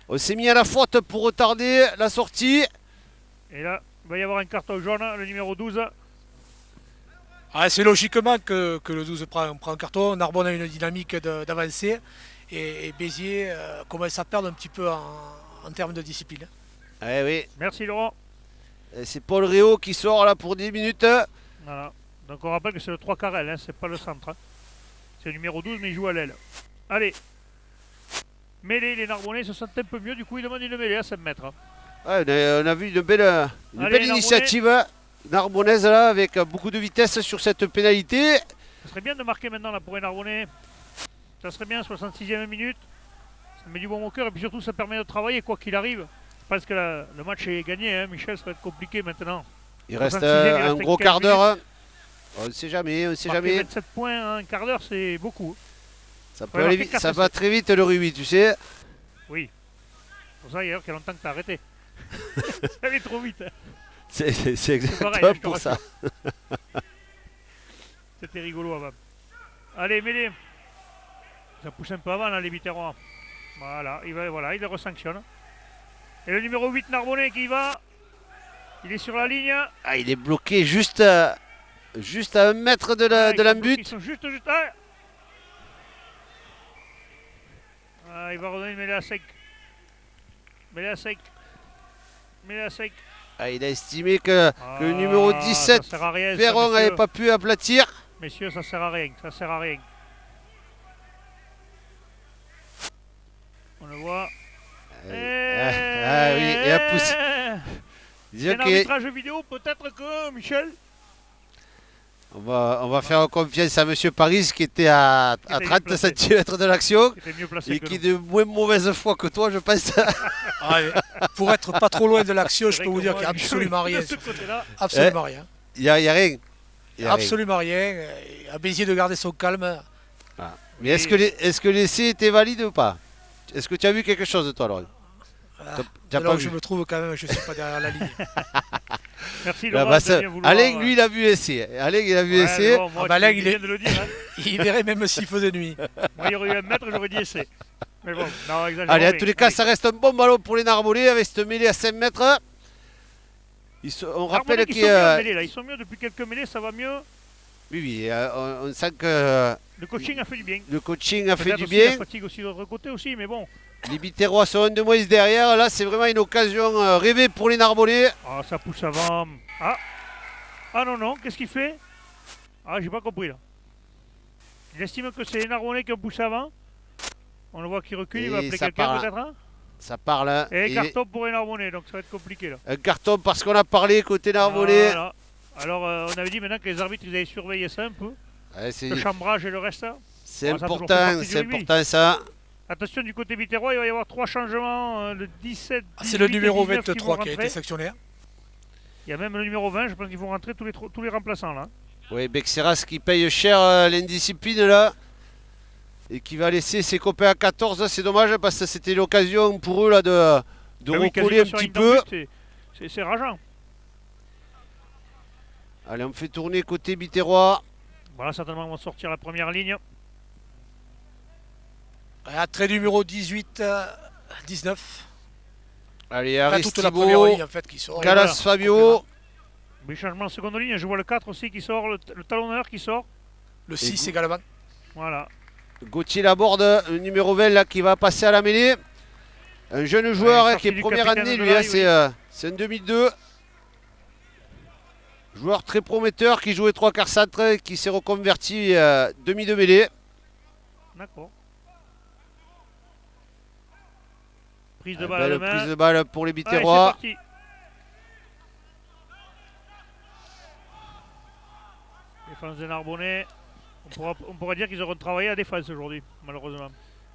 On s'est mis à la faute pour retarder la sortie. Et là, il va y avoir un carton jaune, le numéro 12. Ah, c'est logiquement que le 12 prend un carton. Narbonne a une dynamique d'avancée. Et Béziers commence à perdre un petit peu en termes de discipline. Eh oui, Merci Laurent. et c'est Paul Réau qui sort là pour 10 minutes. Voilà. Donc on rappelle que c'est le 3 carrel, hein, c'est pas le centre. Hein. C'est le numéro 12, mais il joue à l'aile. Allez. Mêlée, les Narbonnais se sentent un peu mieux, du coup ils demandent une mêlée à 5 mètres. Hein. Ouais, on a vu une belle Allez, Narbonnais. initiative narbonnaise là, avec beaucoup de vitesse sur cette pénalité. Ça serait bien de marquer maintenant là pour les Narbonnais. Ça serait bien, 66e minute. Ça met du bon au cœur et puis surtout ça permet de travailler quoi qu'il arrive. Je pense que le match est gagné, hein. Michel, ça va être compliqué maintenant. Il reste 66e, il un reste gros 15 quart d'heure. Hein. On ne sait jamais, on ne sait Marquer jamais. 27 points en un quart d'heure, c'est beaucoup. Ça, peut Ouais, aller marquer vite, 4 ça va très vite le rugby, tu sais. Oui. C'est pour ça d'ailleurs qu'il y a longtemps que t'as arrêté. Ça allait trop vite. Hein. C'est exactement pareil, hein, je te pour ça. C'était rigolo avant. Allez, mêlée. Ça pousse un peu avant là, les Biterrois. Voilà, il le resanctionne. Et le numéro 8 Narbonnais qui y va. Il est sur la ligne. Ah, il est bloqué juste à 1 mètre de Ah, la Ils but. sont juste. Ah. Ah, il va redonner une mêlée à sec. Mêlée à sec. Mêlée à sec. Ah, il a estimé que le numéro 17, ça sert à rien, ça, Perron, messieurs. n'avait pas pu aplatir. Messieurs, ça sert à rien. Ça sert à rien. On le voit. Ah oui, et à pousser. C'est Disons un que arbitrage vidéo, peut-être que, Michel. on va faire confiance à Monsieur Paris qui était à Qui était 30 placé. cm de l'action Qui était mieux placé et que qui est nous. de moins mauvaise foi que toi, je pense. Ah, et pour être pas trop loin de l'action, je C'est peux vrai vous que dire moi, qu'il n'y a absolument Michel, rien. de ce côté-là. Absolument rien. Il n'y a rien. Il y a rien. Absolument rien. À Béziers de garder son calme. Ah. Mais est-ce que l'essai était valide ou pas? Est-ce que tu as vu quelque chose, toi, Laurent? T'as Alors pas je vu? me trouve quand même, je ne suis pas derrière la ligne. Merci, Ah Laurent, bah de ça- bien vouloir. Alain, lui, il a vu l'essai. Alain, il a vu Ouais, l'essai. mais bon, moi, Ah bah tu là, il viens est- de le dire. Hein. Il verrait même s'il faisait nuit. Moi, il y aurait eu un mètre, j'aurais dit essai. Mais bon, non, exagérons Allez, en rien. tous les cas, Allez. ça reste un bon ballon pour les Narbonnais avec cette mêlée à 5 mètres. On rappelle Narbonnais qui sont mieux en que. mêlée, là. Ils sont mieux depuis quelques mêlées, ça va mieux. Oui, on sent que Le coaching a fait du bien. le coaching a fait Peut-être du aussi bien. la fatigue aussi de l'autre côté aussi, mais bon. Les Biterrois sont un de moins derrière. Là, c'est vraiment une occasion rêvée pour les Narbonnais. Ah, ça pousse avant. Ah non, non, qu'est-ce qu'il fait? Ah, j'ai pas compris là. Il estime que c'est les Narbonnais qui ont poussé avant. On le voit qui recule, il va Et appeler ça quelqu'un part, peut-être hein. Ça part là. Et carton pour Narbonnais, donc ça va être compliqué là. Un carton parce qu'on a parlé côté Narbonnais. Voilà. Alors on avait dit maintenant que les arbitres ils allaient surveiller ça un peu. Ouais, c'est Le chambrage et le reste. Hein. c'est Bon, ça a toujours fait important, partie du c'est rugby. important ça. Attention du côté Biterrois, il va y avoir 3 changements. Le 17, C'est le 18 et numéro 19 qui vont 23 qui a rentrer. été sectionné. Il y a même le numéro 20, je pense qu'ils vont rentrer tous les remplaçants là. Oui, Bexeras qui paye cher l'indiscipline là. Et qui va laisser ses copains à 14. C'est dommage parce que c'était l'occasion pour eux là de Ah oui, recoller un quasiment sur petit une peu. dent-but, c'est rageant. Allez, on fait tourner côté Biterrois. Voilà, certainement, on va sortir la première ligne. Trait numéro 18, 19. Allez, Enfin, Aris toute la première ligne Thibault, en fait qui sort. Calas voilà. Fabio. Mais changement en seconde ligne, je vois le 4 aussi qui sort, le talonneur qui sort. Le 6 également. Voilà. Gauthier Laborde, le numéro 20 là, qui va passer à la mêlée. Un jeune joueur Ouais, hein, qui est sorti du première capitaine année, de lui, Laï, c'est un 2002. Joueur très prometteur qui jouait 3 quarts centre, qui s'est reconverti demi de mêlée. D'accord. Prise de Ah, balle à la belle main. prise de balle pour les Allez, c'est Biterrois. parti. Défense des Narbonnais. On pourra dire qu'ils auront travaillé à défense aujourd'hui, malheureusement.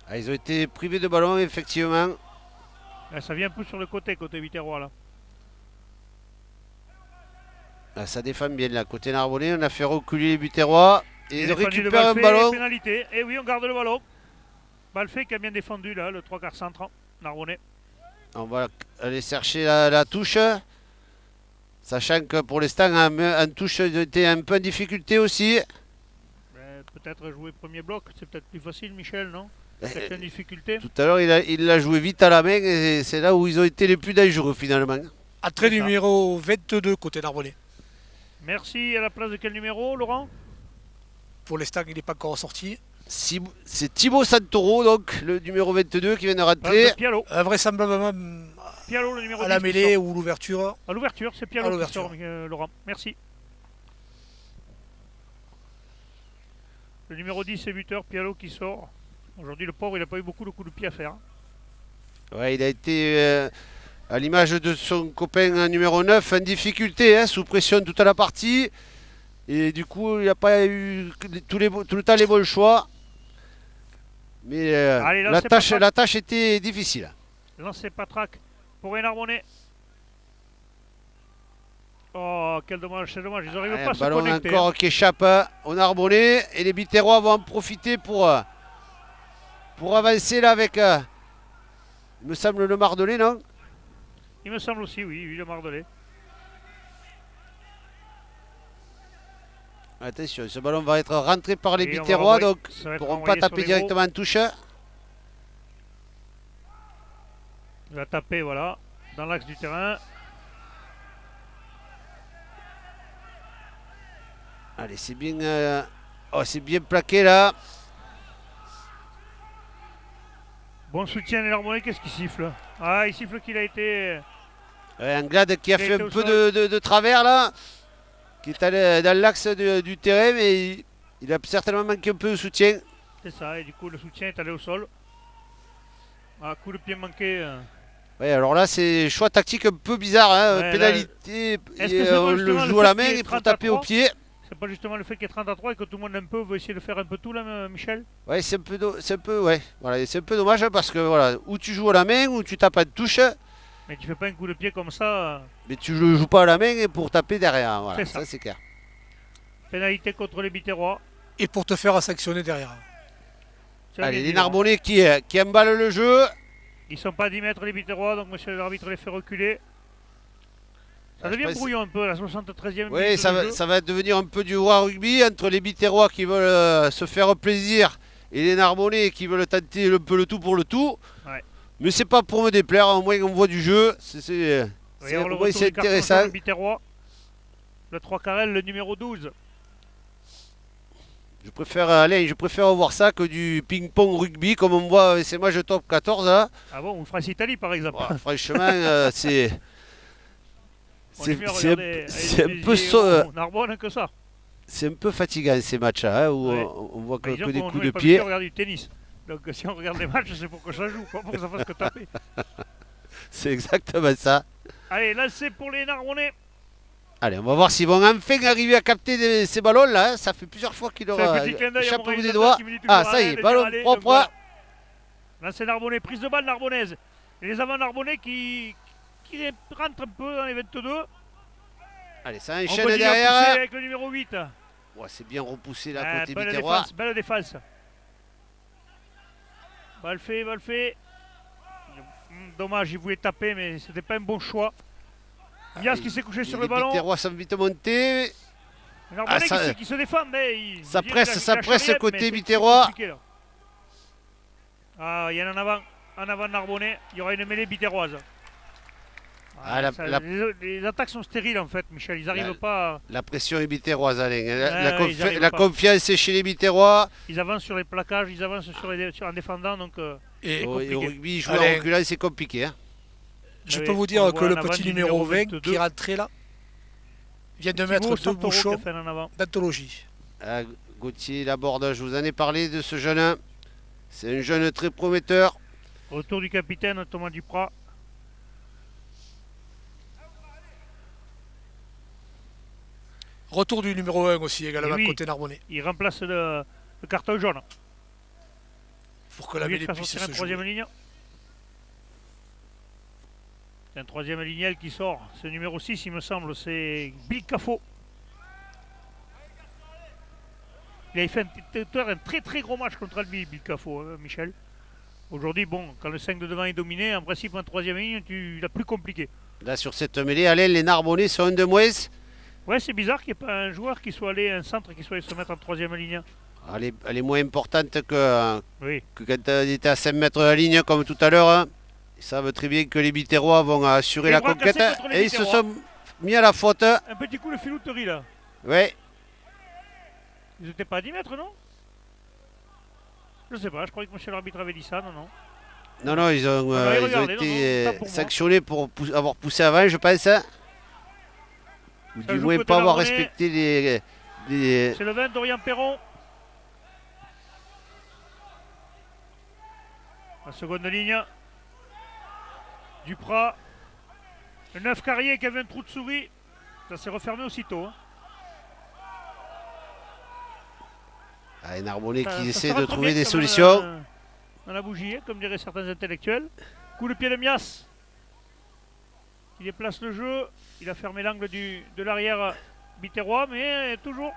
Ah, ils ont été privés de ballon, effectivement. Là, ça vient un peu sur le côté Biterrois là. Ah, ça défend bien là. Côté Narbonnais, on a fait reculer les Biterrois. Et ils défendu le récupèrent un Balfet, ballon. Pénalité. Et oui, on garde le ballon. Balfet qui a bien défendu là, le 3 quarts centre. Narbonnais. On va aller chercher la touche. Sachant que pour l'instant, en touche, ils ont été un peu en difficulté aussi. Peut-être jouer premier bloc, c'est peut-être plus facile, Michel, non? Euh, Certaines difficultés. Tout à l'heure, il l'a joué vite à la main et c'est là où ils ont été les plus dangereux finalement. Trait C'est ça. numéro 22 côté Narbonnais. Merci. À la place de quel numéro, Laurent? Pour l'instant, il n'est pas encore sorti. C'est Thibaut Santoro, donc le numéro 22 qui vient de rentrer. Pialo. Vraisemblablement Pialo, le numéro à 10 la qui mêlée sort. ou l'ouverture. À l'ouverture, c'est Pialo À qui l'ouverture. sort, Laurent. Merci. Le numéro 10, c'est buteur, Pialo qui sort. Aujourd'hui, le pauvre, il n'a pas eu beaucoup de coups de pied à faire. Ouais, il a été à l'image de son copain numéro 9 en difficulté, hein, sous pression toute la partie. Et du coup, il n'a pas eu tout le temps les bons choix. Mais Allez, là, c'est pas la tâche était difficile. Lancé Patrac pour Narbonnais. Oh, quel dommage, c'est dommage. Ils n'arrivent pas à Un se ballon connecter. encore qui échappe au Narbonnais. Et les Biterrois vont en profiter pour avancer là avec, il me semble, le Mardelais, non? Il me semble aussi, oui, le Mardelais. Attention, ce ballon va être rentré par les Et on va Biterrois, renvoyer- donc ça ils va ne être pourront pas renvoyé sur taper les directement en touche. Il va taper, voilà, dans l'axe du terrain. Allez, c'est bien, c'est bien plaqué là. Bon soutien des Narbonnais, qu'est-ce qu'il siffle? Ah, il siffle qu'il a été... Anglade qui a Il a fait été un au peu sol. de travers là, qui est allé dans l'axe du terrain, mais il a certainement manqué un peu de soutien. C'est ça, et du coup le soutien est allé au sol. Ah, coup de pied manqué. Ouais, alors là, c'est choix tactique un peu bizarre, hein, Ouais, pénalité, Est-ce et, que c'est on pas le justement joue le à la fait main qu'il y ait et pour 30 à taper au 3? pied. C'est pas justement le fait qu'il y ait 30 à 3 et que tout le monde un peu veut essayer de faire un peu tout là, Michel? Ouais, c'est un peu, ouais, voilà, c'est un peu dommage parce que voilà, ou tu joues à la main ou tu tapes à touche, Mais tu fais pas un coup de pied comme ça. mais tu ne joues pas à la main pour taper derrière. Voilà, C'est ça. ça c'est clair. Pénalité contre les Biterrois. Et pour te faire sanctionner derrière. C'est la Allez, bien les dit, Laurent. Narbonnais qui emballent le jeu. Ils sont pas à 10 mètres les Biterrois, donc monsieur l'arbitre les fait reculer. Ça Ah, je devient pense- brouillon un peu à la 73e Oui, minute ça de va, jeu. ça va devenir un peu du roi rugby entre les Biterrois qui veulent se faire plaisir et les Narbonnais qui veulent tenter un peu le tout pour le tout. Ouais. Mais c'est pas pour me déplaire, au moins on voit du jeu. C'est Voyons le au moins, retour c'est du carton intéressant. jaune Biterrois. Le 3 carrel, le numéro 12. Je préfère voir ça que du ping-pong rugby comme on voit avec ces matchs de top 14 là. Ah bon, ou France-Italie par exemple. Voilà, franchement, c'est On est mieux à c'est regarder c'est avec un peu Béziers ou Narbonne que ça. c'est un peu fatigant ces matchs là, où Ouais. on voit Bah, disons que des qu'on coups n'est de pas pied. habitué à regarder du tennis. Donc si on regarde les matchs, c'est pour que ça joue, pas pour que ça fasse que taper. C'est exactement ça. Allez, lancé pour les Narbonnais. Allez, on va voir s'ils vont enfin arriver à capter ces ballons-là. Hein. Ça fait plusieurs fois qu'ils leur C'est un petit clin d'œil à échappent mon au bout des réalisateur doigts. qui me dit toujours, Ah, ça y est, allez, ballon allez, propre. donc voilà. Là, c'est Narbonnais, prise de balle narbonnaise. Et les avants narbonnais qui rentrent un peu dans les 22. Allez, ça On enchaîne continue à pousser derrière. avec le numéro 8. Ouais, c'est bien repoussé là, côté Belle Biterrois. défense, belle défense. Balle fait, balle fait. Dommage, il voulait taper, mais c'était pas un bon choix. Mias qui s'est couché sur le ballon. Les Biterrois sont vite montés. Les Narbonnais ça- qui se défendent. Mais ça presse, ça lâche presse rien, côté mais c'est Biterrois. compliqué, là. Ah, il y en a en avant Narbonnais. Il y aura une mêlée biterroise. Ah, les attaques sont stériles en fait, Michel. Ils n'arrivent pas. La pression est biterroise, Alain. Ils arrivent La pas. confiance est chez les Biterrois. Ils avancent sur les plaquages, ils avancent en défendant. Donc, Et Et au compliqué. rugby, jouer Alain. en reculant, c'est compliqué. Hein. je Oui, peux vous on dire voit que le en avant petit du numéro numéro 20 22. qui est rentré là vient de mettre Thibaut deux Santoro qui a bouchons fait un en avant. d'anthologie. Ah, Gauthier Laborde, je vous en ai parlé de ce jeune. C'est un jeune très prometteur. Retour du capitaine Thomas Duprat. Retour du numéro 1 aussi également Et oui. côté Narbonnais. Il remplace le carton jaune. Pour que la Au lieu de mêlée faire puisse sortir se un troisième jouer. ligne. C'est un troisième lignel qui sort. C'est le numéro 6, il me semble. C'est Bill Cafo. Il avait fait un très très gros match contre Albi, Bill Cafo, Michel. Aujourd'hui, bon, quand le 5 de devant est dominé, en principe, en troisième ligne, tu l'as plus compliqué. Là, sur cette mêlée, Alain, les Narbonnais sont un de moins. Ouais, c'est bizarre qu'il n'y ait pas un joueur qui soit allé, un centre qui soit allé se mettre en troisième ligne. Elle est moins importante que Oui. quand on était à 5 mètres de la ligne, comme tout à l'heure. Hein. Ils savent très bien que les Biterrois vont assurer Les la bras conquête. cassés contre les Et ils se Biterrois. sont mis à la faute. Un petit coup de filouterie là. Ouais. Ils n'étaient pas à 10 mètres, non? Je sais pas, je croyais que monsieur l'arbitre avait dit ça, non, non. Non, ils ont, va y ils ont regarder, été non, pas pour moi. sanctionnés pour avoir poussé avant, je pense. Hein. Ou Ça du joue moins côté pas avoir Narbonnais. respecté les... C'est le 20 d'Orient Perron. La seconde ligne. Duprat. Le 9 Carrier qui avait un trou de souris. Ça s'est refermé aussitôt. Hein. Ah, les Narbonnais Ça- qui ça essaient se de rentre trouver bien des comme solutions. dans la bougie, hein, comme diraient certains intellectuels. Coup de pied de Mias. Il déplace le jeu. Il a fermé l'angle de l'arrière biterrois, mais toujours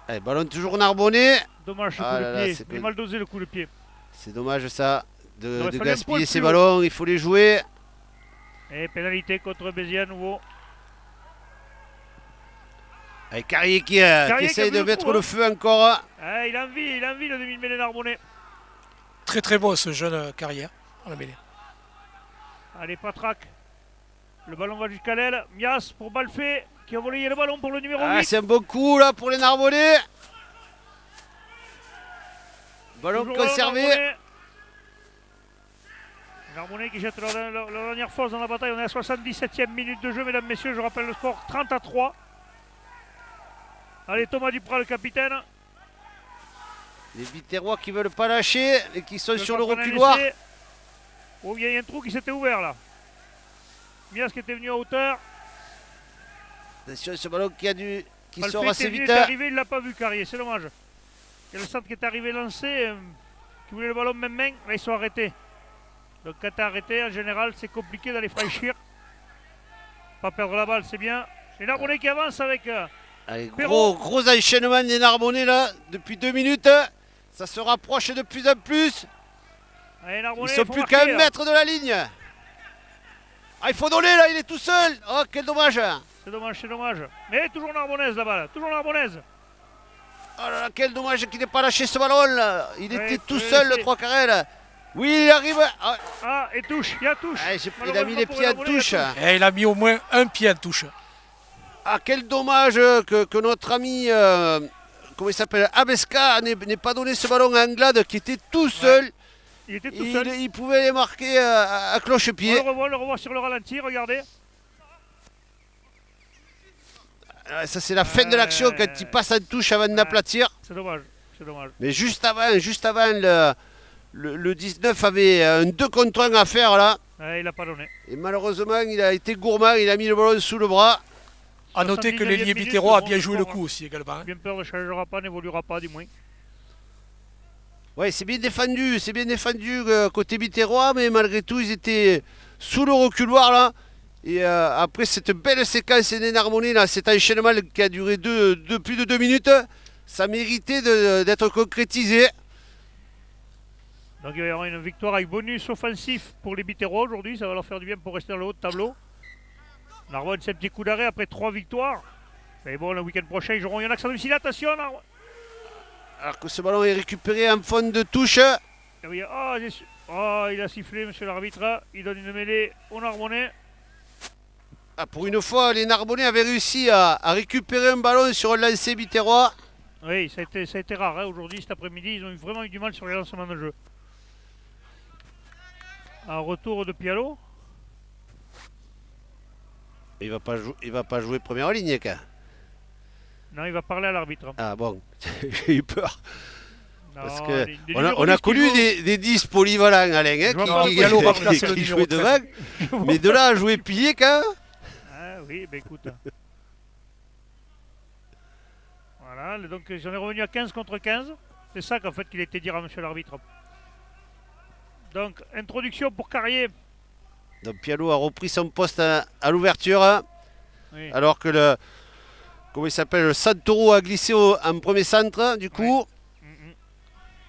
Allez, ballon toujours Narbonnais. dommage ce Ah coup là de là, pied. c'est Il est mal dosé le coup de pied. C'est dommage ça, Il de aurait fallu un gaspiller poil ces plus haut. ballons. Il faut les jouer. Et pénalité contre Béziers à nouveau. Avec Carrier qui Carrier qui essaie a vu de le mettre coup, le hein. feu encore. Ah, il a envie le demi-mêlée Narbonnais. Très très bon ce jeune carrière. On la mêlée. Allez, Patrac. Le ballon va jusqu'à l'aile. Mias pour Balfé qui a volé le ballon pour le numéro Ah, 8. c'est un bon coup là pour les Narbonnais. Ballon Toujours conservé. Narbonnais. Narbonnais qui jette la dernière force dans la bataille. On est à 77e minute de jeu, mesdames, messieurs. Je rappelle le score 30-3. Allez, Thomas Duprat, le capitaine. Les Biterrois qui veulent pas lâcher et qui sont sur le prendre un reculoir. essai. Oh, il y a un trou qui s'était ouvert là. Mias qui était venu à hauteur. Attention, ce ballon qui Balfé sort était assez venu, vite. est arrivé, il l'a pas vu, Carrier. C'est dommage. Il y a le centre qui est arrivé lancé, qui voulait le ballon même main. Là, ils sont arrêtés. Donc quand t'es arrêté, en général, c'est compliqué d'aller franchir. Pas perdre la balle, c'est bien. Les Narbonnais qui avancent avec... Allez, Perrault. gros enchaînement des Narbonnais là, depuis 2 minutes. Ça se rapproche de plus en plus. Allez, Ils Narbonnais, sont faut plus marquer, qu'à un là. mètre de la ligne. Ah, il faut donner là, il est tout seul. Oh, quel dommage. C'est dommage, c'est dommage. Mais toujours Narbonnaise là-bas, là. Toujours Narbonnaise. Oh là là, quel dommage qu'il n'ait pas lâché ce ballon là. Il Ouais, était tout ouais, seul le c'est- 3 carrés là. Oui, il arrive. Ah, Ah, et touche, il y a touche. il a mis Malheureusement les pour pieds en Narbonnais, il y a touche. Et il a mis au moins un pied en touche. Ah, quel dommage que notre ami, comment il s'appelle, Abeska n'ait pas donné ce ballon à Anglade qui était tout seul. Il était tout seul. Il pouvait les marquer à cloche-pied. On le revoit sur le ralenti, regardez. Ah, ça, c'est la fin de l'action quand il passe en touche avant de l'aplatir. C'est dommage, c'est dommage. Mais juste avant le 19 avait un 2 contre 1 à faire là. Ouais, il n'a pas donné. Et malheureusement, il a été gourmand, il a mis le ballon sous le bras. À noter que 79e l'ailier minute, Biterrois a bon bien joué le score, coup aussi également. Bien peur ne changera pas, n'évoluera pas du moins. Ouais, c'est bien défendu, côté Biterrois, mais malgré tout, ils étaient sous le reculoir là. Et après cette belle séquence d'énarmonie, là, cet enchaînement qui a duré plus de 2 minutes, ça méritait d'être concrétisé. Donc il va y avoir une victoire avec bonus offensif pour les Biterrois aujourd'hui, ça va leur faire du bien pour rester dans le haut de tableau. Narbonne, c'est un petit coup d'arrêt après 3 victoires. Mais bon, le week-end prochain, ils joueront Yonax à domicile. Attention, Narbonne. Alors que ce ballon est récupéré en fond de touche. Et oui, il a sifflé, monsieur l'arbitre. Il donne une mêlée au Narbonnais. Ah, pour une fois, les Narbonnais avaient réussi à récupérer un ballon sur un lancer Biterrois. Oui, ça a été rare hein. Aujourd'hui, cet après-midi. Ils ont vraiment eu du mal sur les lancements de jeu. Un retour de Pialo. Il va pas jouer première ligne, quoi. Non, il va parler à l'arbitre. Ah bon, j'ai eu peur. Non, Parce que des on numéros a 10 connu qui jouent. des 10 polyvalents, Alain, hein, Je vois pas, qui Pialo va placer le numéro jouaient 13. devant. Mais de là à jouer pillé, quand même. Ah oui, ben écoute. Voilà, donc j'en ai revenu à 15 contre 15. C'est ça qu'en fait qu'il a été dire à monsieur l'arbitre. Donc, introduction pour Carrier. Donc Pialo a repris son poste à l'ouverture, hein, Oui. alors que le Santoro a glissé en premier centre, du coup. Mhm.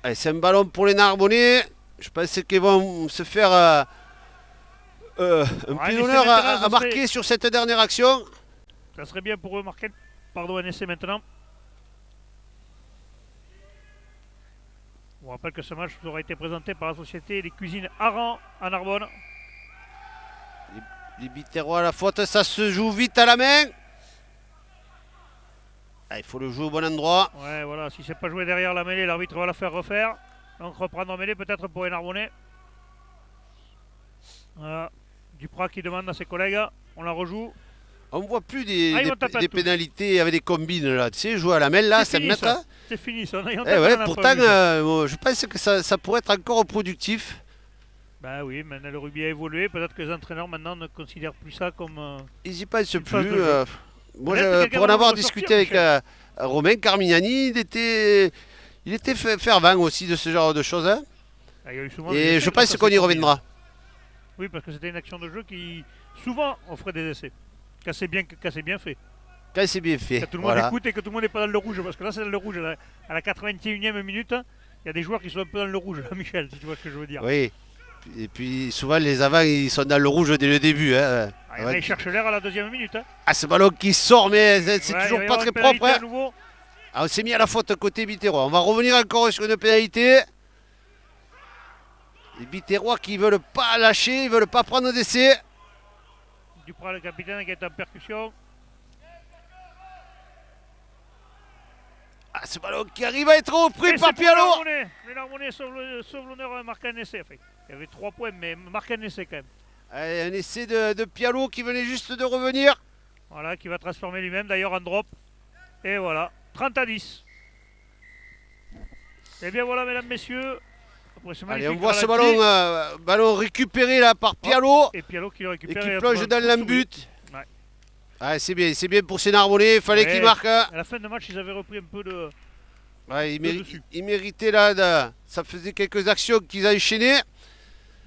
Allez, c'est un ballon pour les Narbonnais. Je pense qu'ils vont se faire un pied d'honneur à marquer sur cette dernière action. Ça serait bien pour eux marquer. Pardon, un essai maintenant. On rappelle que ce match vous aura été présenté par la société Les Cuisines Aran à Narbonne. Les Biterrois à la faute, ça se joue vite à la main. Ah, il faut le jouer au bon endroit. Ouais, voilà, si c'est pas joué derrière la mêlée, l'arbitre va la faire refaire. Donc reprendre en mêlée peut-être pour les Narbonnais. Voilà. Duprat qui demande à ses collègues, on la rejoue. On ne voit plus Ah, ils vont taper à des tout. pénalités avec des combines là. Tu sais, jouer à la main là, C'est ça me fini, met. ça. C'est fini ça. Eh ouais, pourtant, je pense que ça pourrait être encore productif. Bah oui, maintenant le rugby a évolué. Peut-être que les entraîneurs maintenant ne considèrent plus ça comme. Ils y pensent Une plus. phase de jeu. Moi, Peut-être que quelqu'un pour en va avoir nous discuté ressortir, avec Michel. Romain Carmignani, il était fervent aussi de ce genre de choses. Hein. Ah, il y a eu souvent Et des essais je quand pense ça qu'on s'est y combiné. reviendra. Oui, parce que c'était une action de jeu qui souvent offrait des essais. Quand c'est bien fait. Quand c'est bien fait. Que tout le monde Voilà. écoute et que tout le monde n'est pas dans le rouge. Parce que là, c'est dans le rouge. À la 81e minute, il y a des joueurs qui sont un peu dans le rouge, Michel, si tu vois ce que je veux dire. Oui. Et puis souvent les avants ils sont dans le rouge dès le début. Hein. Ah, il y en a, ils cherchent l'air à la 2e minute. Hein. Ah, ce ballon qui sort, mais c'est Ouais, toujours il va y pas avoir très une pénalité propre. Hein. à nouveau. Ah, on s'est mis à la faute côté Biterrois. On va revenir encore sur une pénalité. Les Biterrois qui veulent pas lâcher, ils veulent pas prendre d'essai. Duprat, le capitaine, qui est en percussion. Ah, ce ballon qui arrive à être repris Et par c'est pour Pialo. Les Narbonnais sauvent l'honneur, marquent un essai. Enfin, il y avait 3 points, mais marquent un essai quand même. Allez, un essai de Pialo qui venait juste de revenir. Voilà, qui va transformer lui-même d'ailleurs en drop. Et voilà, 30-10. Et bien voilà, mesdames, messieurs. Après ce Allez, on magnifique voit ce ralenti. ballon récupéré là par Pialo Et Pialo qui le et récupère. qui et plonge retrouve dans un coup sur l'embut. Ouais. Ah, c'est bien pour ces Narbonnais. Il fallait Ouais. qu'ils marquent. Hein. À la fin de match, ils avaient repris un peu de. Ouais, dessus. ils méritaient là. Ça faisait quelques actions qu'ils enchaînaient.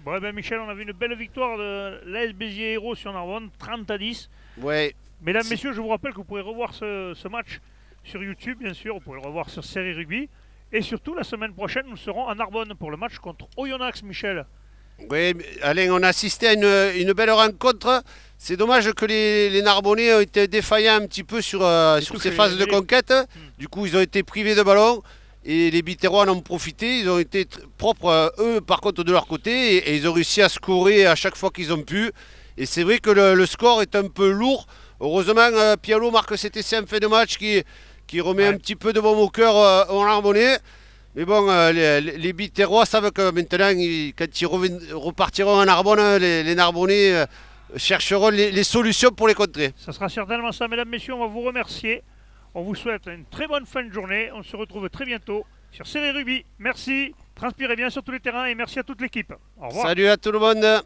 Bon, eh ben Michel, on avait une belle victoire de l'AS Béziers Héros sur Narbonne, 30-10. Ouais. Mesdames, messieurs, je vous rappelle que vous pourrez revoir ce match sur YouTube, bien sûr. Vous pouvez le revoir sur Série Rugby. Et surtout, la semaine prochaine, nous serons à Narbonne pour le match contre Oyonnax, Michel. Oui, Alain, on a assisté à une belle rencontre. C'est dommage que les Narbonnais ont été défaillants un petit peu sur ces phases de conquête. Du coup, ils ont été privés de ballon. Et les Biterrois en ont profité. Ils ont été propres, eux, par contre, de leur côté. Et ils ont réussi à scorer à chaque fois qu'ils ont pu. Et c'est vrai que le score est un peu lourd. Heureusement, Pialo marque cet essai en fin de match qui remet un petit peu de baume au cœur aux Narbonnais. Mais bon, les Biterrois savent que maintenant, quand ils repartiront en Narbonne, les Narbonnais chercheront les solutions pour les contrer. Ça sera certainement ça, mesdames, messieurs. On va vous remercier. On vous souhaite une très bonne fin de journée. On se retrouve très bientôt sur Série Rugby. Merci. Transpirez bien sur tous les terrains et merci à toute l'équipe. Au revoir. Salut à tout le monde.